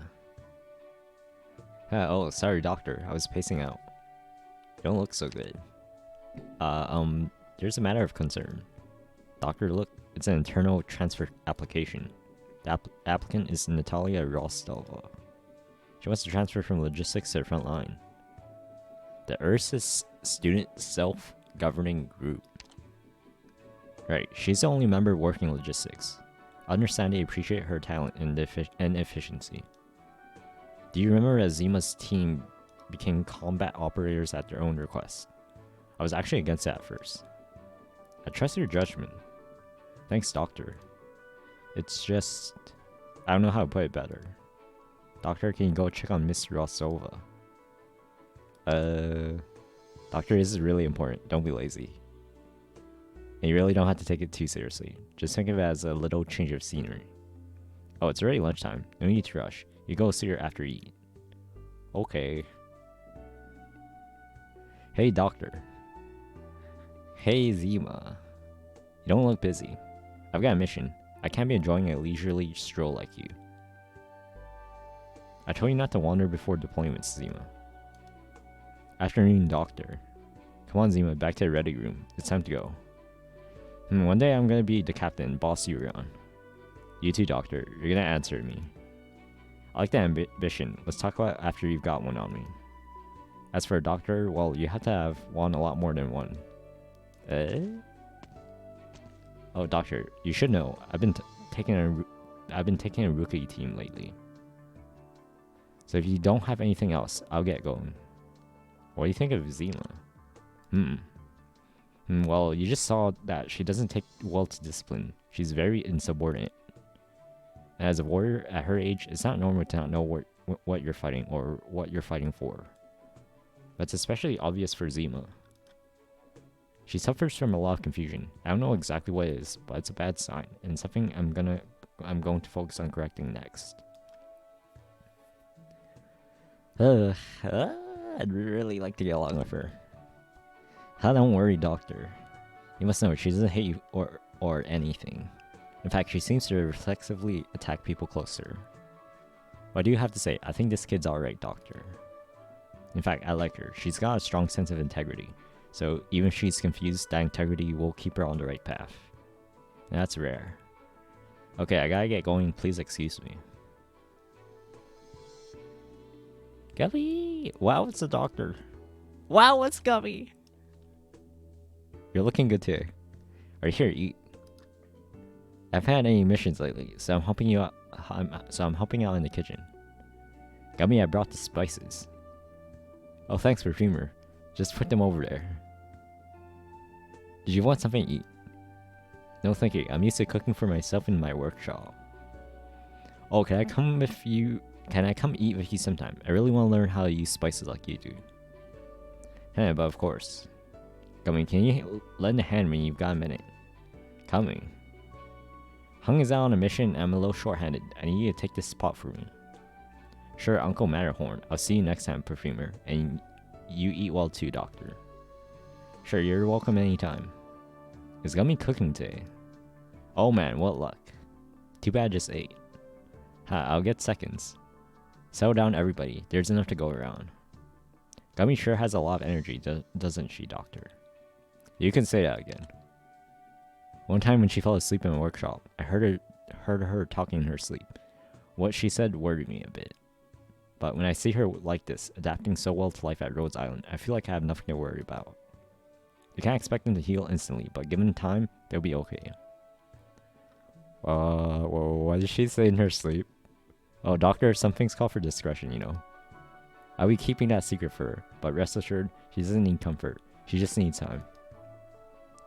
Oh, sorry, doctor. I was pacing out. You don't look so good. There's a matter of concern. Doctor, look, it's an internal transfer application. The applicant is Natalia Rostova. She wants to transfer from logistics to the front line. The Ursus Student Self-Governing Group. Right, she's the only member working logistics. I understand they appreciate her talent and efficiency. Do you remember as Zima's team became combat operators at their own request? I was actually against it at first. I trust your judgment. Thanks, Doctor. It's just, I don't know how to put it better. Doctor, can you go check on Miss Rosova? Doctor, this is really important. Don't be lazy. And you really don't have to take it too seriously. Just think of it as a little change of scenery. Oh, it's already lunchtime. No need to rush. You go see her after you eat. Okay. Hey, Doctor. Hey, Zima. You don't look busy. I've got a mission. I can't be enjoying a leisurely stroll like you. I told you not to wander before deployments, Zima. Afternoon, Doctor. Come on, Zima, back to the ready room. It's time to go. One day I'm gonna be the captain, boss you around. You too, Doctor. You're gonna answer me. I like that ambition. Let's talk about it after you've got one on me. As for a doctor, well, you have to have one a lot more than one. Oh, Doctor, you should know. I've been taking a rookie team lately. So if you don't have anything else, I'll get going. What do you think of Zima? Well, you just saw that she doesn't take well to discipline. She's very insubordinate. And as a warrior at her age, it's not normal to not know what you're fighting or what you're fighting for. That's especially obvious for Zima. She suffers from a lot of confusion. I don't know exactly what it is, but it's a bad sign, and something I'm going to focus on correcting next. I'd really like to get along with her. Don't worry, Doctor. You must know she doesn't hate you or anything. In fact, she seems to reflexively attack people closer. What do you have to say? I think this kid's alright, Doctor. In fact, I like her. She's got a strong sense of integrity. So even if she's confused, that integrity will keep her on the right path. And that's rare. Okay, I gotta get going. Please excuse me. Gubby! Wow, it's the Doctor. Wow, it's Gubby! You're looking good today. Alright, here, eat. I haven't had any missions lately, so I'm helping you out. I'm helping out in the kitchen. Gummy, I brought the spices. Oh, thanks, Perfumer. Just put them over there. Did you want something to eat? No, thank you. I'm used to cooking for myself in my workshop. Oh, can I come with you? Can I come eat with you sometime? I really want to learn how to use spices like you do. Hey, but of course. Gummy, can you lend a hand when you've got a minute? Coming. Hung is out on a mission and I'm a little short-handed. I need you to take this pot for me. Sure, Uncle Matterhorn. I'll see you next time, Perfumer. And you eat well too, Doctor. Sure, you're welcome anytime. Is Gummy cooking today? Oh man, what luck. Too bad I just ate. I'll get seconds. Settle down, everybody. There's enough to go around. Gummy sure has a lot of energy, doesn't she, Doctor? You can say that again. One time when she fell asleep in a workshop, I heard her talking in her sleep. What she said worried me a bit. But when I see her like this, adapting so well to life at Rhodes Island, I feel like I have nothing to worry about. You can't expect them to heal instantly, but given time, they'll be okay. What did she say in her sleep? Oh, Doctor, some things call for discretion, you know. I'll be keeping that secret for her, but rest assured, she doesn't need comfort. She just needs time.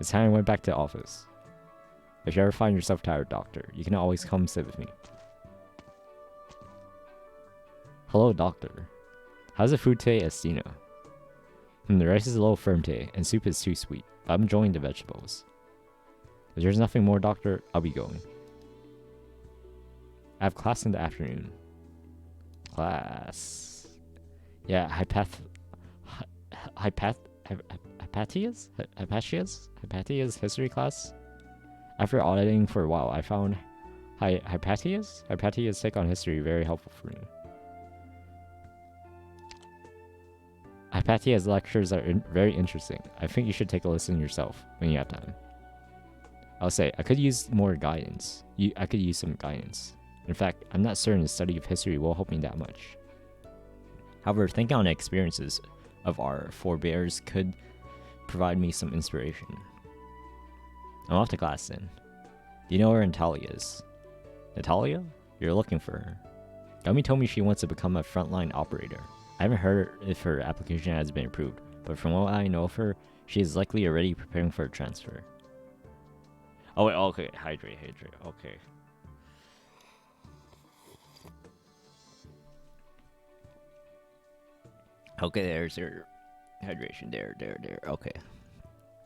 It's time I went back to the office. If you ever find yourself tired, Doctor, you can always come sit with me. Hello, Doctor. How's the food today, Estina? The rice is a little firm today, and soup is too sweet. I'm enjoying the vegetables. If there's nothing more, Doctor, I'll be going. I have class in the afternoon. Class. Yeah, Hypatia's history class. After auditing for a while, I found Hypatia's take on history very helpful for me. Hypatia's lectures are very interesting. I think you should take a listen yourself when you have time. I'll say, I could use more guidance. I could use some guidance. In fact, I'm not certain the study of history will help me that much. However, thinking on the experiences of our forebears could provide me some inspiration. I'm off to class then. Do you know where Natalia is? Natalia? You're looking for her. Gummy told me she wants to become a frontline operator. I haven't heard if her application has been approved, but from what I know of her, she is likely already preparing for a transfer. Oh wait, okay, hydrate, okay. Okay, there's your hydration, there, okay.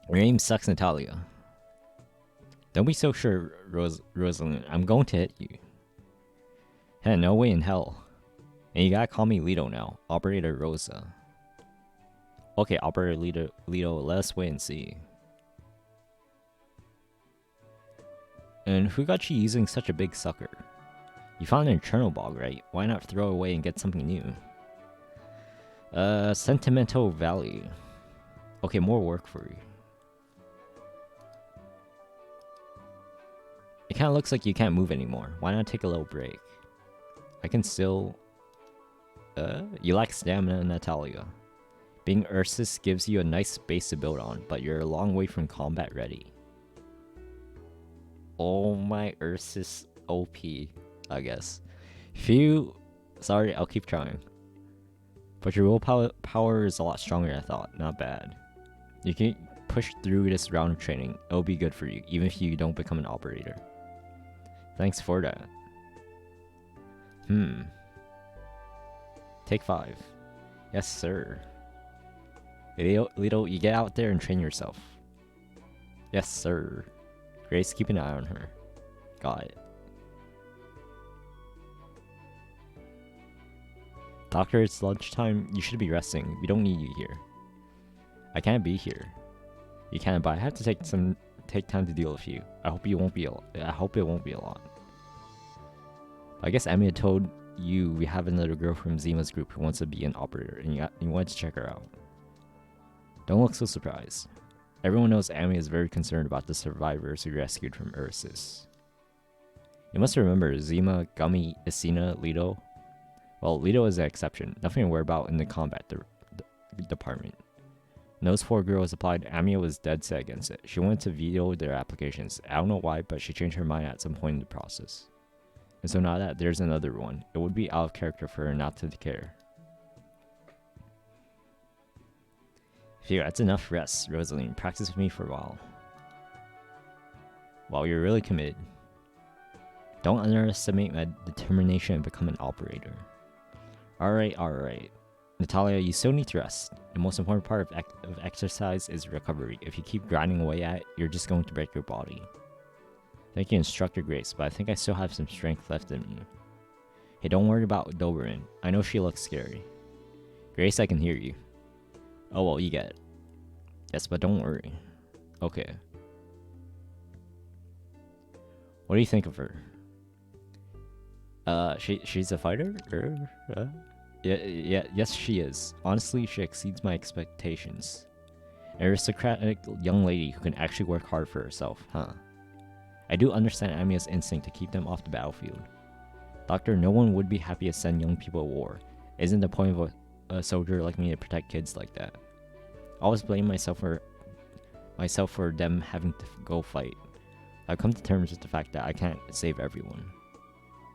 Your name sucks, Natalia. Don't be so sure, Rosalind, I'm going to hit you. Hey, no way in hell. And you gotta call me Lido now, Operator Rosa. Okay, Operator Lido, let us wait and see. And who got you using such a big sucker? You found an eternal bog, right? Why not throw it away and get something new? Sentimental value. Okay, more work for you. It kinda looks like you can't move anymore. Why not take a little break? I can still... you lack stamina, Natalia. Being Ursus gives you a nice base to build on, but you're a long way from combat ready. Oh my, Ursus OP, I guess. Sorry, I'll keep trying. But your willpower is a lot stronger than I thought. Not bad. You can push through this round of training. It'll be good for you, even if you don't become an operator. Thanks for that. Take 5. Yes, sir. Lido, you get out there and train yourself. Yes, sir. Grace, keep an eye on her. Got it. Doctor, it's lunchtime. You should be resting. We don't need you here. I can't be here. You can, but I have to take time to deal with you. I hope it won't be a lot. I guess Amiya told you we have another girl from Zima's group who wants to be an operator, and you wanted to check her out. Don't look so surprised. Everyone knows Amiya is very concerned about the survivors we rescued from Ursus. You must remember Zima, Gummy, Isina, Lido. Well, Lido is an exception. Nothing to worry about in the combat department. When those 4 girls applied, Amiya was dead set against it. She wanted to veto their applications. I don't know why, but she changed her mind at some point in the process. And so now that there's another one, it would be out of character for her not to care. Phew, that's enough rest, Rosaline. Practice with me for a while. While you're really committed. Don't underestimate my determination to become an operator. Alright. Natalia, you still need to rest. The most important part of exercise is recovery. If you keep grinding away at it, you're just going to break your body. Thank you, Instructor Grace, but I think I still have some strength left in me. Hey, don't worry about Doberman. I know she looks scary. Grace, I can hear you. Oh, well, you get it. Yes, but don't worry. Okay. What do you think of her? She's a fighter? Yes, she is. Honestly, she exceeds my expectations. An aristocratic young lady who can actually work hard for herself, huh? I do understand Amiya's instinct to keep them off the battlefield. Doctor, no one would be happy to send young people to war. Isn't the point of a soldier like me to protect kids like that? I always blame myself for them having to go fight. I've come to terms with the fact that I can't save everyone.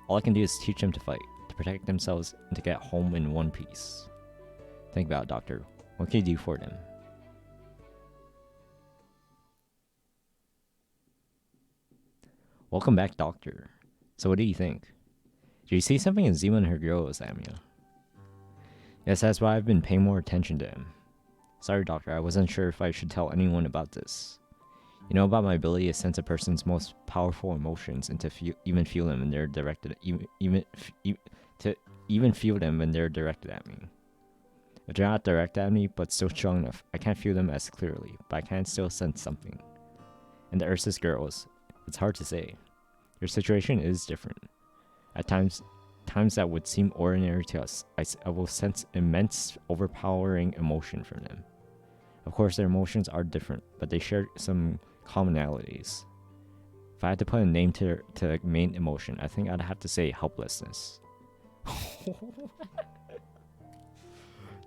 All I can do is teach them to fight, to protect themselves, and to get home in one piece. Think about it, Doctor. What can you do for them? Welcome back, Doctor. So what do you think? Did you see something in Zima and her girls, Amiya? Yes, that's why I've been paying more attention to him. Sorry, Doctor, I wasn't sure if I should tell anyone about this. You know about my ability to sense a person's most powerful emotions and to even feel them when they're directed feel them when they're directed at me. If they're not directed at me but still strong enough, I can't feel them as clearly, but I can still sense something. And the Ursus girls, it's hard to say. Your situation is different. At times that would seem ordinary to us, I will sense immense, overpowering emotion from them. Of course, their emotions are different, but they share some commonalities. If I had to put a name to the main emotion, I think I'd have to say helplessness.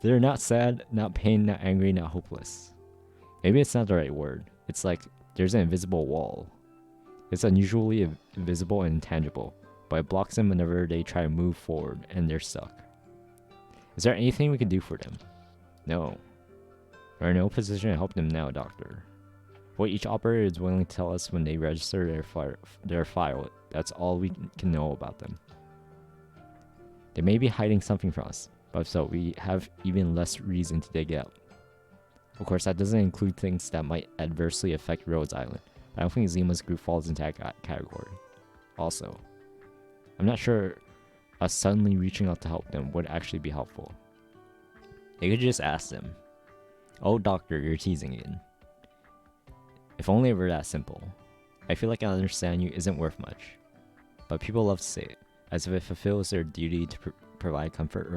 They're not sad, not pain, not angry, not hopeless. Maybe it's not the right word. It's like there's an invisible wall. It's unusually invisible and intangible, but it blocks them whenever they try to move forward and they're stuck. Is there anything we can do for them? No. We're in no position to help them now, Doctor. What each operator is willing to tell us when they register their file, that's all we can know about them. They may be hiding something from us, but so we have even less reason to dig it out. Of course, that doesn't include things that might adversely affect Rhodes Island. I don't think Zima's group falls into that category. Also, I'm not sure us suddenly reaching out to help them would actually be helpful. They could just ask them. Oh, Doctor, you're teasing again. If only it were that simple. I feel like I understand you isn't worth much. But people love to say it, as if it fulfills their duty to provide comfort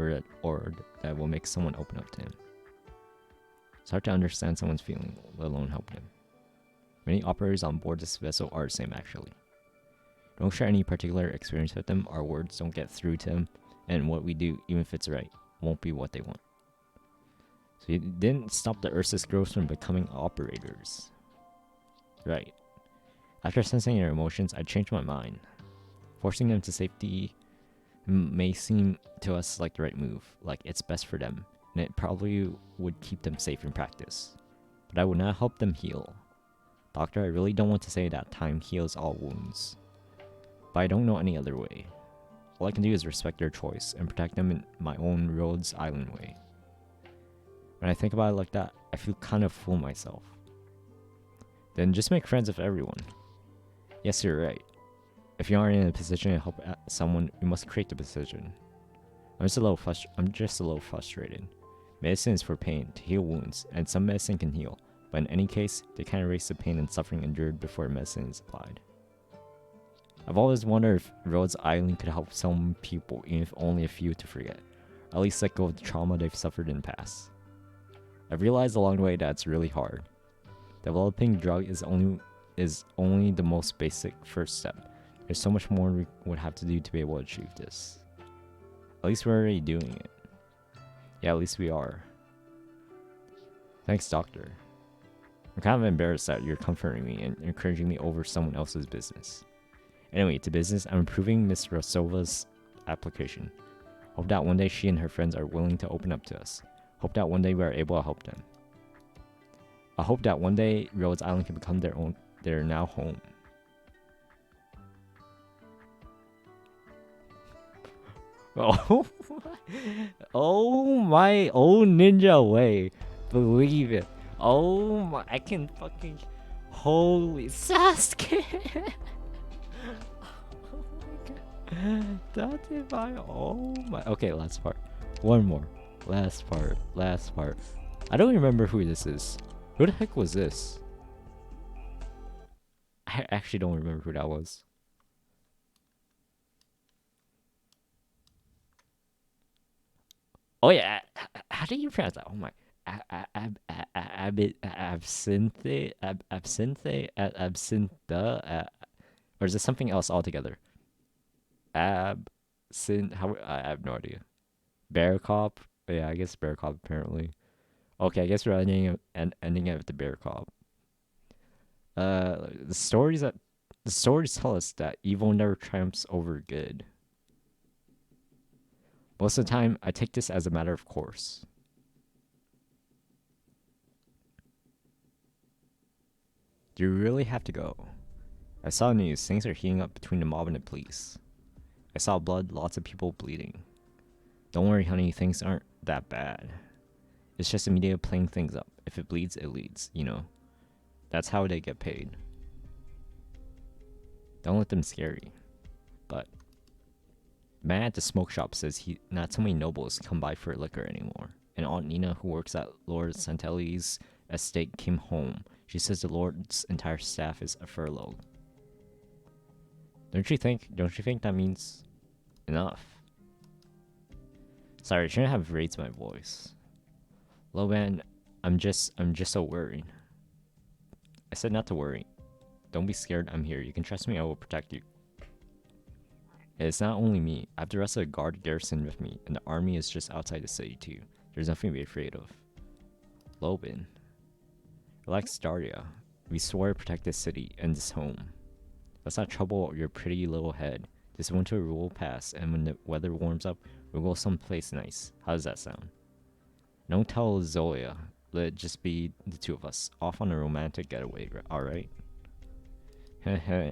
or that will make someone open up to him. It's hard to understand someone's feeling, let alone help them. Many operators on board this vessel are the same, actually. Don't share any particular experience with them, our words don't get through to them, and what we do, even if it's right, won't be what they want. So you didn't stop the Ursus girls from becoming operators. Right. After sensing their emotions, I changed my mind. Forcing them to safety may seem to us like the right move, like it's best for them, and it probably would keep them safe in practice. But I would not help them heal. Doctor, I really don't want to say that time heals all wounds. But I don't know any other way. All I can do is respect their choice and protect them in my own Rhodes Island way. When I think about it like that, I feel kind of fool myself. Then just make friends with everyone. Yes, you're right. If you aren't in a position to help someone, you must create the position. I'm just a little frustrated. Medicine is for pain, to heal wounds, and some medicine can heal, but in any case, they can't erase the pain and suffering endured before medicine is applied. I've always wondered if Rhodes Island could help some people, even if only a few, to forget, or at least let go of the trauma they've suffered in the past. I've realized along the way that it's really hard. Developing a drug is only the most basic first step. There's so much more we would have to do to be able to achieve this. At least we're already doing it. Yeah, at least we are. Thanks, doctor. I'm kind of embarrassed that you're comforting me and encouraging me over someone else's business. Anyway, to business, I'm improving Miss Rosova's application. Hope that one day she and her friends are willing to open up to us. Hope that one day we are able to help them. I hope that one day Rhodes Island can become their now home. Oh, oh my own ninja way. Believe it. Oh my, I can fucking, holy Sasuke. Oh my god. That's my, oh my, okay, last part. One more. Last part. I don't remember who this is. Who the heck was this? I actually don't remember who that was. Oh yeah, how do you pronounce that? Oh my, absinthe, absintha, or is it something else altogether? Absinthe. How? I have no idea. Bear cop. Yeah, I guess bear cop apparently. Okay, I guess we're ending it with the bear cop. The stories tell us that evil never triumphs over good. Most of the time, I take this as a matter of course. Do you really have to go? I saw news. Things are heating up between the mob and the police. I saw blood, lots of people bleeding. Don't worry, honey, things aren't that bad. It's just the media playing things up. If it bleeds, it leads, you know. That's how they get paid. Don't let them scare you. But man at the smoke shop says not so many nobles come by for liquor anymore. And Aunt Nina, who works at Lord Santelli's estate, came home. She says the Lord's entire staff is furloughed. Don't you think that means enough? Sorry, I shouldn't have raised my voice. Loban, I'm just so worried. I said not to worry. Don't be scared, I'm here. You can trust me, I will protect you. It's not only me. I have the rest of the guard garrison with me, and the army is just outside the city too. There's nothing to be afraid of. Loban. Relax, Daria. We swore to protect this city and this home. Let's not trouble your pretty little head. This winter we will pass, and when the weather warms up, we'll go someplace nice. How does that sound? Don't tell Zoya. Let it just be the two of us, off on a romantic getaway, alright? Heh.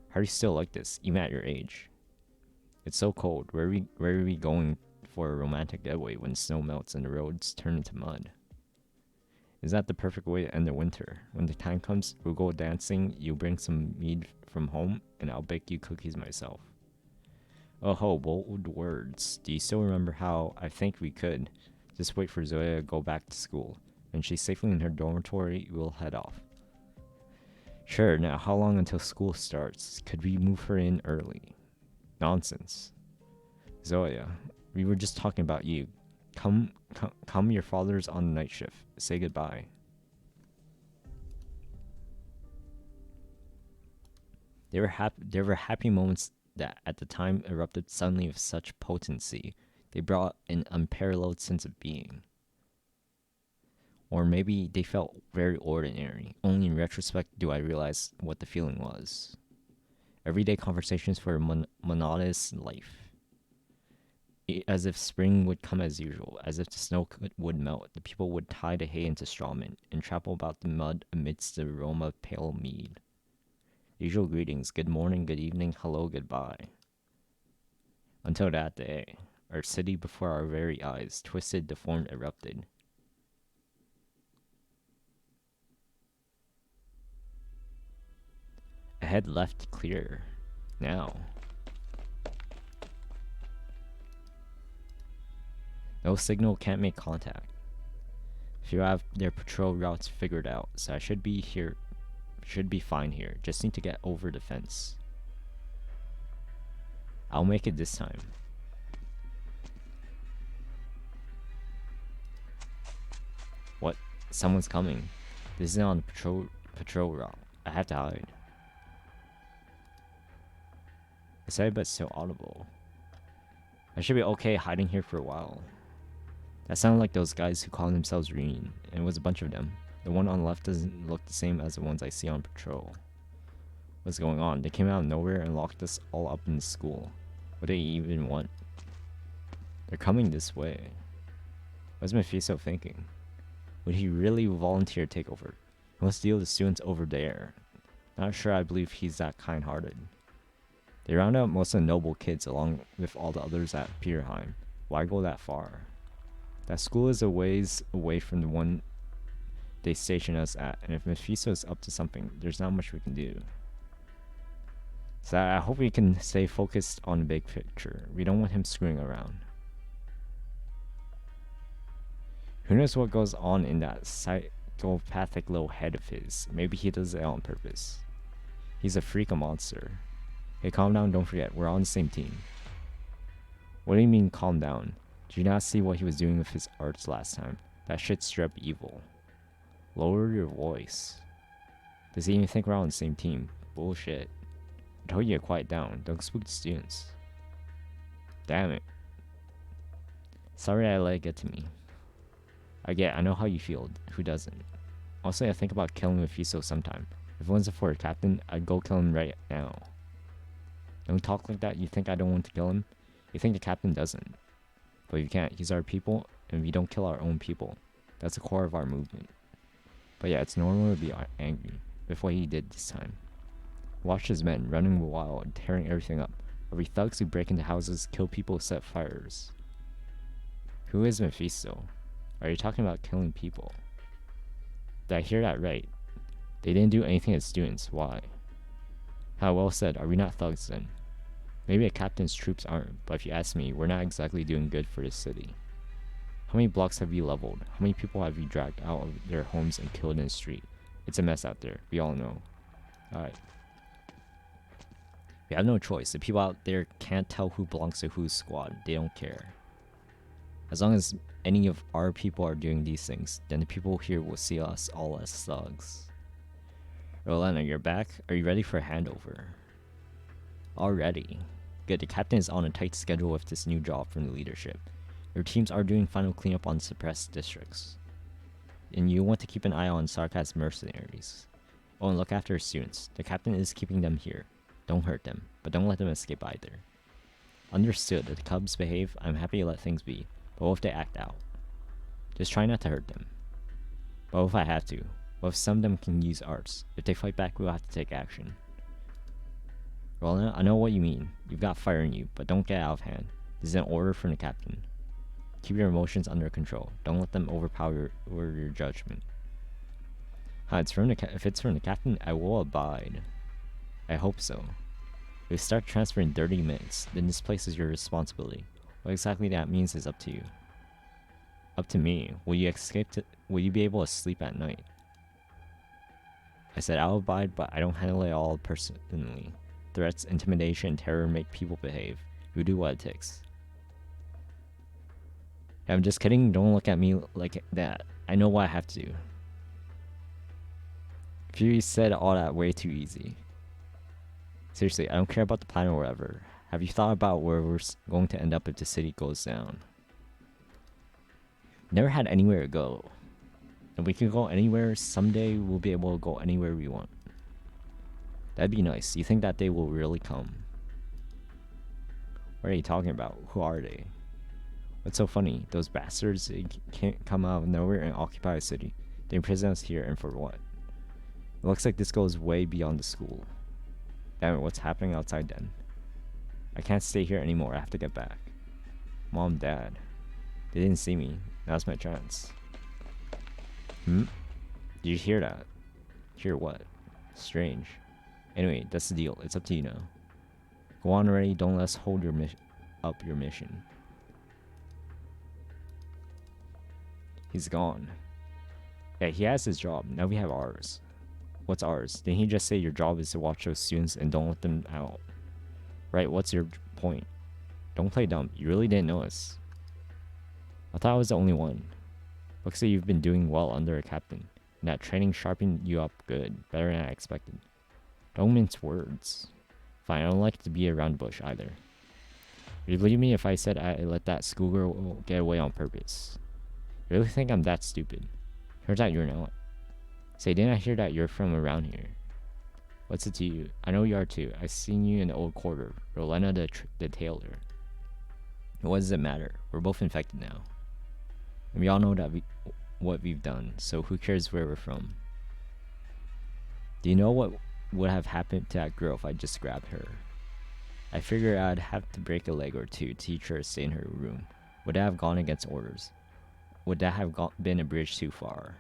How do you still like this, even at your age? It's so cold. Where are we going for a romantic getaway when snow melts and the roads turn into mud? Is that the perfect way to end the winter? When the time comes, we'll go dancing, you bring some mead from home, and I'll bake you cookies myself. Oh ho, bold words. Do you still remember how I think we could? Just wait for Zoya to go back to school. When she's safely in her dormitory, we'll head off. Sure, now how long until school starts? Could we move her in early? Nonsense. Zoya, we were just talking about you. Come, your father's on the night shift. Say goodbye. There were happy moments that at the time erupted suddenly with such potency. They brought an unparalleled sense of being. Or maybe they felt very ordinary. Only in retrospect do I realize what the feeling was. Everyday conversations for a monotonous life. As if spring would come as usual, as if the snow would melt, the people would tie the hay into straw men, and trample about the mud amidst the aroma of pale mead. Usual greetings, good morning, good evening, hello, goodbye. Until that day, our city before our very eyes, twisted, deformed, erupted. Head left clear. Now. No signal, can't make contact. Few have their patrol routes figured out, so I should be fine here. Just need to get over the fence. I'll make it this time. What? Someone's coming. This is on patrol route. I have to hide. Excited but so audible. I should be okay hiding here for a while. That sounded like those guys who call themselves Reading, and it was a bunch of them. The one on the left doesn't look the same as the ones I see on patrol. What's going on? They came out of nowhere and locked us all up in the school. What do they even want? They're coming this way. What's Mephisto thinking? Would he really volunteer to take over? He wants to deal with the students over there. Not sure I believe he's that kind-hearted. They round out most of the noble kids along with all the others at Peterheim. Why go that far? That school is a ways away from the one they station us at, and if Mephisto is up to something, there's not much we can do. So I hope we can stay focused on the big picture. We don't want him screwing around. Who knows what goes on in that psychopathic little head of his? Maybe he does it on purpose. He's a freak, a monster. Hey, calm down, don't forget, we're on the same team. What do you mean, calm down? Did you not see what he was doing with his arts last time? That shit's straight up evil. Lower your voice. Does he even think we're on the same team? Bullshit. I told you to quiet down, don't spook the students. Damn it. Sorry I let it get to me. I know how you feel, who doesn't? Also, I think about killing Mephisto sometime. If it wasn't for a captain, I'd go kill him right now. Don't talk like that, you think I don't want to kill him? You think the captain doesn't. But you can't, he's our people, and we don't kill our own people. That's the core of our movement. But yeah, it's normal to be angry with what he did this time. Watch his men running wild and tearing everything up. Are we thugs who break into houses, kill people, set fires? Who is Mephisto? Are you talking about killing people? Did I hear that right? They didn't do anything as students, why? How well said, are we not thugs then? Maybe a captain's troops aren't, but if you ask me, we're not exactly doing good for this city. How many blocks have you leveled? How many people have you dragged out of their homes and killed in the street? It's a mess out there, we all know. Alright. We have no choice. The people out there can't tell who belongs to whose squad. They don't care. As long as any of our people are doing these things, then the people here will see us all as thugs. Rolana, you're back? Are you ready for a handover? Already. Good, the captain is on a tight schedule with this new job from the leadership. Your teams are doing final cleanup on suppressed districts. And you want to keep an eye on Sarkaz's mercenaries. Oh, and look after his students. The captain is keeping them here. Don't hurt them, but don't let them escape either. Understood. If the cubs behave, I'm happy to let things be. But what if they act out? Just try not to hurt them. But what if I have to? What if some of them can use arts? If they fight back, we'll have to take action. Well, I know what you mean. You've got fire in you, but don't get out of hand. This is an order from the captain. Keep your emotions under control. Don't let them overpower your judgment. If it's from the captain, I will abide. I hope so. If you start transferring 30 minutes, then this place is your responsibility. What exactly that means is up to you. Up to me. Will you be able to sleep at night? I said I'll abide, but I don't handle it all personally. Threats, intimidation, and terror make people behave. You do what it takes. I'm just kidding, don't look at me like that. I know what I have to do. Fury said all that way too easy. Seriously, I don't care about the plan or whatever. Have you thought about where we're going to end up if the city goes down? Never had anywhere to go. If we can go anywhere, someday we'll be able to go anywhere we want. That'd be nice. You think that day will really come? What are you talking about? Who are they? What's so funny? Those bastards, they can't come out of nowhere and occupy a city. They imprison us here, and for what? It looks like this goes way beyond the school. Damn it, what's happening outside then? I can't stay here anymore, I have to get back. Mom, Dad. They didn't see me. Now's my chance. Did you hear that? Hear what? Strange. Anyway, that's the deal. It's up to you now. Go on already. Don't let us hold up your mission. He's gone. Yeah, he has his job. Now we have ours. What's ours? Didn't he just say your job is to watch those students and don't let them out? Right, what's your point? Don't play dumb. You really didn't know us. I thought I was the only one. Looks like you've been doing well under a captain. And that training sharpened you up good. Better than I expected. Don't mince words. Fine, I don't like to be around the bush either. Would you believe me if I said I let that schoolgirl get away on purpose? You really think I'm that stupid? Turns out you're not. Say, didn't I hear that you're from around here? What's it to you? I know you are too. I seen you in the old quarter. Rowena the tailor. What does it matter? We're both infected now. And we all know that what we've done, so who cares where we're from? Do you know what would have happened to that girl if I just grabbed her? I figured I'd have to break a leg or two to teach her to stay in her room. Would that have gone against orders? Would that have been a bridge too far?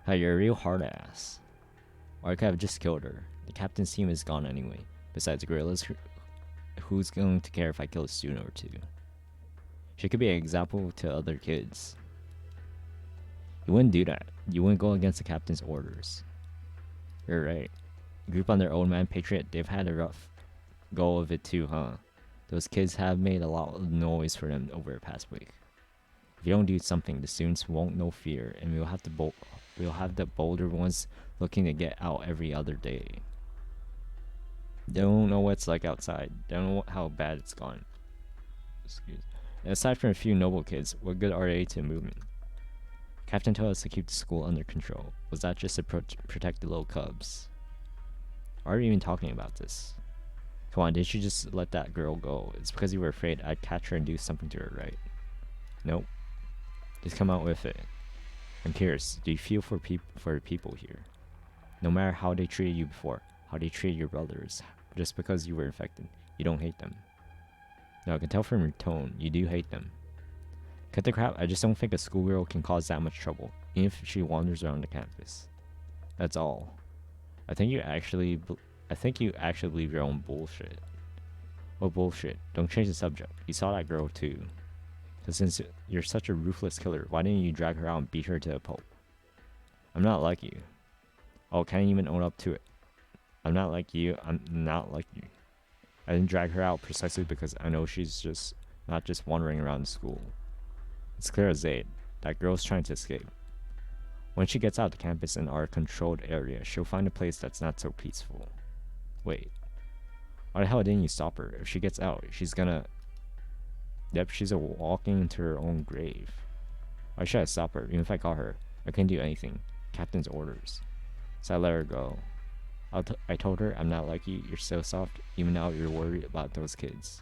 You're a real hard ass. Or I could have just killed her. The captain's team is gone anyway. Besides gorillas, who's going to care if I kill a student or two? She could be an example to other kids. You wouldn't do that. You wouldn't go against the captain's orders. You're right. Group on their own man Patriot, they've had a rough go of it too, huh? Those kids have made a lot of noise for them over the past week. If you don't do something, the students won't know fear, and we'll have the bolder ones looking to get out every other day. They don't know what it's like outside. They don't know how bad it's gone. Excuse. And aside from a few noble kids, what good are they to the movement? Captain told us to keep the school under control. Was that just to protect the little cubs? Why are you even talking about this? Come on, didn't you just let that girl go? It's because you were afraid I'd catch her and do something to her, right? Nope. Just come out with it. I'm curious, do you feel for the people here? No matter how they treated you before, how they treated your brothers, just because you were infected, you don't hate them. No, I can tell from your tone, you do hate them. Cut the crap, I just don't think a schoolgirl can cause that much trouble, even if she wanders around the campus. That's all. I think you actually believe your own bullshit. What bullshit? Don't change the subject. You saw that girl too. Because since you're such a ruthless killer, why didn't you drag her out and beat her to a pulp? I'm not like you. Oh, can't even own up to it. I'm not like you. I'm not like you. I didn't drag her out precisely because I know she's not just wandering around school. It's clear as day. That girl's trying to escape. When she gets out the campus in our controlled area, she'll find a place that's not so peaceful. Wait. Why the hell didn't you stop her? If she gets out, she's gonna... Yep, she's walking into her own grave. Why should I stop her? Even if I caught her, I couldn't do anything. Captain's orders. So I let her go. I told her, I'm not like you, you're so soft, even now you're worried about those kids.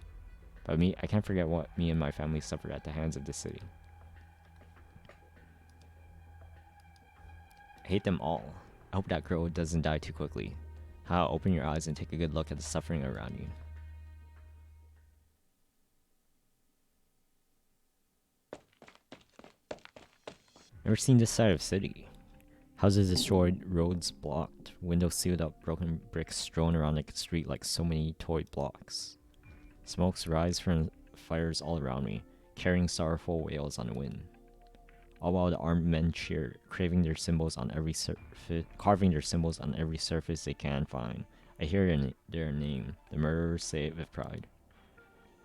But me, I can't forget what me and my family suffered at the hands of the city. I hate them all. I hope that girl doesn't die too quickly. How? Open your eyes and take a good look at the suffering around you. Never seen this side of the city. Houses destroyed, roads blocked, windows sealed up, broken bricks strewn around the street like so many toy blocks. Smokes rise from fires all around me, carrying sorrowful wails on the wind. All while the armed men cheer, carving their symbols on every surface they can find. I hear their name. The murderers say it with pride.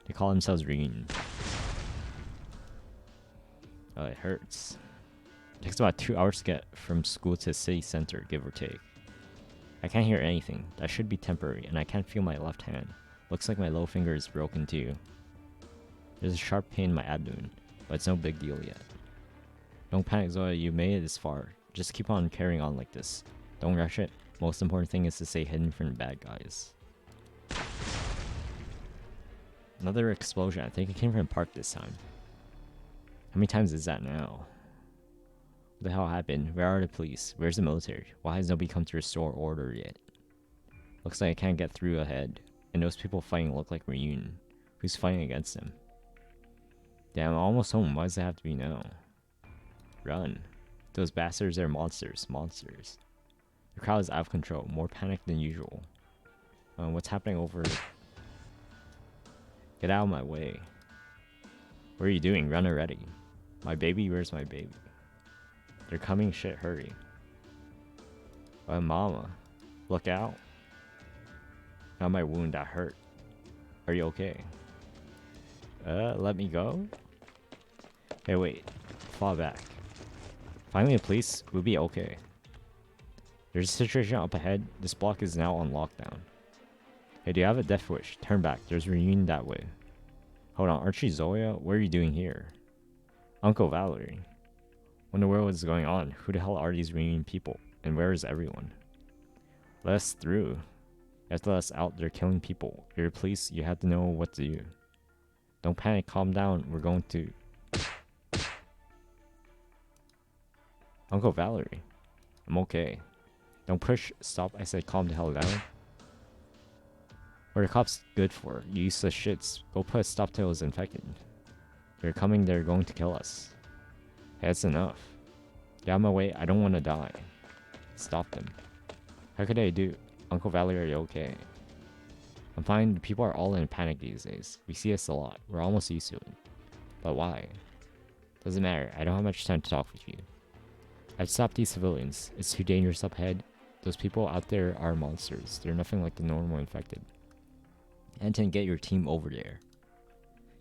They call themselves Reunion. Oh, it hurts. It takes about 2 hours to get from school to the city center, give or take. I can't hear anything. That should be temporary, and I can't feel my left hand. Looks like my low finger is broken too. There's a sharp pain in my abdomen, but it's no big deal yet. Don't panic, Zoya, you made it this far. Just keep on carrying on like this. Don't rush it. Most important thing is to stay hidden from the bad guys. Another explosion. I think it came from the park this time. How many times is that now? What the hell happened? Where are the police? Where's the military? Why has nobody come to restore order yet? Looks like I can't get through ahead. And those people fighting look like Reunion. Who's fighting against them? Damn, I'm almost home. Why does it have to be now? Run. Those bastards are monsters. Monsters. The crowd is out of control, more panicked than usual. What's happening over? Get out of my way. What are you doing? Run already. My baby, where's my baby? They're coming, shit, hurry. Mama, look out. Not my wound, that hurt. Are you okay? Let me go? Hey, wait. Fall back. Finally, the police will be okay. There's a situation up ahead. This block is now on lockdown. Hey, do you have a death wish? Turn back. There's a reunion that way. Hold on, Archie, Zoya? What are you doing here? Uncle Valerie. What in the world is going on? Who the hell are these reunion people? And where is everyone? Let us through. You have to let us out. They're killing people. You're the police. You have to know what to do. Don't panic. Calm down. We're going to... Uncle Valerie. I'm okay. Don't push. Stop. I said calm the hell down. What are the cops good for? You useless shits. Go put a stop to those infected. They're coming. They're going to kill us. Hey, that's enough. Get out of my way. I don't want to die. Stop them. How could I do? Uncle Valerie, are you okay? I'm fine. People are all in panic these days. We see this a lot. We're almost used to it. But why? Doesn't matter. I don't have much time to talk with you. I've stopped these civilians. It's too dangerous up ahead. Those people out there are monsters. They're nothing like the normal infected. Anton, get your team over there.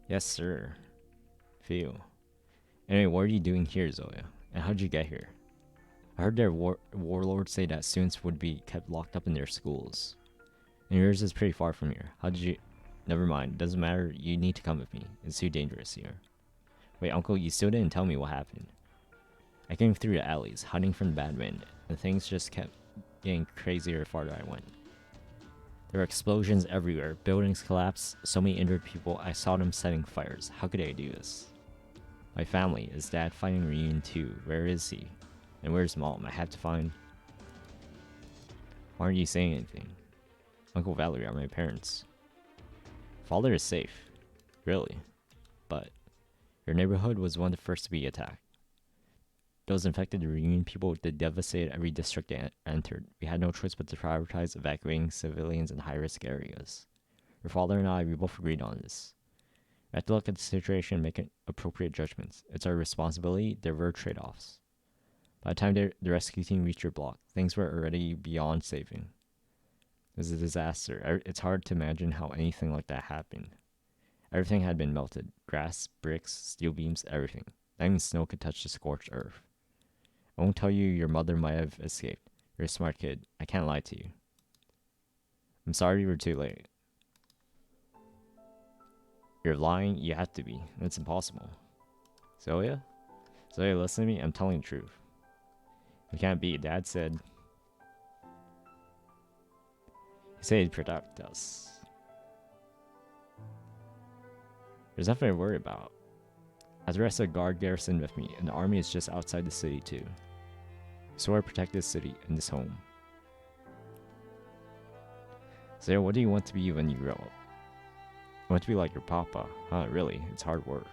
Yes, sir. Feel. Anyway, what are you doing here, Zoya? And how'd you get here? I heard their warlords say that students would be kept locked up in their schools. And yours is pretty far from here. How did you... Never mind. Doesn't matter. You need to come with me. It's too dangerous here. Wait, Uncle, you still didn't tell me what happened. I came through the alleys, hiding from the bad wind, and things just kept getting crazier the farther I went. There were explosions everywhere. Buildings collapsed. So many injured people. I saw them setting fires. How could I do this? My family. Is Dad fighting reunion too? Where is he? And where's Mom? I have to find... Why aren't you saying anything? Uncle Valerie are my parents. Father is safe. Really? But... Your neighborhood was one of the first to be attacked. Those infected reunion people that devastated every district they entered. We had no choice but to prioritize evacuating civilians in high-risk areas. Your father and I, we both agreed on this. We have to look at the situation and make appropriate judgments. It's our responsibility. There were trade-offs. By the time the rescue team reached your block, things were already beyond saving. It was a disaster. It's hard to imagine how anything like that happened. Everything had been melted. Grass, bricks, steel beams, everything. Not even snow could touch the scorched earth. I won't tell you your mother might have escaped. You're a smart kid. I can't lie to you. I'm sorry you were too late. You're lying? You have to be. That's impossible. Zoya? Zoya, listen to me. I'm telling the truth. We can't be. Dad said... He said he'd protect us. There's nothing to worry about. I have the rest of the guard garrison with me, and the army is just outside the city too. So I protect this city and this home. So what do you want to be when you grow up? I want to be like your papa. Huh, really? It's hard work.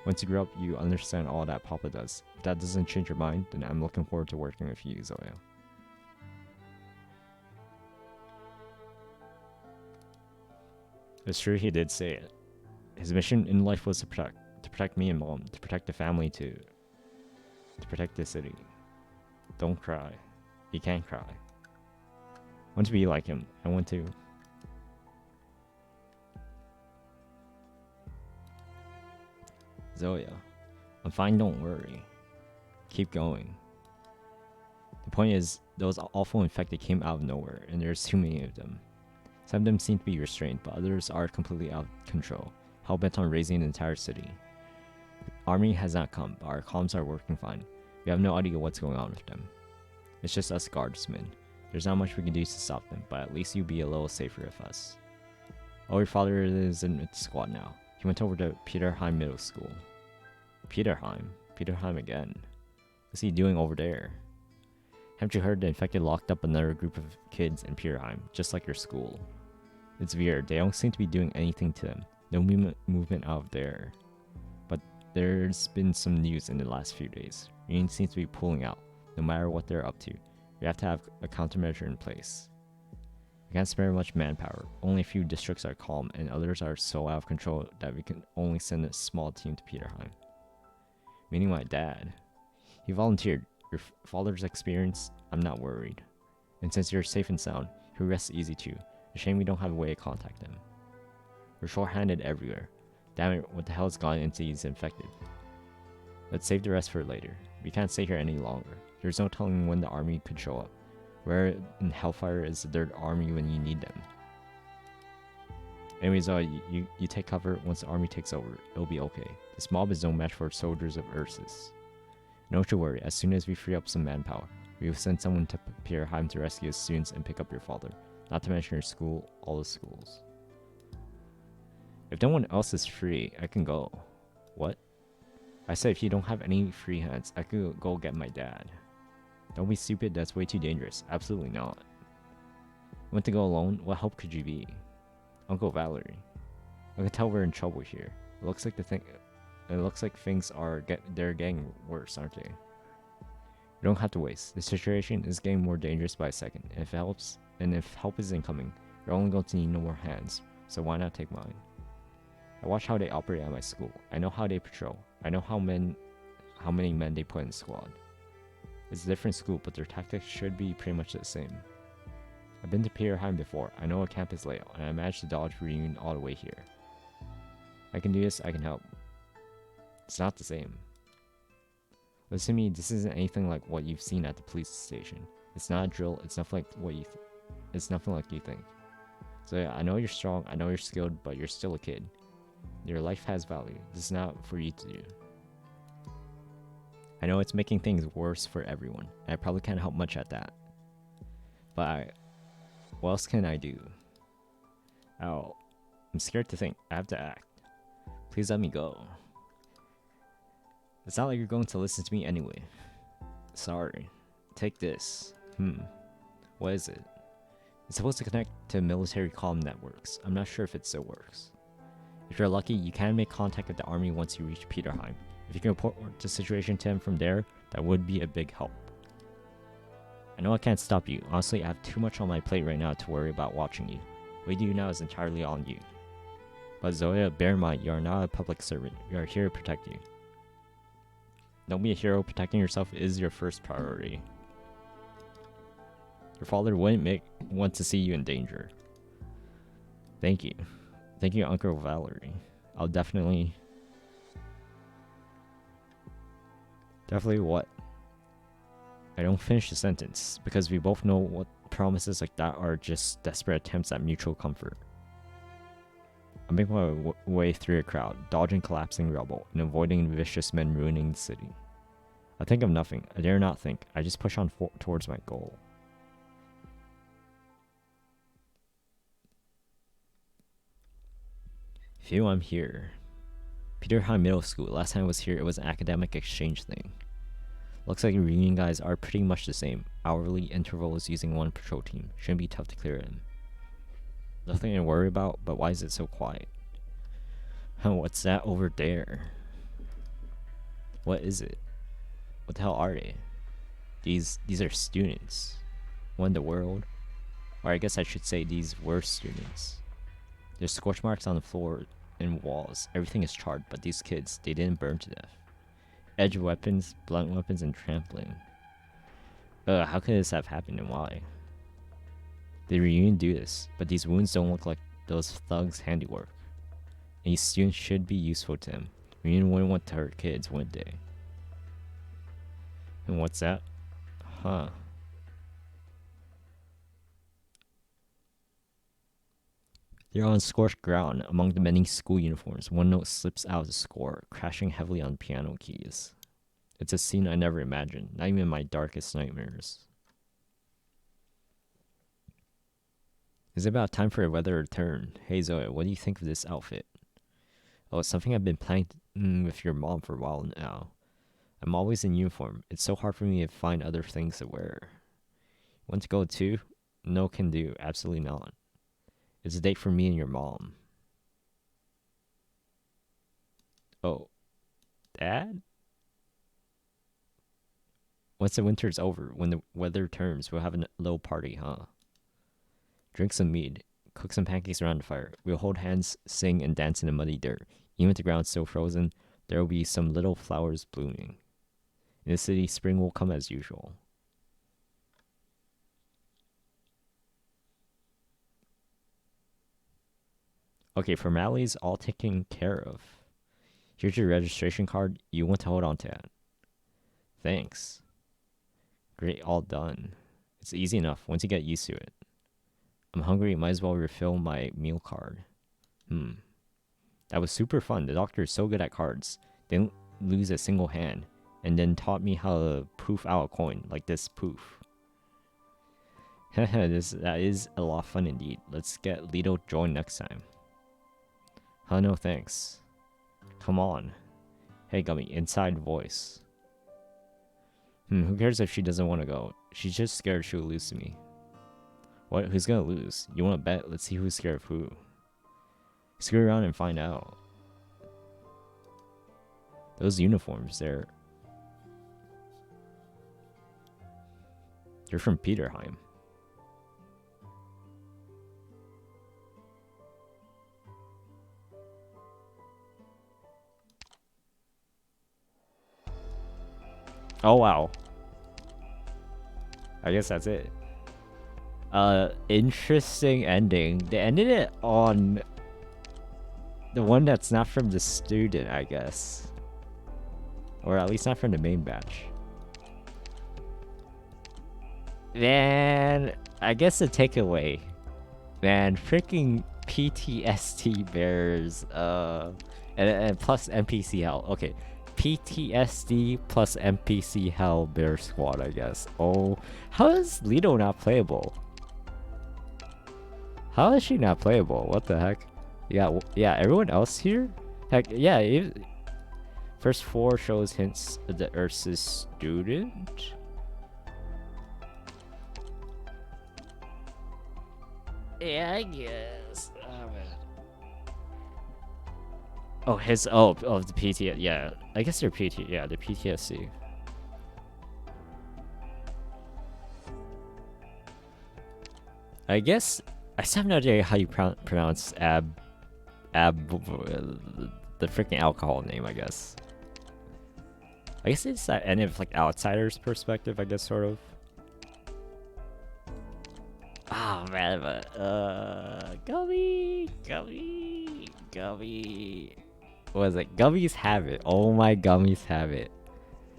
Once you grow up, you understand all that papa does. If that doesn't change your mind, then I'm looking forward to working with you, Zoya. It's true he did say it. His mission in life was to protect me and Mom, to protect the family too. To protect the city. Don't cry. You can't cry. I want to be like him. I want to... Zoya, I'm fine, don't worry. Keep going. The point is, those awful infected came out of nowhere, and there's too many of them. Some of them seem to be restrained, but others are completely out of control, hell-bent on raising the entire city. The army has not come, but our comms are working fine. We have no idea what's going on with them. It's just us guardsmen. There's not much we can do to stop them, but at least you'll be a little safer with us. Oh, your father is in the squad now. He went over to Peterheim Middle School. Peterheim? Peterheim again? What's he doing over there? Haven't you heard the infected locked up another group of kids in Peterheim, just like your school? It's weird. They don't seem to be doing anything to them. No movement out of there. But there's been some news in the last few days. Reunion seems to be pulling out, no matter what they're up to. We have to have a countermeasure in place. We can't spare much manpower. Only a few districts are calm, and others are so out of control that we can only send a small team to Peterheim. Meaning my dad. He volunteered. Your father's experienced. I'm not worried. And since you're safe and sound, he'll rest easy too. A shame we don't have a way to contact him. We're short-handed everywhere. Damn it, what the hell's gone into these infected? Let's save the rest for later. We can't stay here any longer. There's no telling when the army could show up. Where in Hellfire is the third army when you need them? Anyways, you take cover. Once the army takes over, it'll be okay. This mob is no match for soldiers of Ursus. Don't you worry, as soon as we free up some manpower, we will send someone to Peterheim to rescue the students and pick up your father. Not to mention your school, all the schools. If no one else is free, I can go. What? I said if you don't have any free hands, I could go get my dad. Don't be stupid, that's way too dangerous. Absolutely not. You want to go alone? What help could you be? Uncle Valerie. I can tell we're in trouble here. It looks like things are they're getting worse, aren't they? You don't have to waste. The situation is getting more dangerous by a second. If help isn't coming, you're only going to need no more hands. So why not take mine? I watch how they operate at my school. I know how they patrol. I know how many men they put in the squad. It's a different school, but their tactics should be pretty much the same. I've been to Peterheim before. I know a campus layout, and I managed to dodge reunion all the way here. I can do this. I can help. It's not the same. Listen to me. This isn't anything like what you've seen at the police station. It's not a drill. It's nothing like it's nothing like you think. So yeah, I know you're strong. I know you're skilled, but you're still a kid. Your life has value. This is not for you to do. I know it's making things worse for everyone, and I probably can't help much at that. But what else can I do? Oh, I'm scared to think. I have to act. Please let me go. It's not like you're going to listen to me anyway. Sorry. Take this. What is it? It's supposed to connect to military comm networks. I'm not sure if it still works. If you're lucky, you can make contact with the army once you reach Peterheim. If you can report the situation to him from there, that would be a big help. I know I can't stop you. Honestly, I have too much on my plate right now to worry about watching you. What you do now is entirely on you. But Zoya, bear in mind, you are not a public servant. We are here to protect you. Don't be a hero. Protecting yourself is your first priority. Your father wouldn't want to see you in danger. Thank you. Thank you, Uncle Valerie. I'll definitely what? I don't finish the sentence, because we both know what promises like that are just desperate attempts at mutual comfort. I make my way through a crowd, dodging collapsing rubble, and avoiding vicious men ruining the city. I think of nothing. I dare not think. I just push on towards my goal. Phew, I'm here. Peterheim Middle School. Last time I was here, it was an academic exchange thing. Looks like the reunion guys are pretty much the same. Hourly intervals using one patrol team. Shouldn't be tough to clear in. Nothing to worry about, but why is it so quiet? What's that over there? What is it? What the hell are they? These are students. What in the world? Or I guess I should say these were students. There's scorch marks on the floor and walls. Everything is charred, but these kids, they didn't burn to death. Edge weapons, blunt weapons, and trampling. How could this have happened and why? The reunion do this, but these wounds don't look like those thugs' handiwork. And these students should be useful to him. Reunion wouldn't want to hurt kids, would they? And what's that? Huh. They're on scorched ground among the many school uniforms. One note slips out of the score, crashing heavily on piano keys. It's a scene I never imagined, not even in my darkest nightmares. Is it about time for a weather return? Hey Zoe, what do you think of this outfit? Oh, it's something I've been planning with your mom for a while now. I'm always in uniform. It's so hard for me to find other things to wear. Want to go too? No can do. Absolutely not. It's a date for me and your mom. Oh. Dad? Once the winter's over, when the weather turns, we'll have a little party, huh? Drink some mead, cook some pancakes around the fire. We'll hold hands, sing, and dance in the muddy dirt. Even if the ground's still frozen, there will be some little flowers blooming. In the city, spring will come as usual. Okay, formalities all taken care of. Here's your registration card. You want to hold on to that. Thanks. Great, all done. It's easy enough once you get used to it. I'm hungry, might as well refill my meal card. That was super fun. The doctor is so good at cards. Didn't lose a single hand. And then taught me how to poof out a coin, like this poof. That is a lot of fun indeed. Let's get Lido joined next time. Huh, no thanks. Come on. Hey Gummy, inside voice. Who cares if she doesn't want to go? She's just scared she'll lose to me. What? Who's gonna lose? You wanna bet? Let's see who's scared of who. Screw around and find out. Those uniforms, they're from Peterheim. Oh wow. I guess that's it. Interesting ending. They ended it on the one that's not from the student, I guess. Or at least not from the main batch. Man, I guess the takeaway. Man, freaking PTSD bears, and plus NPC hell. Okay, PTSD plus NPC hell bear squad, I guess. Oh, how is Lido not playable? How is she not playable? What the heck? Yeah, everyone else here? Heck, yeah, first 4 shows hints of the Ursus student. Yeah, I guess. Oh man. Oh, the PT. Yeah, I guess they're PT. Yeah, the PTSD. I guess I still have no idea how you pronounce the freaking alcohol name. I guess it's that end of like outsider's perspective. I guess sort of. Oh man, but Gummy. What is it? Gummies have it. Oh my Gummies have it.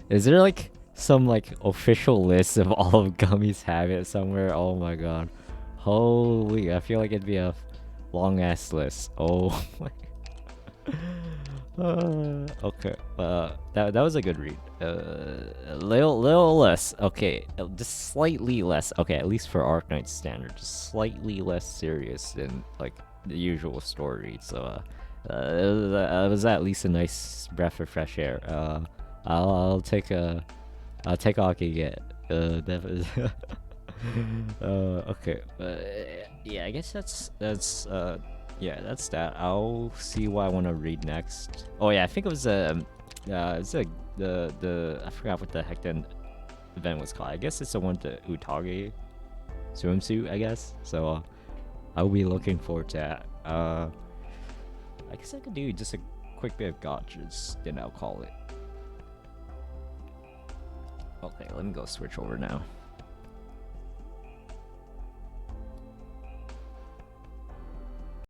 Is there like some like official list of all of Gummies have it somewhere? Oh my god. Holy, I feel like it'd be a long ass list. Oh my. Okay, that was a good read. A little less. Okay, just slightly less. Okay, at least for Arknights standard, just slightly less serious than like the usual story. So it was at least a nice breath of fresh air. I'll take all I can get. Definitely. Okay, yeah, I guess that's yeah, that's that. I'll see what I want to read next. Oh yeah, I think it was the I forgot what the heck the event was called. I guess it's the one to Utage swimsuit, I guess. So I'll be looking forward to that. I guess I could do just a quick bit of gotchas, then I'll call it. Okay, let me go switch over now.